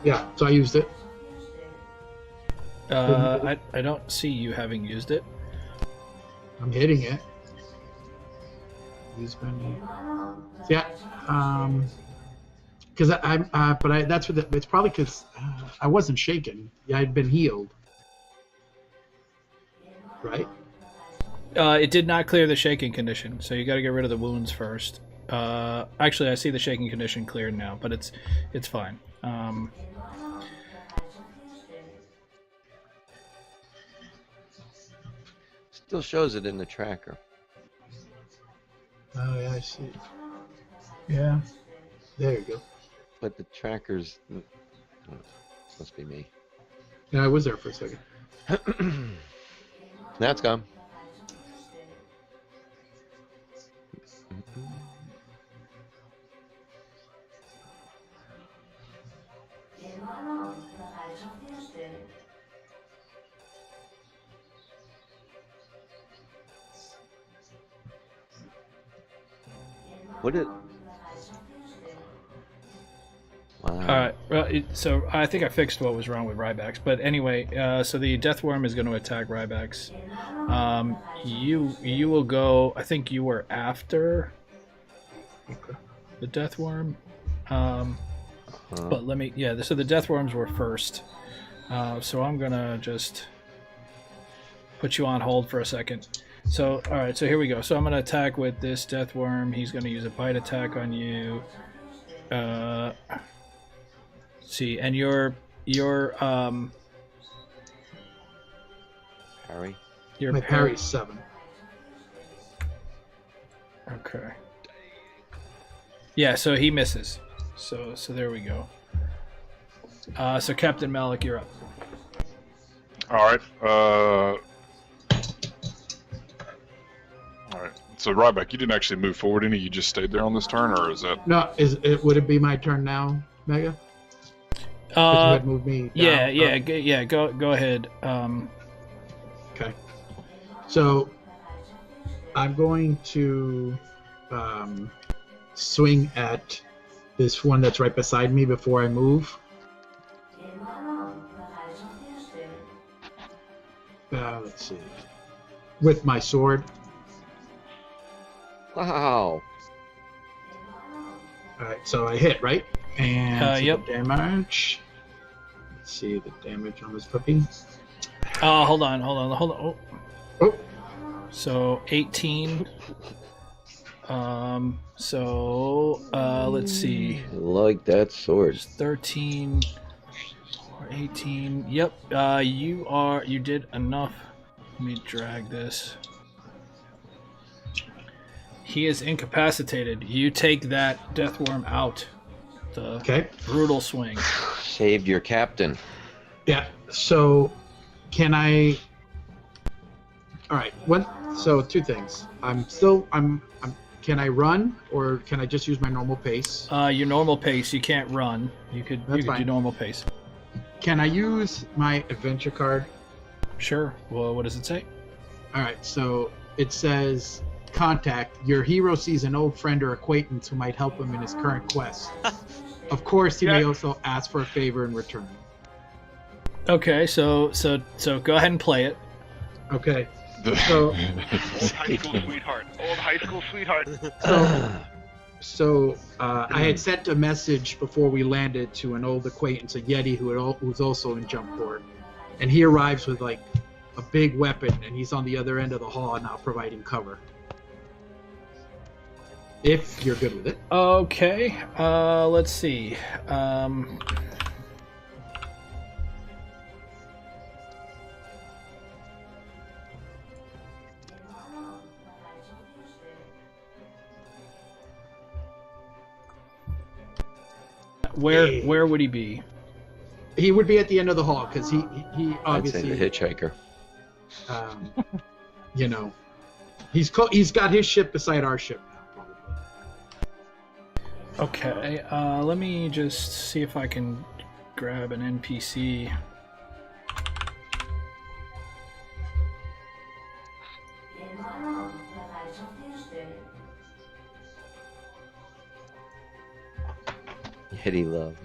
Yeah. So I used it. I don't see you having used it. I'm hitting it. Use Benny. Yeah. Because that's what it's probably because I wasn't shaken. Yeah, I'd been healed. Right. It did not clear the shaking condition, so you got to get rid of the wounds first. Actually, I see the shaking condition cleared now, but it's fine. Still shows it in the tracker. Oh yeah, I see. Yeah. There you go. But the tracker's... oh, must be me. Yeah, I was there for a second. Now it's gone. What did... Wow. All right. Well, so I think I fixed what was wrong with Ryback's. But anyway, so the Deathworm is going to attack Ryback's. You will go. I think you were after the Deathworm. But let me. Yeah. So the Deathworms were first. So I'm gonna just put you on hold for a second. So all right. So here we go. So I'm gonna attack with this Deathworm. He's gonna use a bite attack on you. See, and your Harry? your My parry's 7. Okay. Yeah, so he misses. So there we go. So Captain Malik, you're up. All right. All right. So Ryback, you didn't actually move forward any. You just stayed there on this turn, or is that? No, would it be my turn now, Mega? 'Cause you had moved me down. Yeah. Go ahead. Okay. So I'm going to swing at this one that's right beside me before I move. Let's see. With my sword. Wow. Alright, so I hit, right? And Yep. the damage. Let's see the damage on this puppy. Hold on. Oh. Oh, So 18. Let's see. I like that sword. 13 or 18. Yep. You did enough. Let me drag this. he is incapacitated. You take that death worm out. The Okay. brutal swing. Saved your captain. Yeah. So, can I? All right. What? So two things. Can I run, or can I just use my normal pace? Your normal pace. You can't run. You could do fine. normal pace. Can I use my adventure card? Sure. Well, what does it say? All right. So it says, contact. Your hero sees an old friend or acquaintance who might help him in his current quest. Of course, he may also ask for a favor in return. Okay. So go ahead and play it. Okay. So, Old high school sweetheart. Old high school sweetheart. so I had sent a message before we landed to an old acquaintance, a Yeti who's also in Jumpport, and he arrives with like a big weapon, and he's on the other end of the hall now providing cover. If you're good with it. Okay. Let's see. Where would he be? He would be at the end of the hall because he I'd say obviously the hitchhiker. you know, he's got his ship beside our ship now, probably. Okay. Let me just see if I can grab an NPC. Yeti love.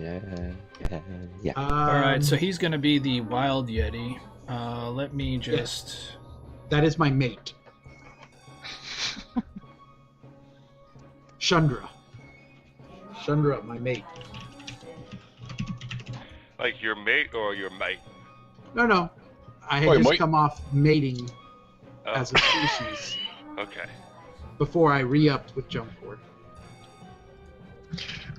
Yeah. All right. So he's going to be the Wild Yeti. Let me just. That is my mate. Chandra, my mate. Like your mate or your mate? No. I had Wait, just Mike? come off mating Oh. as a species Okay. before I re-upped with Jumpport.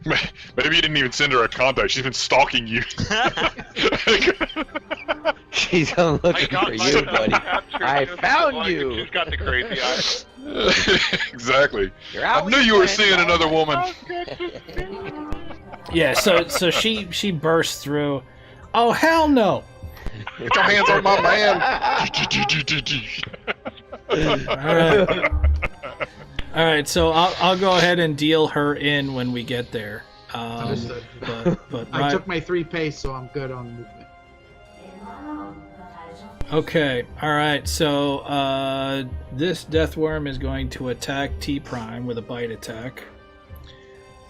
Maybe you didn't even send her a contact. She's been stalking you. She's looking for you, buddy. I found you. She's got the crazy eyes. Exactly. You're out I with knew you your were friend, seeing dog. another woman. Yeah. So she bursts through. Oh hell no! Get your hands on my man. All right. So I'll go ahead and deal her in when we get there. Understood. But I right. took my 3 pace, so I'm good on movement. Okay, alright, so this death worm is going to attack T Prime with a bite attack.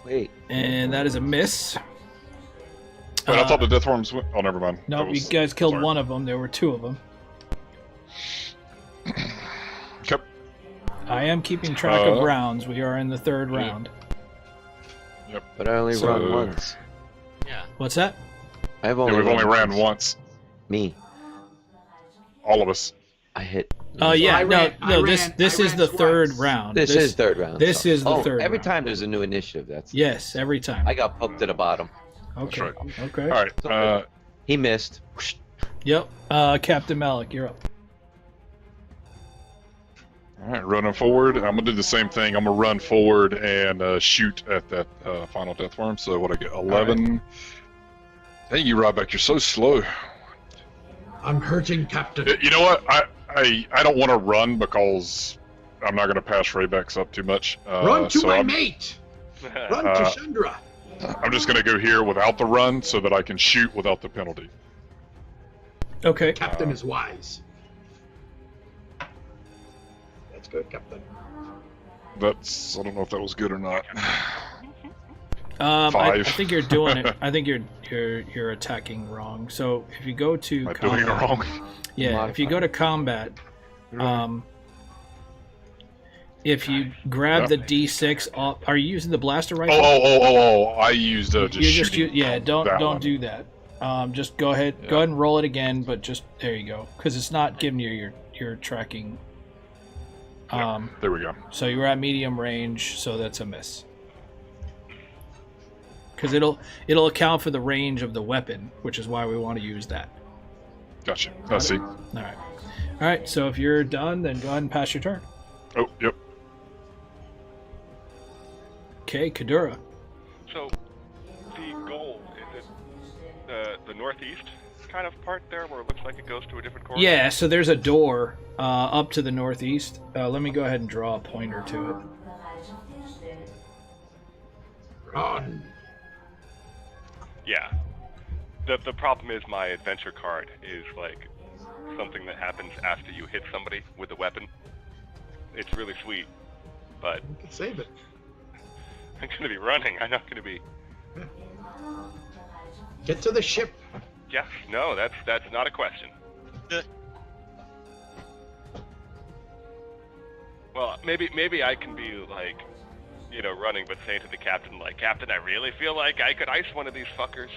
Wait. And that is a miss. Wait, I thought the death worms went. Oh, never mind. No, That was- you guys killed sorry. one of them. There were 2 of them. Yep. I am keeping track of rounds. We are in the 3rd round. But I only So- run once. Yeah. What's that? I've Yeah, only we've only run ran once. Me. All of us. I hit. Oh yeah, I ran- this I is ran the twice. 3rd round. This is third round. this is the third Every round. time there's a new initiative. That's. Yes, every time. I got poked at the bottom. Okay. right. Okay. All right. okay. He missed. Yep. Captain Malik, you're up. All right, running forward. I'm gonna do the same thing. I'm gonna run forward and shoot at that final death worm. So what I get? 11. Hey, you Ryback, you're so slow. I'm hurting, Captain. You know what? I don't want to run because I'm not gonna pass Raybacks up too much. Run to so my I'm, mate! Run to Chandra! I'm just gonna go here without the run so that I can shoot without the penalty. Okay. Captain is wise. That's good, Captain. That's I don't know if that was good or not. I 5. think you're doing it. I think you're attacking wrong. So if you go to Am I doing it combat, wrong? yeah, if you go to combat, if you grab the D6 off, are you using the blaster rifle? Oh! I used just you just shooting. yeah. Don't that one. do that. Just go ahead and roll it again. But just there you go, because it's not giving you your tracking. There we go. So you were at medium range, so that's a miss. Because it'll account for the range of the weapon, which is why we want to use that. Gotcha. I see. All right. So if you're done, then go ahead and pass your turn. Oh, yep. Okay, Kadura. So, the goal, is it the northeast kind of part there where it looks like it goes to a different corner? Yeah, so there's a door up to the northeast. Let me go ahead and draw a pointer to it. Run. Yeah. The problem is my adventure card is like something that happens after you hit somebody with a weapon. It's really sweet, but You can save it. I'm gonna be running. I'm not gonna be. Get to the ship. Yes, no, that's not a question. Well, maybe I can be like, running, but saying to the captain, like, Captain, I really feel like I could ice one of these fuckers.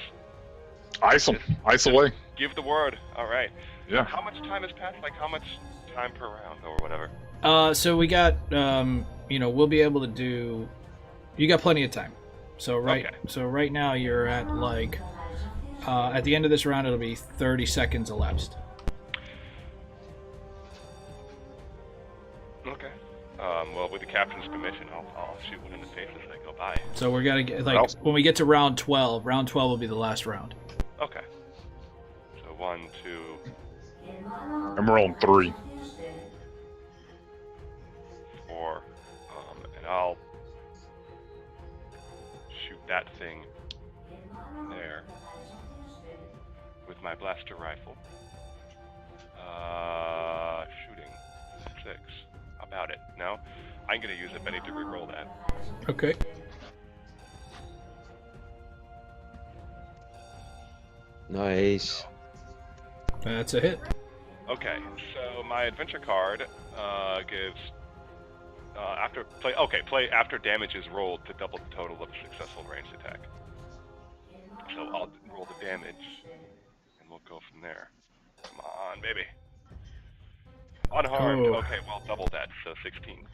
Ice them. Ice away. Give the word. All right. Yeah. How much time has passed? Like, how much time per round or whatever? So we got, we'll be able to do. You got plenty of time. So right now you're at like, at the end of this round it'll be 30 seconds elapsed. Okay. Well, with the captain's permission, I'll shoot one in the face as they go by. So we're gonna get when we get to round 12. Round 12 will be the last round. Okay. So 1, 2. And we're on 3. 4. And I'll shoot that thing there with my blaster rifle. Shooting 6. How about it? No? I'm gonna use it, but I need to reroll that. Okay. Nice. That's a hit. Okay, so my adventure card gives play after damage is rolled to double the total of a successful ranged attack. So I'll roll the damage, and we'll go from there. Come on, baby. Unharmed. Oh. Okay, well double that, so 16.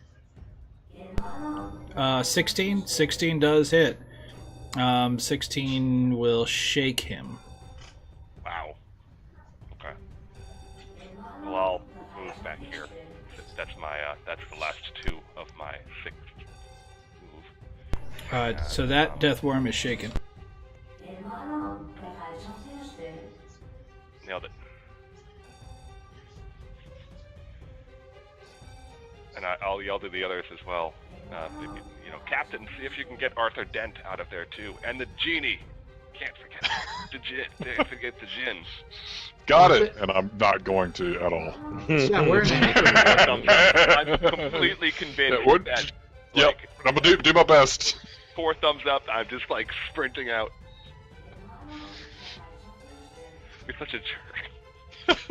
16. 16 does hit. 16 will shake him. Wow. Okay. Well, I'll move back here. That's my that's the last 2 of my 6th move. So that death worm is shaken. Nailed it. And I'll yell to the others as well. Captain, see if you can get Arthur Dent out of there too, and the genie. Can't forget the gin. Can't forget the gin. Got it. And I'm not going to at all. Yeah, we're in I'm completely convinced that. Yep. Like, I'm gonna do my best. 4 thumbs up. I'm just like sprinting out. You're such a jerk.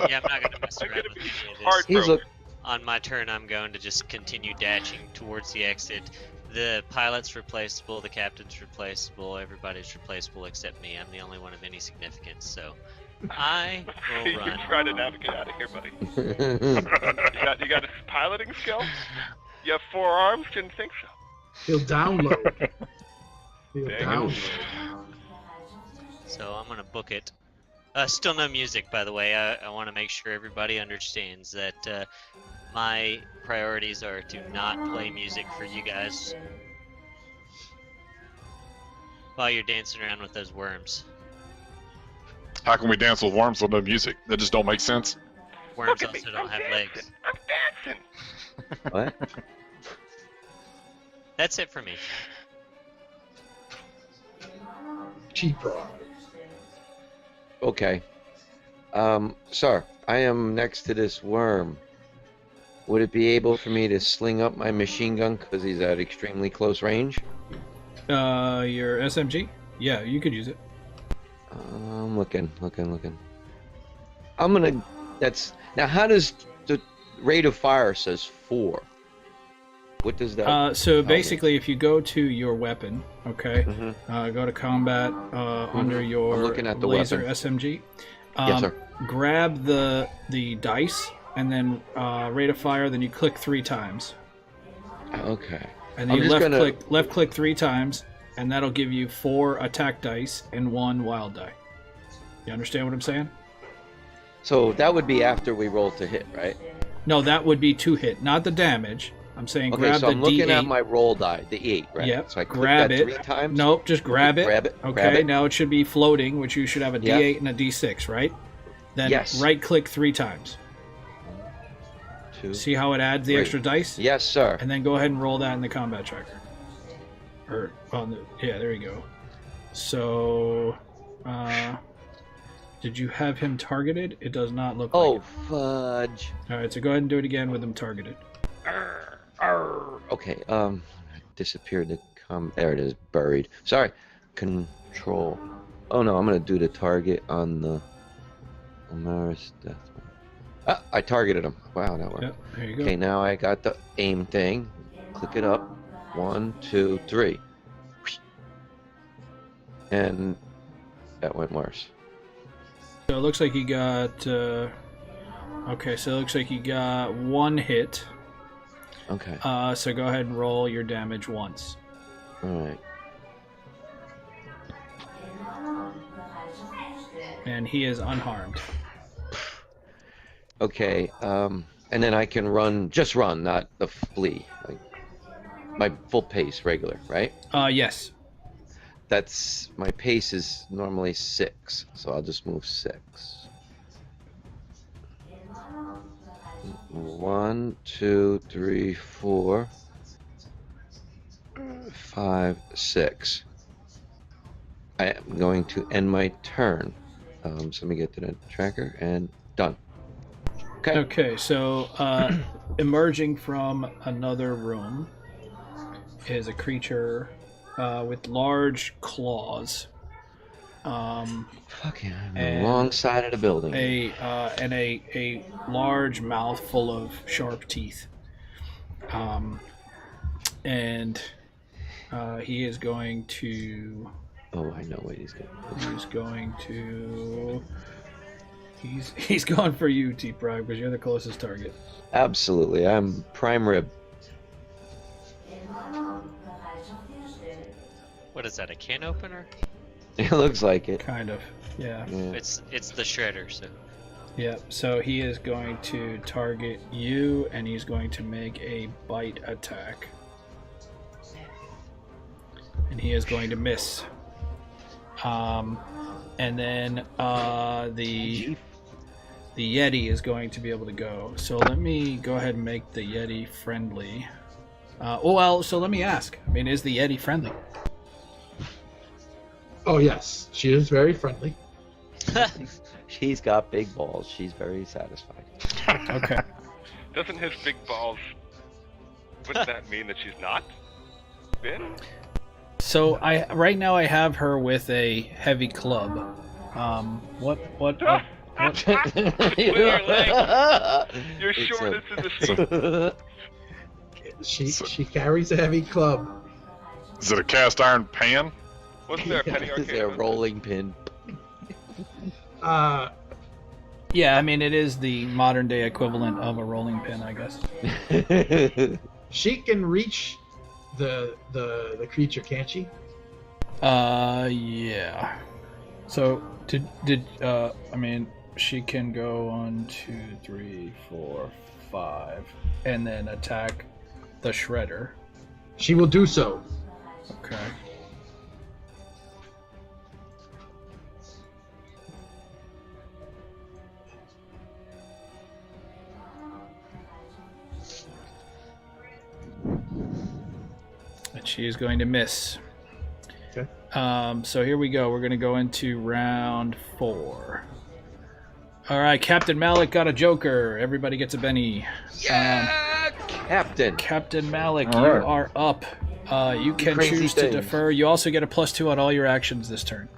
Yeah, I'm not gonna mess I'm around gonna with be any of this. heartbroken. On my turn, I'm going to just continue dashing towards the exit. The pilot's replaceable, the captain's replaceable, everybody's replaceable except me. I'm the only one of any significance, so I will You run. try to navigate out of here, buddy. You got a piloting skill? You have 4 arms? Didn't think so. He'll download. He'll Dang it. download. So I'm gonna book it. Still no music, by the way. I want to make sure everybody understands that my priorities are to not play music for you guys while you're dancing around with those worms. How can we dance with worms with no music? That just don't make sense. Worms Look at also me, don't I'm have dancing. legs. I'm dancing. What? That's it for me. Cheaper. Okay. Sir, I am next to this worm. Would it be able for me to sling up my machine gun because he's at extremely close range? Your SMG? Yeah, you could use it. I'm looking. I'm gonna. That's now. How does the rate of fire says 4? What does that? So basically, if you go to your weapon, okay, Mhm. go to combat under your I'm looking at the laser weapon. SMG. Yes, sir. Grab the dice and then rate of fire. Then you click 3 times, Okay. and then I'm you just gonna- left click 3 times, and that'll give you 4 attack dice and 1 wild die. You understand what I'm saying? So that would be after we roll to hit, right? No, that would be to hit, not the damage. I'm saying Okay, grab so the I'm looking D8. at my roll die, the 8, right? Yep, So I click grab that it. 3 times? Nope, just grab it. Grab it. Okay, Grab it. now it should be floating, which you should have a Yep. D8 and a D6, right? Then Yes. right-click 3 times. 2. See how it adds the Three. extra dice? Yes, sir. And then go ahead and roll that in the combat tracker. Or on the there you go. So, did you have him targeted? It does not look like Oh, it. fudge. All right, so go ahead and do it again with him targeted. Okay, disappeared the there it is, buried. Sorry. Control. Oh no, I'm gonna do the target on the Amaris Death. Ah, I targeted him. Wow, that worked. Yep, there you go. Okay, now I got the aim thing. Click it up. 1, 2, 3. And that went worse. So it looks like you got. Okay, so it looks like you got 1 hit. Okay. So go ahead and roll your damage once. Alright. And he is unharmed. Okay, and then I can run, just run, not the flee. Like my full pace, regular, right? Yes. That's, my pace is normally 6, so I'll just move 6. 1, 2, 3, 4, 5, 6. I am going to end my turn. So let me get to the tracker and done. Okay. Okay, so emerging from another room is a creature with large claws. Fucking, I'm on the and wrong side of the building. A large mouth full of sharp teeth. And he is going to. Oh, I know what he's going to do. He's going to. He's going for you, T-Prime, because you're the closest target. Absolutely, I'm prime rib. What is that? A can opener? It looks like it. Kind of, yeah. Yeah. It's the shredder. So Yeah, so he is going to target you, and he's going to make a bite attack. And he is going to miss. And then the Yeti is going to be able to go. So let me go ahead and make the Yeti friendly. So let me ask. I mean, is the Yeti friendly? Oh yes, she is very friendly. She's got big balls. She's very satisfied. Okay. Doesn't his big balls... Wouldn't that mean that she's not big? So right now I have her with a heavy club. What? Your It's shortness is a secret. She carries a heavy club. Is it a cast iron pan? Wasn't there a penny Is arcade? there a rolling pin? Yeah, I mean it is the modern day equivalent of a rolling pin, I guess. She can reach the creature, can't she? Yeah. So I mean she can go 1, 2, 3, 4, 5, and then attack the shredder. She will do so. Okay. And she is going to miss. Okay. So here we go. We're going to go into round 4. All right, Captain Malik got a Joker. Everybody gets a Benny. Yeah, Captain. Captain Malik, All you right. are up. You can crazy choose to things. defer. You also get a +2 on all your actions this turn.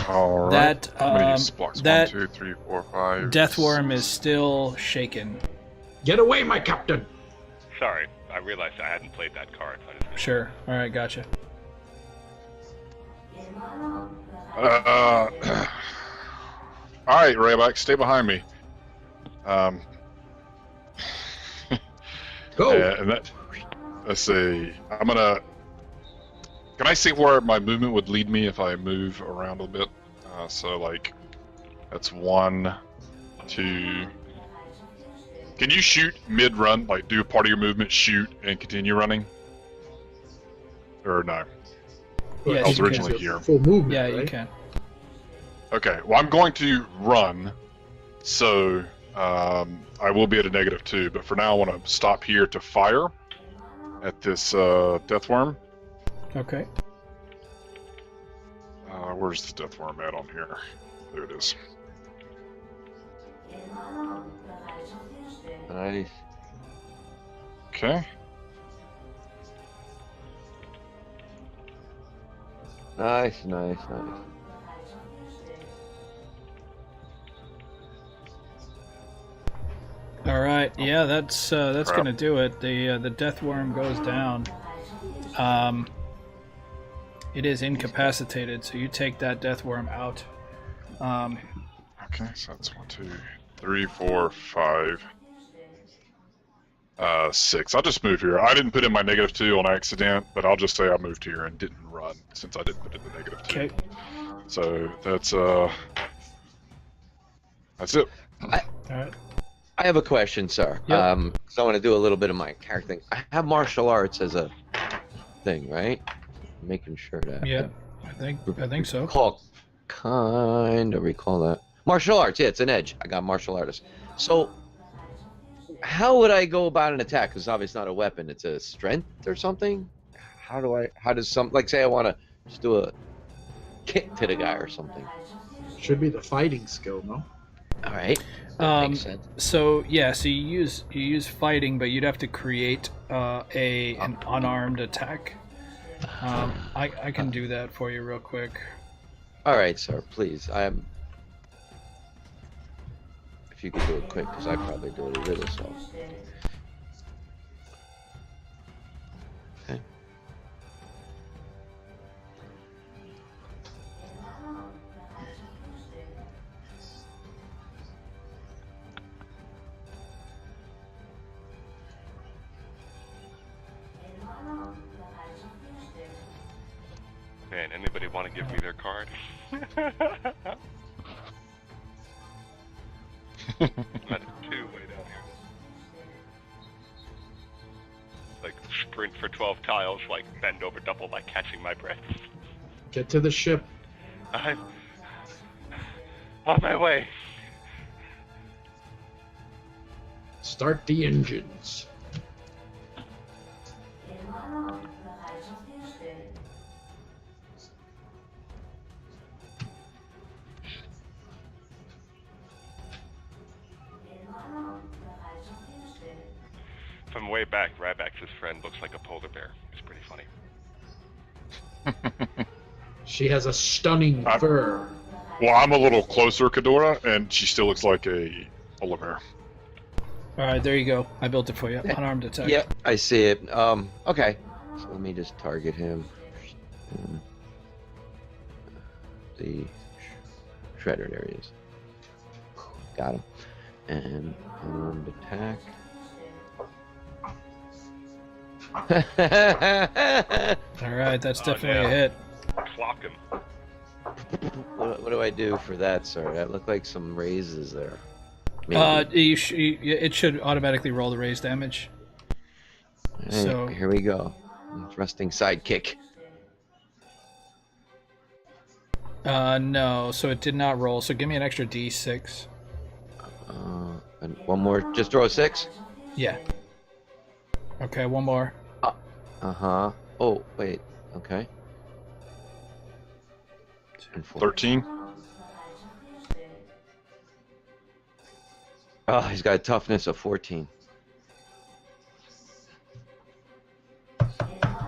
All right. That, How many blocks? that 1, 2, 3, 4, 5. Deathworm is still shaken. Get away, my captain! Sorry, I realized I hadn't played that card. So I just... Sure. All right, gotcha. All right, Rayback, stay behind me. Go! And that. Let's see. I'm gonna. Can I see where my movement would lead me if I move around a bit? So like, that's 1, 2, Can you shoot mid-run, like do part of your movement, shoot, and continue running? Or no? Yes, I was you can. originally here. Full movement. Yeah, right? you can. Okay, well, I'm going to run, so I will be at a -2, but for now I want to stop here to fire at this death worm. Okay. Where's the death worm at on here? There it is. Nice. Okay. Nice. All right. Yeah, that's Crap. gonna do it. The death worm goes down. It is incapacitated, so you take that death worm out. Okay, so that's 1, 2, 3, 4, 5, 6. I'll just move here. I didn't put in my -2 on accident, but I'll just say I moved here and didn't run since I didn't put in the -2. Okay. So that's it. All right. I have a question, sir. Yep. 'Cause I want to do a little bit of my character thing. I have martial arts as a thing, right? Making sure that. Yeah, I think so. Recall that. Martial arts, yeah, it's an edge. I got martial artist. So, how would I go about an attack? Because obviously it's not a weapon. It's a strength or something. How does say I want to just do a kick to the guy or something? Should be the fighting skill, no? All right. That makes sense. So yeah, so you use fighting, but you'd have to create an unarmed attack. I can do that for you real quick. All right, sir. Please, if you could do it quick, because I probably do it a little slow. Okay. Man, anybody want to give me their card? I'm at 2 way down here. Like sprint for 12 tiles, like bend over double, like catching my breath. Get to the ship. I'm on my way. Start the engines. From way back, Ryback's friend looks like a polar bear. It's pretty funny. She has a stunning fur. Well, I'm a little closer, Kadora, and she still looks like a polar bear. All right, there you go. I built it for you. Unarmed attack. Yep, I see it. Okay. So let me just target him. The shredder, there he is. Got him. And unarmed attack. All right, that's definitely yeah. a hit. Clock him. What do I do for that, sir? That looked like some raises there. Maybe. It should automatically roll the raise damage. Hey, so- here we go. Thrusting sidekick. No, so it did not roll. So give me an extra D6. And one more. Just throw a 6. Yeah. Okay, one more. Uh-huh. Oh, wait. Okay. And 4. 13. Oh, he's got a toughness of 14.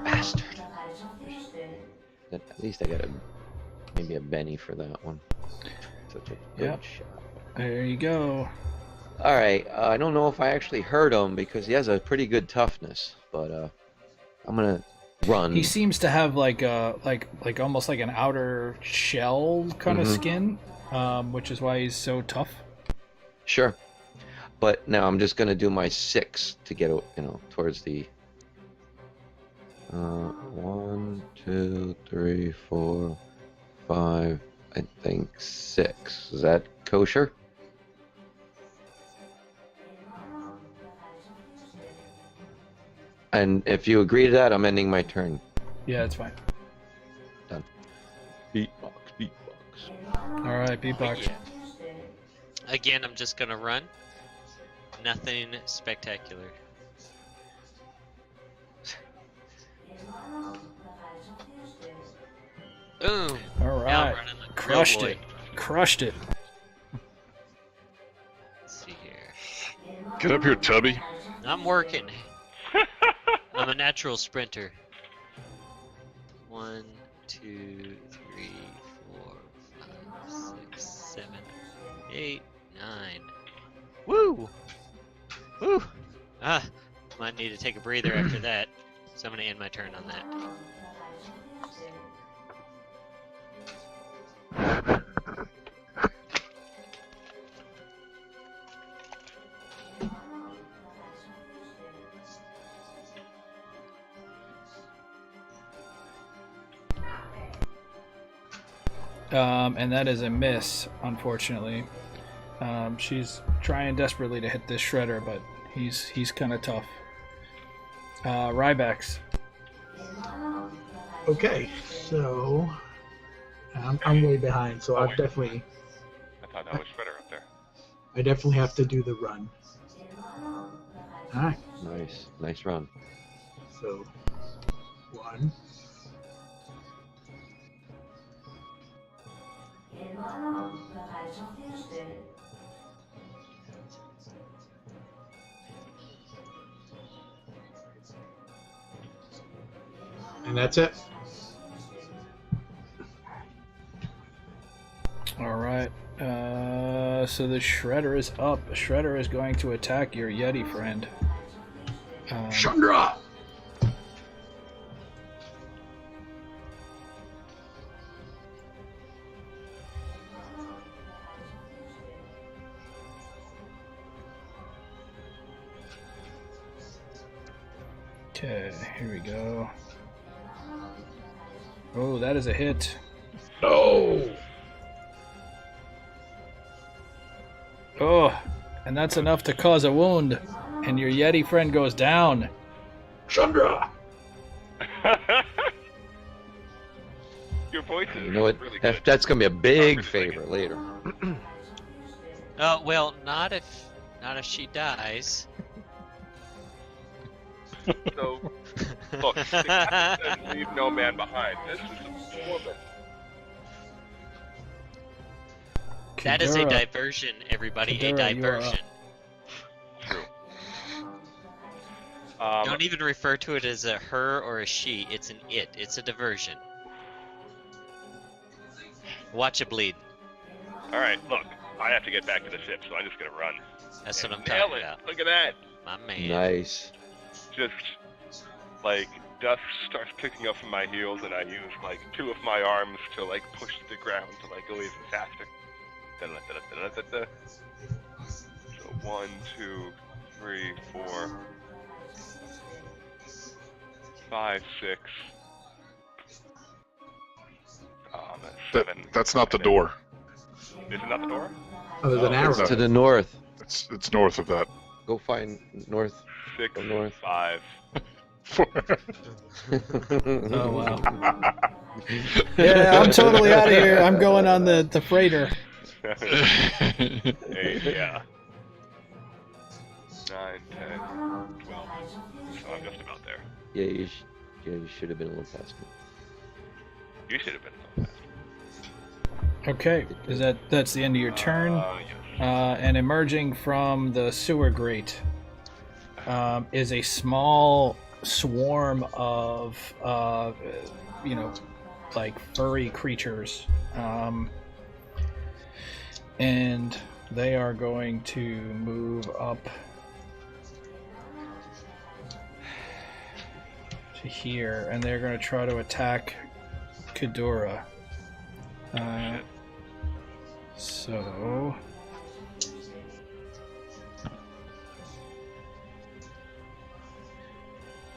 Bastard. At least I got maybe a Benny for that one. Such a good Yep. shot. There you go. All right. I don't know if I actually hurt him because he has a pretty good toughness, but I'm gonna run. He seems to have like almost like an outer shell kind of skin, which is why he's so tough. Sure. But now I'm just gonna do my 6 to get towards the 1, 2, 3, 4, 5. I think 6. Is that kosher? And if you agree to that, I'm ending my turn. Yeah, it's fine. Beatbox, beatbox. All right, beatbox. Yeah. Again, I'm just gonna run. Nothing spectacular. Boom. All Now I'm right, running like a real crushed boy. it. Crushed it. Let's see here. Get up here, Tubby. I'm working. I'm a natural sprinter. 1, 2, 3, 4, 5, 6, 7, 8, 9. Woo! Woo! Ah, might need to take a breather after that. So I'm gonna end my turn on that. And that is a miss, unfortunately. She's trying desperately to hit this shredder, but he's kind of tough. Rybax. Okay, so I'm way behind, so Oh, I wait. definitely I thought that was Shredder up there. I definitely have to do the run. All right, Nice run. so 1. And that's it. All right. So the shredder is up. The shredder is going to attack your Yeti friend. Chandra! Okay, here we go. Oh, that is a hit. No! Oh, and that's enough to cause a wound. And your Yeti friend goes down. Chandra! Your voice is You know what? really good. That's gonna be a big I'm really favor later. Oh well, not if she dies. So, look, the captain said leave no man behind. This is a woman. That is a Kidura. diversion, everybody. Kidura, A you are up. diversion. True. Don't even refer to it as a her or a she. It's an it. It's a diversion. Watch it bleed. All right, look, I have to get back to the ship, so I'm just gonna run. That's what I'm Nail talking it. about. Look at that. My man. Nice. Just like dust starts kicking up from my heels, and I use like 2 of my arms to like push the ground to like go even faster. Da-da-da-da-da-da-da. So 1, 2, 3, 4, 5, 6. That's 7. That's not the door. Is it not the door? Oh, there's an Oh, arrow. it's To the north. It's north of that. Go find north. 6, Go north. 5. Oh, wow. Yeah, I'm totally out of here. I'm going on the freighter. 8, yeah. 9, 10, 12. So I'm just about there. Yeah, you should have been a little faster. You should have been so fast. Okay, that's the end of your turn. Yes. And emerging from the sewer grate is a small swarm of, like furry creatures. And they are going to move up to here, and they're going to try to attack Kidura. So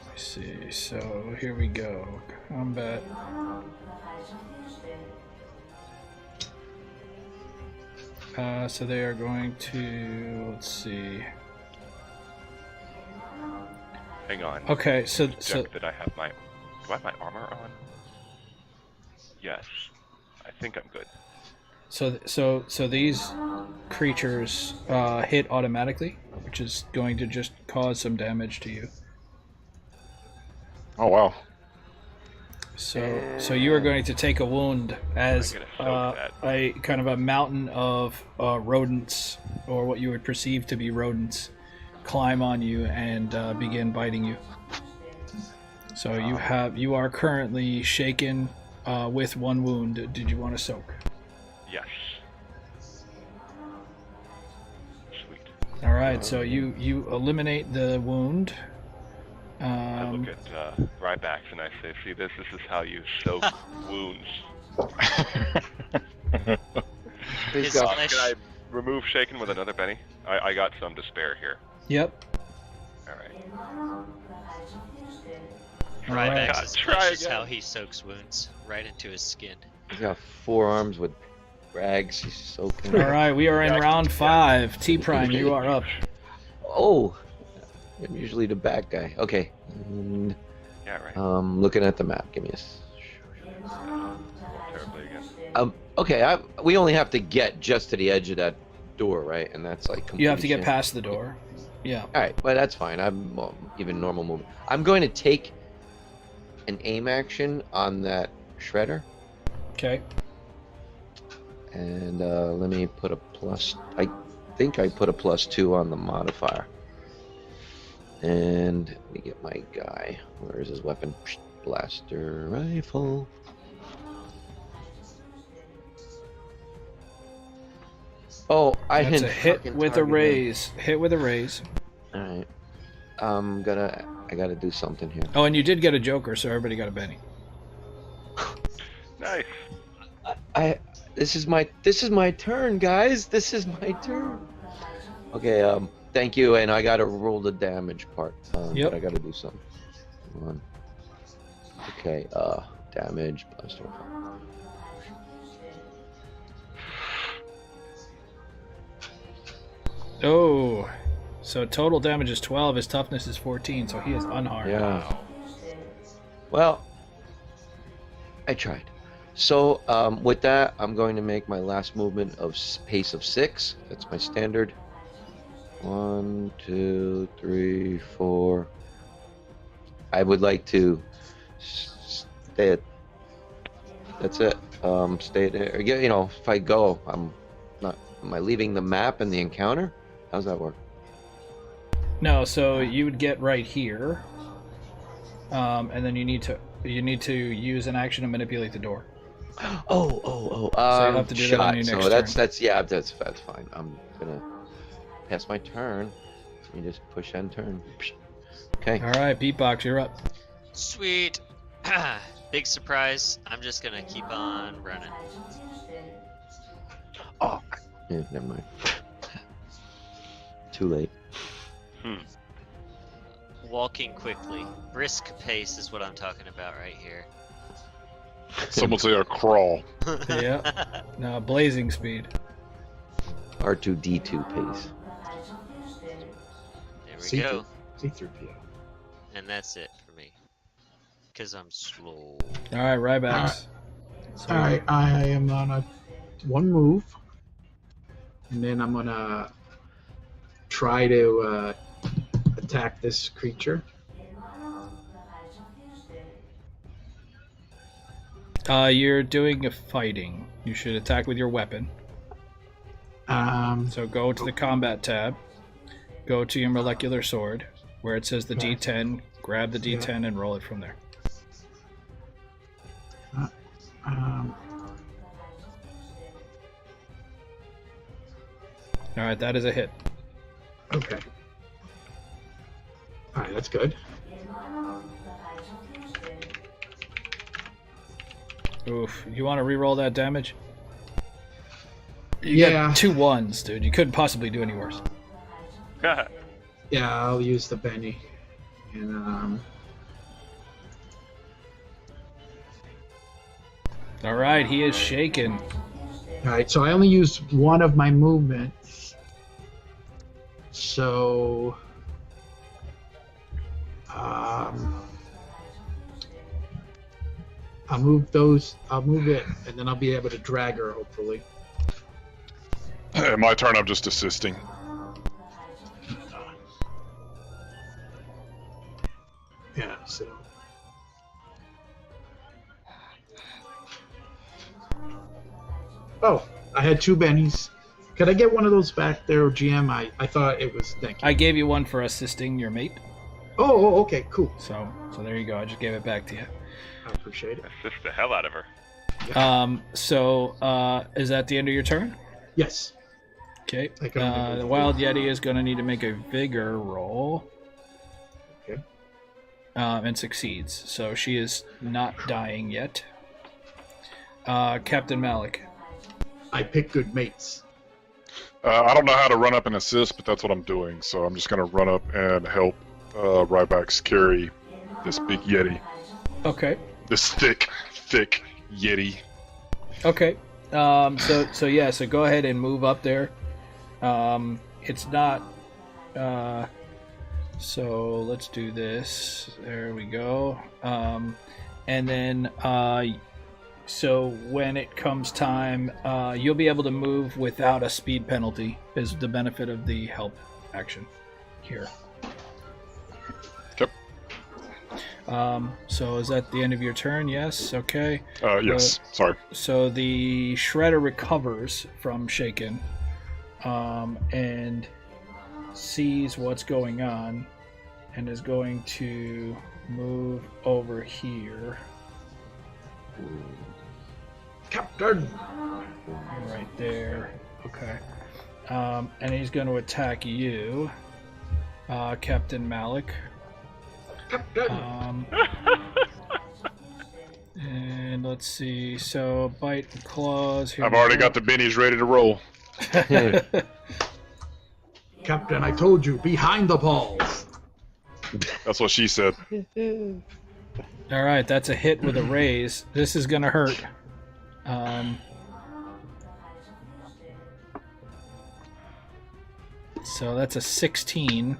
let's see. So here we go. Combat. So they are going to, let's see. Hang on. Okay, so Check that I have my. Do I have my armor on? Yes. I think I'm good. so these creatures hit automatically, which is going to just cause some damage to you. Oh wow. So you are going to take a wound as I'm gonna soak that. a kind of a mountain of rodents, or what you would perceive to be rodents, climb on you and begin biting you. So you are currently shaken with one wound. Did you want to soak? Yes. Sweet. All right. So you eliminate the wound. I look at Rybax and I say, "See, this is how you soak wounds." Please His go. flesh- Can I remove shaken with another penny? I got some to spare here. Yep. All right. Alright. Rybax's Try flesh is again. how he soaks wounds, right into his skin. He's got 4 arms with rags. He's soaking. All right. We are in round 5. T Prime, you are up. Oh, I'm usually the bad guy. Okay. And, Yeah, right. looking at the map. Give me a. Terribly again. Okay. We only have to get just to the edge of that door, right? And that's like. You have to get completion. past the door. Yeah. All right, well that's fine. I'm even normal movement. I'm going to take an aim action on that shredder, Okay. and let me put a plus. I think I put a +2 on the modifier. And let me get my guy. Where is his weapon? Blaster rifle. Oh, I That's didn't a hit fucking with a target him. raise. Hit with a raise. All right. I gotta do something here. Oh, and you did get a Joker, so everybody got a Benny. Nice. This is my turn, guys. This is my turn. Okay, thank you, and I gotta roll the damage part. Yep. But I gotta do something. Hold on. Okay, damage plus 4. Oh, so total damage is 12. His toughness is 14, so he is unharmed. Yeah. Well, I tried. So, with that, I'm going to make my last movement of pace of 6. That's my standard. 1, 2, 3, 4. I would like to stay at. That's it. Stay there. You know, if I go, I'm not. Am I leaving the map and the encounter? How's that work? No, so you would get right here, and then you need to use an action to manipulate the door. Oh. So you'll have to do that on your shot. next So that's turn. that's fine. I'm gonna pass my turn. You just push end turn. Okay. All right, Beatbox, you're up. Sweet. Big surprise. I'm just gonna keep on running. Oh, yeah, never mind. Too late. Walking quickly. Brisk pace is what I'm talking about right here. Someone say a crawl. Yeah. No, blazing speed. R2D2 pace. There we C3. go. C3PO. And that's it for me. Because I'm slow. All right, Rybax. So, All right, I am on a 1 move, and then I'm gonna try to attack this creature. You're doing a fighting. You should attack with your weapon. So go to the combat tab. Go to your molecular sword, where it says the Okay. D10. Grab the D10 and roll it from there. All right, that is a hit. Okay. All right, that's good. Oof. You want to re-roll that damage? You Yeah. got 2 1s, dude. You couldn't possibly do any worse. Yeah, I'll use the Benny. And All right, he is shaken. all right, so I only used one of my movements. So I'll move those. I'll move it, and then I'll be able to drag her, hopefully. My turn, I'm just assisting. Yeah, so. Oh, I had 2 bennies. Could I get one of those back there, GM? I thought it was. Thank you. I gave you one for assisting your mate. Oh, okay, cool. So there you go. I just gave it back to you. I appreciate it. Assist the hell out of her. Is that the end of your turn? Yes. Okay. I can only move The Wild Yeti is going to need to make a vigor roll. Okay. And succeeds. So she is not dying yet. Captain Malik. I pick good mates. I don't know how to run up and assist, but that's what I'm doing. So I'm just going to run up and help Rybax carry this big Yeti. Okay. This thick Yeti. Okay. So go ahead and move up there. It's not. So let's do this. There we go. And then so when it comes time, you'll be able to move without a speed penalty. Is the benefit of the help action here. Yep. So is that the end of your turn? Yes. Okay. Yes. Sorry. So the Shredder recovers from Shaken, and sees what's going on, and is going to move over here. Captain! Right there. Okay. And he's going to attack you, Captain Malik. Captain! And let's see. So bite and claws. Here I've we already go. got the bennies ready to roll. Captain, I told you, behind the balls. That's what she said. All right, that's a hit with a raise. This is gonna hurt. So that's a 16.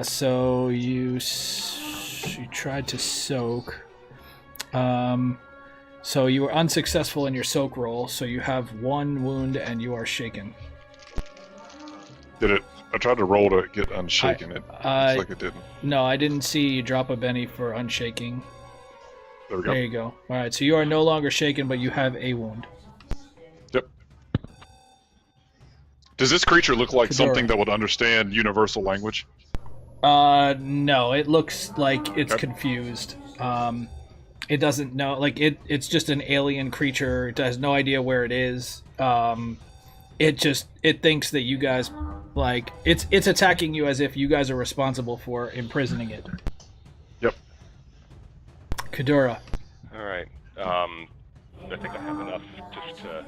So you tried to soak. So you were unsuccessful in your soak roll. So you have 1 wound and you are shaken. Did it? I tried to roll to get unshaken. It looks like it didn't. No, I didn't see you drop a Benny for unshaking. There we go. There you go. All right, so you are no longer shaken, but you have a wound. Yep. Does this creature look like Fedora. something that would understand universal language? No, it looks like it's Okay. confused. It doesn't know, like it's just an alien creature. It has no idea where it is. It thinks that you guys, like, it's attacking you as if you guys are responsible for imprisoning it. Yep. Kadura. All right. I think I have enough just to.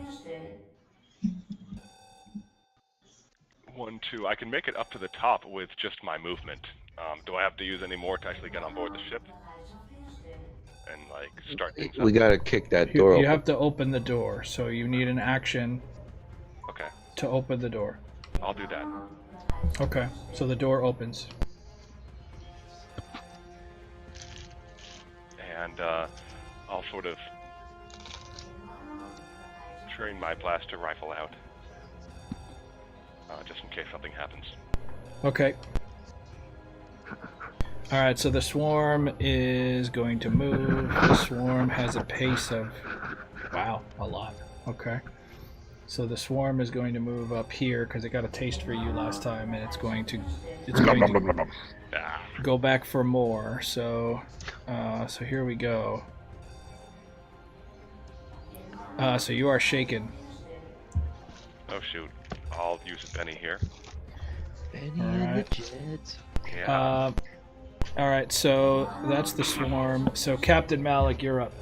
1, 2. I can make it up to the top with just my movement. Do I have to use any more to actually get on board the ship? And, like, start things up? We gotta kick that door You open. have to open the door, so you need an action Okay. to open the door. I'll do that. Okay, so the door opens. And, I'll sort of train my blaster rifle out. Just in case something happens. Okay. Alright, so the swarm is going to move. The swarm has a pace of... Wow, a lot. Okay. So the swarm is going to move up here because it got a taste for you last time, and it's going to Nom, nom, nom, nom, nom. Ah, go back for more. So so here we go. So you are shaken. oh shoot. I'll use a penny here. Benny Alright. and the Jets. Yeah. Alright, so that's the swarm. So Captain Malik, you're up.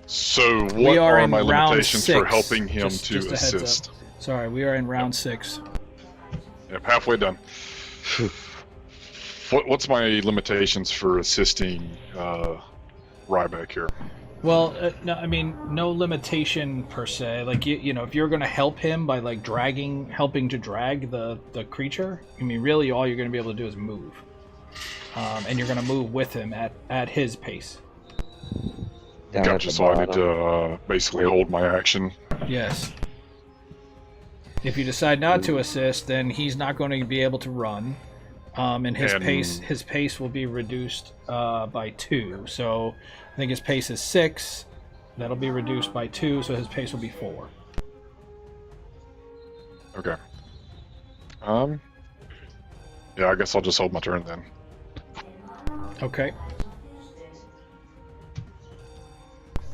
So We what are are in my round limitations for 6. helping him Just to a heads up. assist? Sorry, we are in round 6. Yep, halfway done. What's my limitations for assisting Ryback here? Well, no, I mean, no limitation per se. Like you know, if you're going to help him by like helping to drag the creature, I mean, really, all you're going to be able to do is move, and you're going to move with him at his pace. Down at Gotcha. the So I need bottom. to basically hold my action. Yes. If you decide not to assist, then he's not going to be able to run, and his pace will be reduced by 2. So I think his pace is 6. That'll be reduced by 2, so his pace will be 4. Okay. Yeah, I guess I'll just hold my turn then. Okay.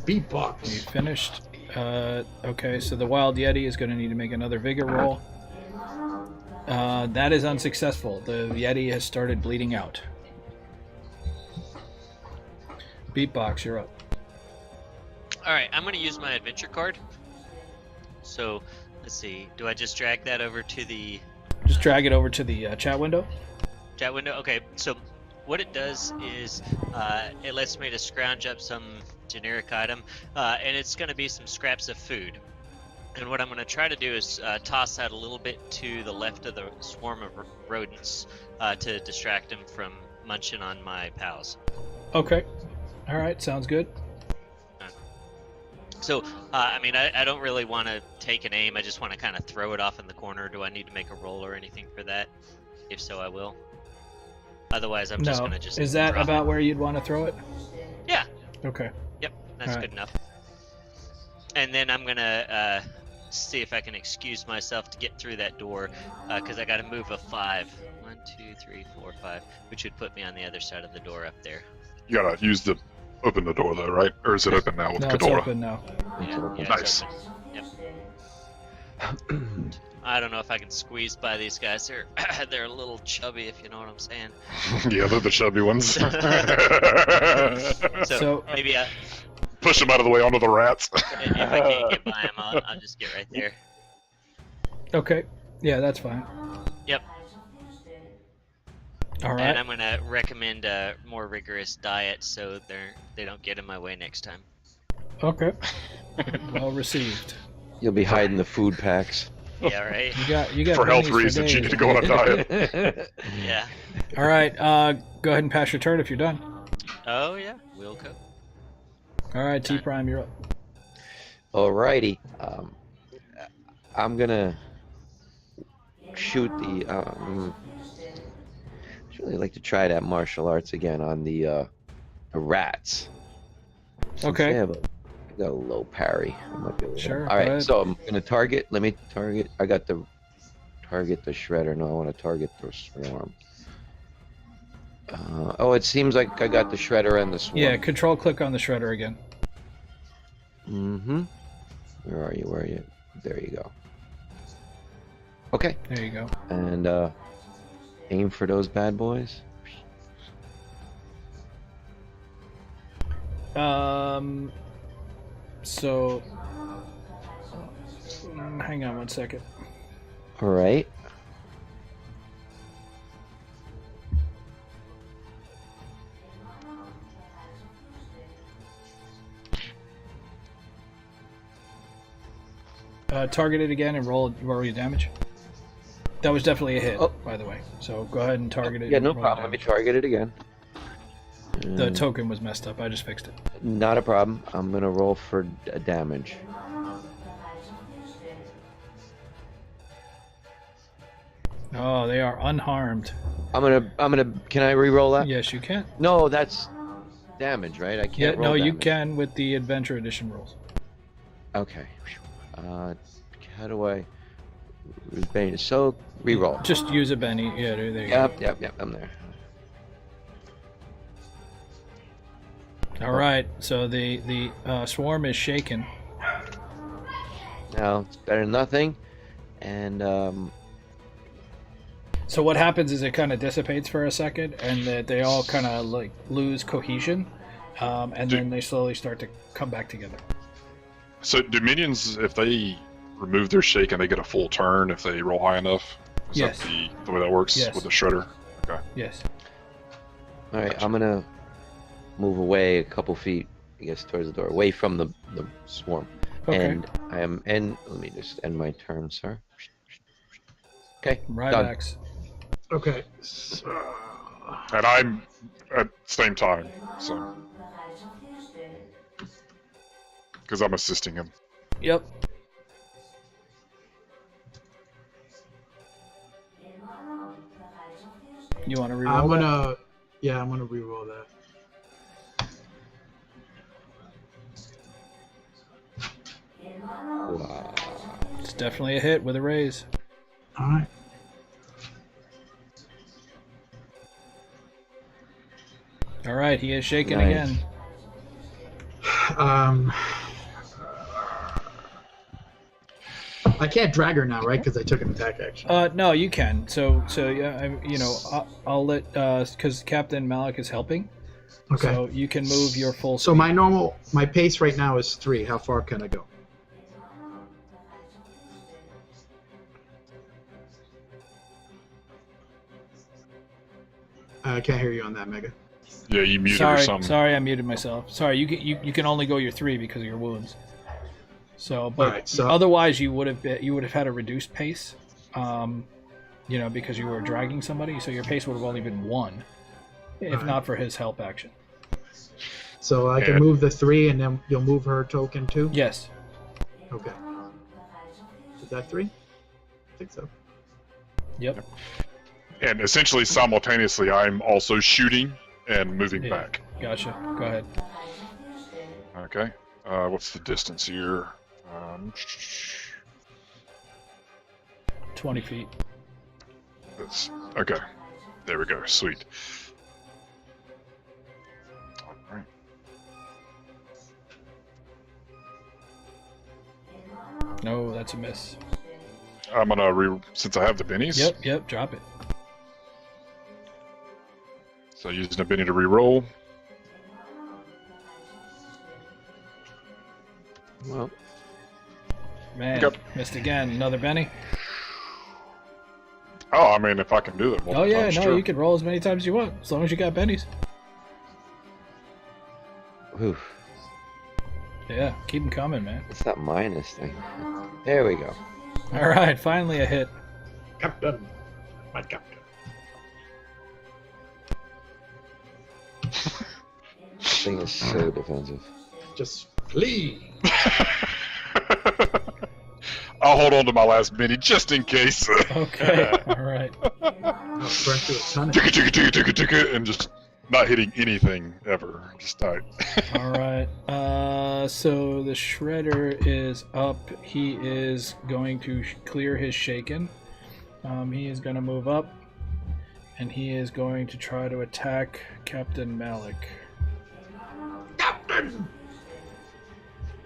You Beatbox. finished. Okay, so the Wild Yeti is going to need to make another Vigor roll. That is unsuccessful. The Yeti has started bleeding out. Beatbox, you're up. Alright, I'm going to use my adventure card. So, let's see. Do I just drag that over to the Just drag it over to the chat window. chat window? Okay, so what it does is it lets me to scrounge up some generic item, and it's going to be some scraps of food. And what I'm going to try to do is toss that a little bit to the left of the swarm of rodents to distract them from munching on my pals. Okay. All right, sounds good. So, I mean, I don't really want to take an aim. I just want to kind of throw it off in the corner. Do I need to make a roll or anything for that? If so, I will. Otherwise, I'm just No. going to just Is that drop about it. where you'd want to throw it? Yeah. Okay. Yep, that's Alright. good enough. And then I'm gonna see if I can excuse myself to get through that door, because I got to move a 5. 1, 2, 3, 4, 5, which would put me on the other side of the door up there. You gotta open the door though, right? Or is it open now with No, it's Ghidorah? open now. Yeah, Nice. it's open. Yep. I don't know if I can squeeze by these guys. They're a little chubby, if you know what I'm saying. Yeah, they're the chubby ones. So maybe Push them out of the way onto the rats. if I can't get by them, I'll just get right there. Okay. Yeah, that's fine. Yep. All right. And I'm gonna recommend a more rigorous diet so they don't get in my way next time. Okay. Well received. You'll be hiding the food packs. Yeah, right. You got For health minis reasons, you days, need to go on a diet. Yeah. All right. Go ahead and pass your turn if you're done. Oh yeah, Wilco. All right, T Prime, you're up. Alrighty. I'm gonna shoot the. I'd really like to try that martial arts again on the rats. Since Okay. they have got a low parry. I might be able to- Sure, All go right, ahead. so I'm gonna target. Let me target. I got the target the shredder. No, I want to target the swarm. Oh, it seems like I got the shredder and the swarm. Yeah, control click on the shredder again. Mm-hmm. Where are you? Where are you? There you go. Okay. There you go. And aim for those bad boys. So hang on one second. All right. Target it again and roll your damage. That was definitely a hit, Oh. by the way. So go ahead and target it. Yeah, and no roll problem. Let me damage. target it again. The token was messed up. I just fixed it. Not a problem. I'm gonna roll for damage. Oh, they are unharmed. I'm gonna. Can I re-roll that? Yes, you can. No, that's damage, right? I Yeah, can't roll no, you damage. can with the Adventure Edition rules. Okay. How do I? So re-roll. Just use a Benny. Yeah, there you Yep. I'm there. go. All right. So the swarm is shaken. Now it's better than nothing, and So what happens is it kind of dissipates for a second, and that they all kind of like lose cohesion, and then they slowly start to come back together. So do minions, if they remove their shaken, they get a full turn if they roll high enough? Is Yes. that the way that works Yes. with the shredder? Okay. Yes. all right. I'm gonna move away a couple feet I guess, towards the door, away from the swarm. Okay. And I am end. Let me just end my turn, sir. Okay, done. Rybax. Okay. And I'm at the same time, so. Because I'm assisting him. Yep. You want to reroll I'm that? gonna. Yeah, I'm gonna reroll that. Wow. It's definitely a hit with a raise. All right. All right, he is shaking Nice. again. I can't drag her now, right? Because I took an attack action. No, you can. So yeah, I'll let because Captain Malik is helping. Okay. So you can move your full. So my pace right now is 3. How far can I go? I can't hear you on that, Mega. Yeah, you muted or something. Sorry, I muted myself. Sorry, you can only go your 3 because of your wounds. So, but Alright, so- otherwise you would have had a reduced pace, because you were dragging somebody. So your pace would have only been 1, if Alright. not for his help action. So I can And- move the 3, and then you'll move her token too. Yes. Okay. Is that 3? I think so. Yep. And essentially, simultaneously, I'm also shooting and moving Yeah. back. Gotcha. Go ahead. Okay. What's the distance here? 20 feet. That's, okay. There we go. Sweet. All right. No, that's a miss. I'm gonna since I have the bennies. Yep. Drop it. So using a benny to re-roll. Well, Man, Okay. missed again. Another Benny. Oh, I mean, if I can do it. Oh multiple yeah, times, no, sure. you can roll as many times as you want, as long as you got bennies. whew, Yeah, keep them coming, man. it's that minus thing. There we go. All right, finally a hit. Captain. My captain. This thing is so defensive. Just flee. I'll hold on to my last benny just in case. Okay, all right. I'll burn through a ton of Ticka, and just not hitting anything ever. Just die. All right. So the shredder is up. He is going to clear his shaken. He is going to move up, and he is going to try to attack Captain Malik. Captain.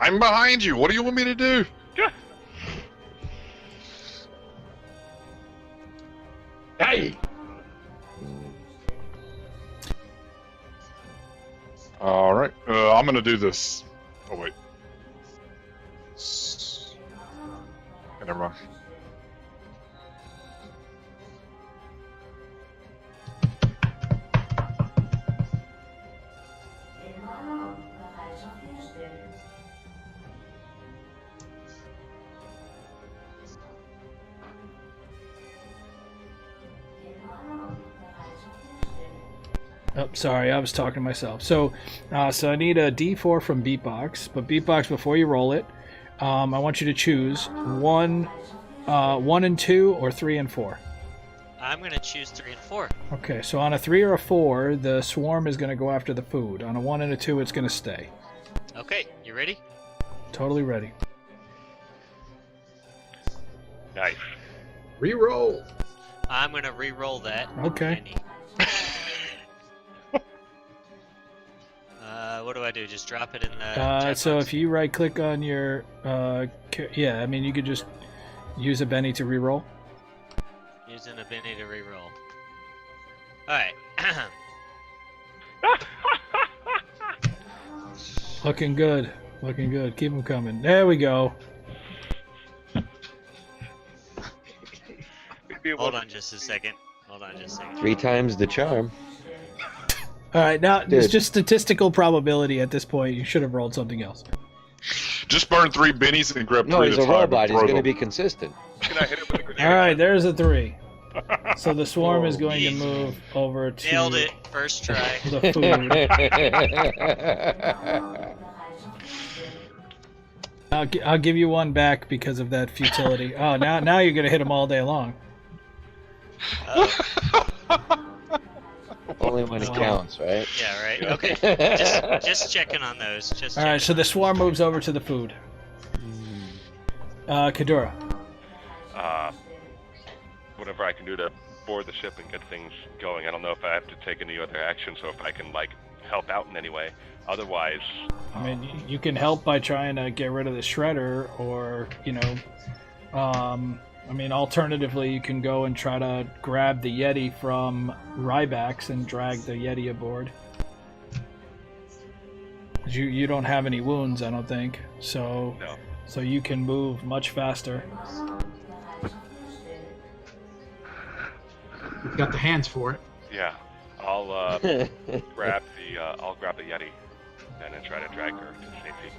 I'm behind you. What do you want me to do? Hey. All right. I'm gonna do this. Oh wait. Never mind. Oh, sorry, I was talking to myself. So I need a D4 from Beatbox, but Beatbox, before you roll it, I want you to choose 1 and 2 or 3 and 4. I'm gonna choose 3 and 4. Okay, so on a 3 or a 4, the swarm is going to go after the food. On a 1 and a 2, it's going to stay. Okay, you ready? Totally ready. Nice. Reroll. I'm gonna re-roll that. Okay. penny. What do I do? Just drop it in the chat So box? if you right-click on your, yeah, I mean, you could just use a Benny to reroll. Using a Benny to re-roll. Alright. Looking good. Looking good. Keep them coming. There we go. Hold on just a second. 3 times the charm. All right, now it's Dude. just statistical probability at this point. You should have rolled something else. Just burn 3 bennies and grab No, 3 he's at a a time and robot. He's throw going to them. be consistent. Can I hit it with a grenade? All right, there's a 3. So the swarm is going to Easy. move over to Nailed it. First try. the food. I'll give you one back because of that futility. Oh, now you're gonna hit them all day long. Only when it counts, right? Yeah, right. Okay. Just checking on those. Just All right, checking so on the those. swarm moves over to the food. Kadura. Whatever I can do to board the ship and get things going. I don't know if I have to take any other action, so if I can like help out in any way. Otherwise, I mean, you can help by trying to get rid of the shredder, or I mean, alternatively, you can go and try to grab the Yeti from Rybax and drag the Yeti aboard. You don't have any wounds, I don't think, so no. so you can move much faster. We've got the hands for it. Yeah, I'll grab the Yeti and then try to drag her to safety.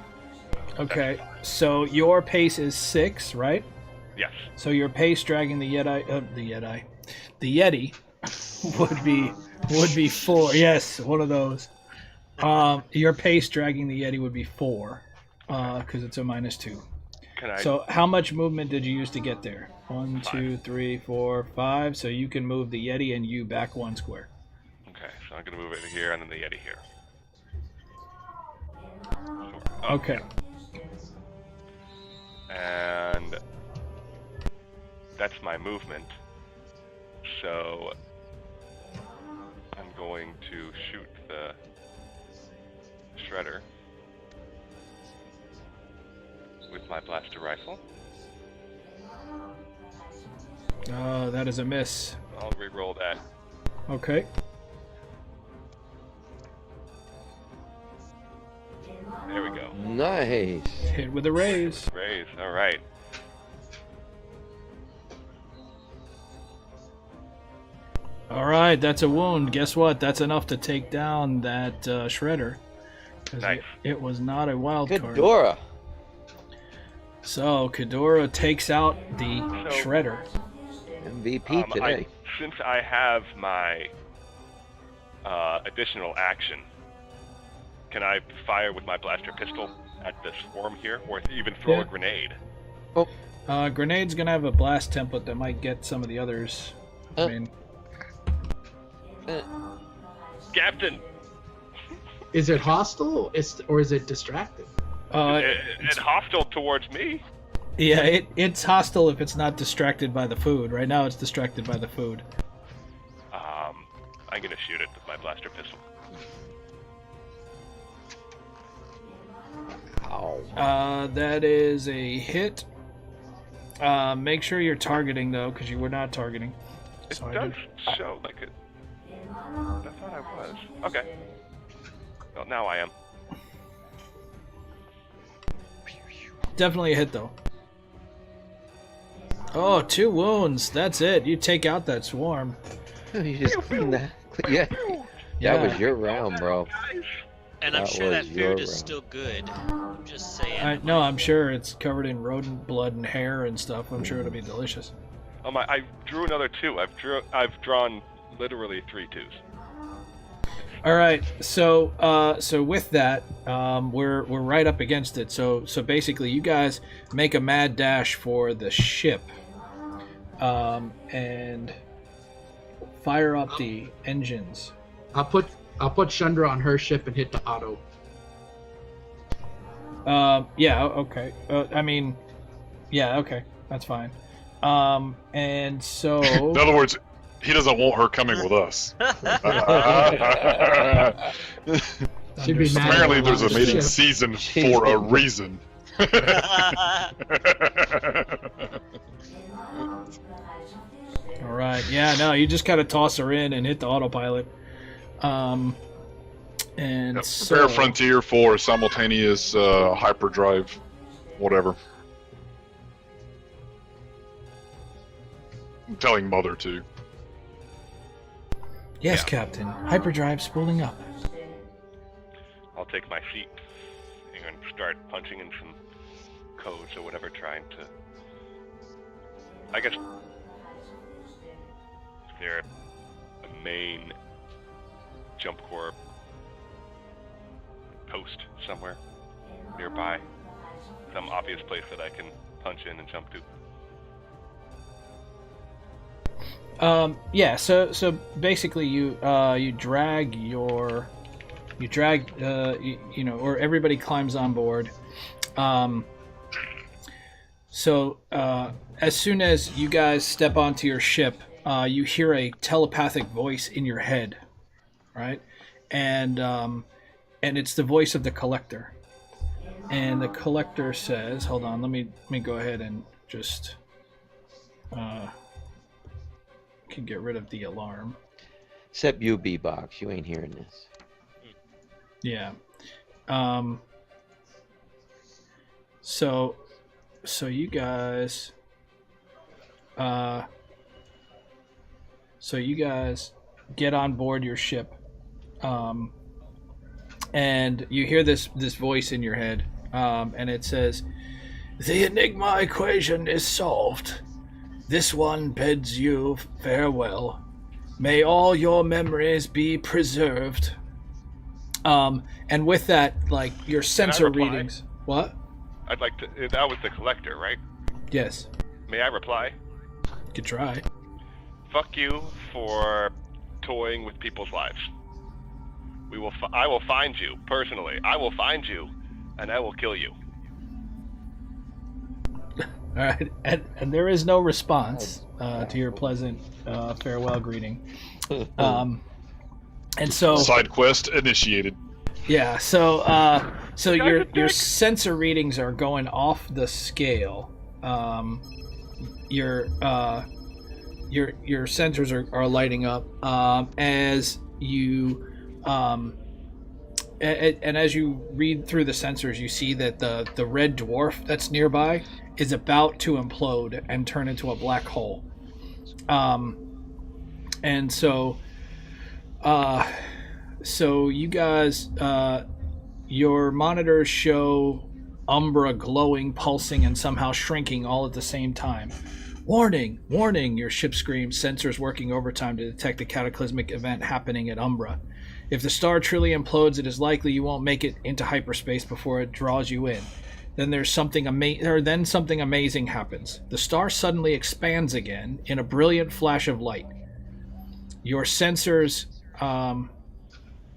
Okay, so your pace is 6, right? Yes. So your pace dragging the Yeti would be 4. Yes, one of those. Your pace dragging the Yeti would be 4, because it's a -2. Can I? So how much movement did you use to get there? 1, 2, 3, 4, 5. So you can move the Yeti and you back 1 square. Okay, so I'm gonna move it here and then the Yeti here. Okay. And that's my movement. So I'm going to shoot the shredder with my blaster rifle. Oh, that is a miss. I'll re-roll that. Okay. There we go. Nice. Hit with a raise. Raise. All right. All right, that's a wound. Guess what? That's enough to take down that shredder. 'Cause Nice. It was not a wild Good card. Dora. So Kadora takes out the So- shredder. MVP today. Since I have my additional action, can I fire with my blaster pistol at the swarm here, or even throw Yeah. a grenade? Grenade's gonna have a blast template that might get some of the others. I mean, Captain, Is it hostile or is it distracted? it's hostile towards me. yeah, it's hostile if it's not distracted by the food. Right now, it's distracted by the food. I'm gonna shoot it with my blaster pistol. Ow. That is a hit. Make sure you're targeting though, because you were not targeting. It So I does did- show like it. I thought I was. Okay. Well, now I am. Definitely a hit though. Oh, 2 wounds. That's it. You take out that swarm. You just cleaned that. Yeah. Yeah. That was your round, bro. And I'm That sure that was your food is round. still good. I'm just saying. No, I'm sure it's covered in rodent blood and hair and stuff. I'm sure it'll be delicious. Oh my! I drew another 2. I've drawn literally 3 2s. All right, so with that, we're right up against it. So basically, you guys make a mad dash for the ship, and fire up the engines. I'll put Chandra on her ship and hit the auto. Yeah, okay. I mean, yeah, okay, that's fine. And so In other words, he doesn't want her coming with us. She'd be mad. Apparently, there's a about the mating ship. season Jeez. for a reason. all right, yeah, no, you just kind of toss her in and hit the autopilot. And Yep, so Prepare Frontier for simultaneous hyperdrive, whatever. I'm telling Mother to. Yes, Yeah. Captain. Hyperdrive spooling up. I'll take my seat and start punching in some codes or whatever, trying to. I guess. Is there a main jump core post somewhere nearby? Some obvious place that I can punch in and jump to? Yeah. So basically, you drag or everybody climbs on board. So as soon as you guys step onto your ship, you hear a telepathic voice in your head, right? And it's the voice of the Collector. And the Collector says, "Hold on, let me go ahead and just can get rid of the alarm." Except you, B-Box. You ain't hearing this. Yeah. So you guys get on board your ship, and you hear this voice in your head, and it says, "The Enigma equation is solved. This one bids you farewell. May all your memories be preserved." And with that, like, your sensor reply? readings. What? I'd like to. That was the Collector, right? Yes. May I reply? You could try. Fuck you for toying with people's lives. I will find you personally. I will find you, and I will kill you. All right, and there is no response to your pleasant farewell greeting. And so Side quest initiated. yeah, so your sensor readings are going off the scale. Your sensors are lighting up as you and as you read through the sensors, you see that the red dwarf that's nearby is about to implode and turn into a black hole. And so you guys, your monitors show Umbra glowing, pulsing, and somehow shrinking all at the same time. Warning! Warning! Your ship screams, sensors working overtime to detect a cataclysmic event happening at Umbra. If the star truly implodes, it is likely you won't make it into hyperspace before it draws you in. Then something amazing happens. The star suddenly expands again in a brilliant flash of light. Your sensors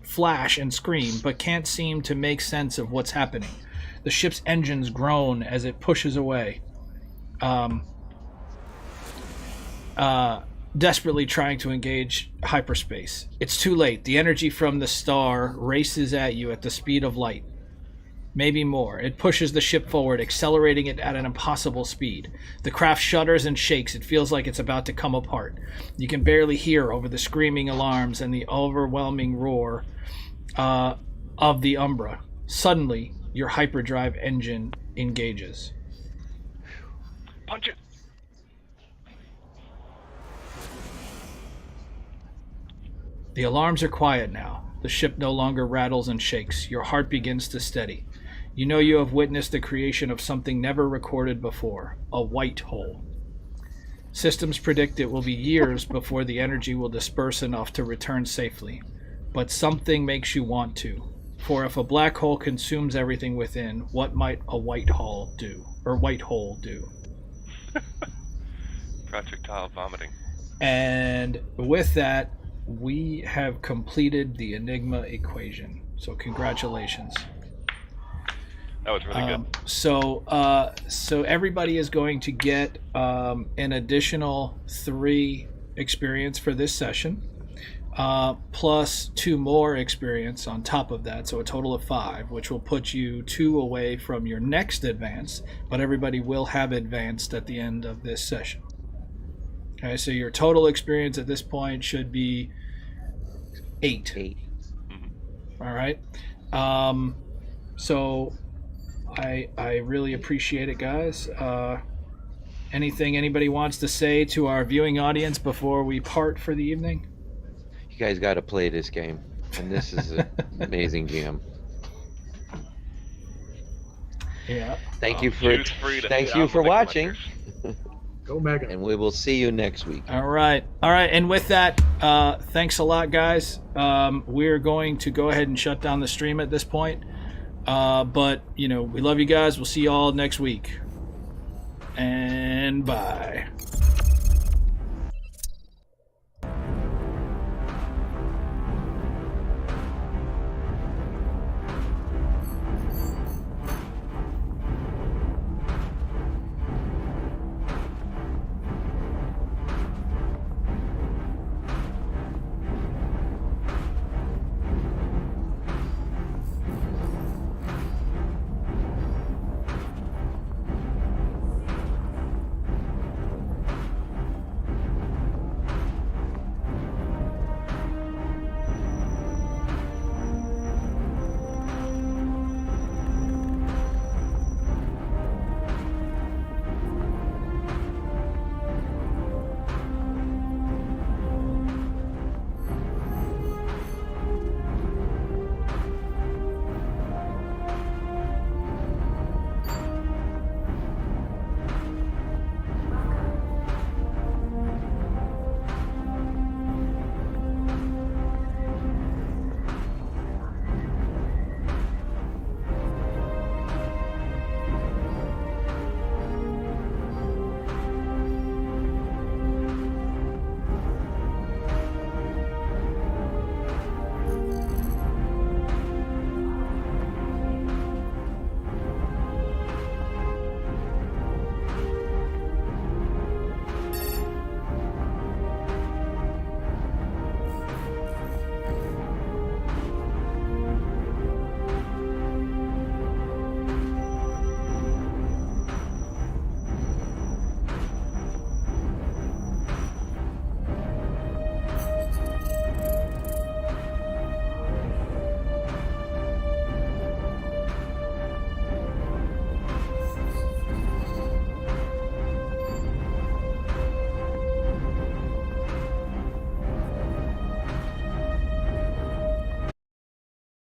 flash and scream, but can't seem to make sense of what's happening. The ship's engines groan as it pushes away, desperately trying to engage hyperspace. It's too late. The energy from the star races at you at the speed of light. Maybe more. It pushes the ship forward, accelerating it at an impossible speed. The craft shudders and shakes. It feels like it's about to come apart. You can barely hear over the screaming alarms and the overwhelming roar of the Umbra. Suddenly, your hyperdrive engine engages. Punch it! The alarms are quiet now. The ship no longer rattles and shakes. Your heart begins to steady. You know you have witnessed the creation of something never recorded before, a white hole. Systems predict it will be years before the energy will disperse enough to return safely. But something makes you want to. For if a black hole consumes everything within, what might a white hole do? Projectile vomiting. And with that, we have completed the Enigma equation. So congratulations. That was really good. So everybody is going to get an additional 3 experience for this session, plus 2 more experience on top of that, so a total of 5, which will put you 2 away from your next advance, but everybody will have advanced at the end of this session. Okay, so your total experience at this point should be 8. 8. All right. So I really appreciate it, guys. Anything anybody wants to say to our viewing audience before we part for the evening? You guys got to play this game, and this is an amazing jam. Yeah. Thank you for watching, Go Mega. and we will see you next week. All right. And with that, thanks a lot, guys. We're going to go ahead and shut down the stream at this point. But we love you guys. We'll see you all next week. And bye.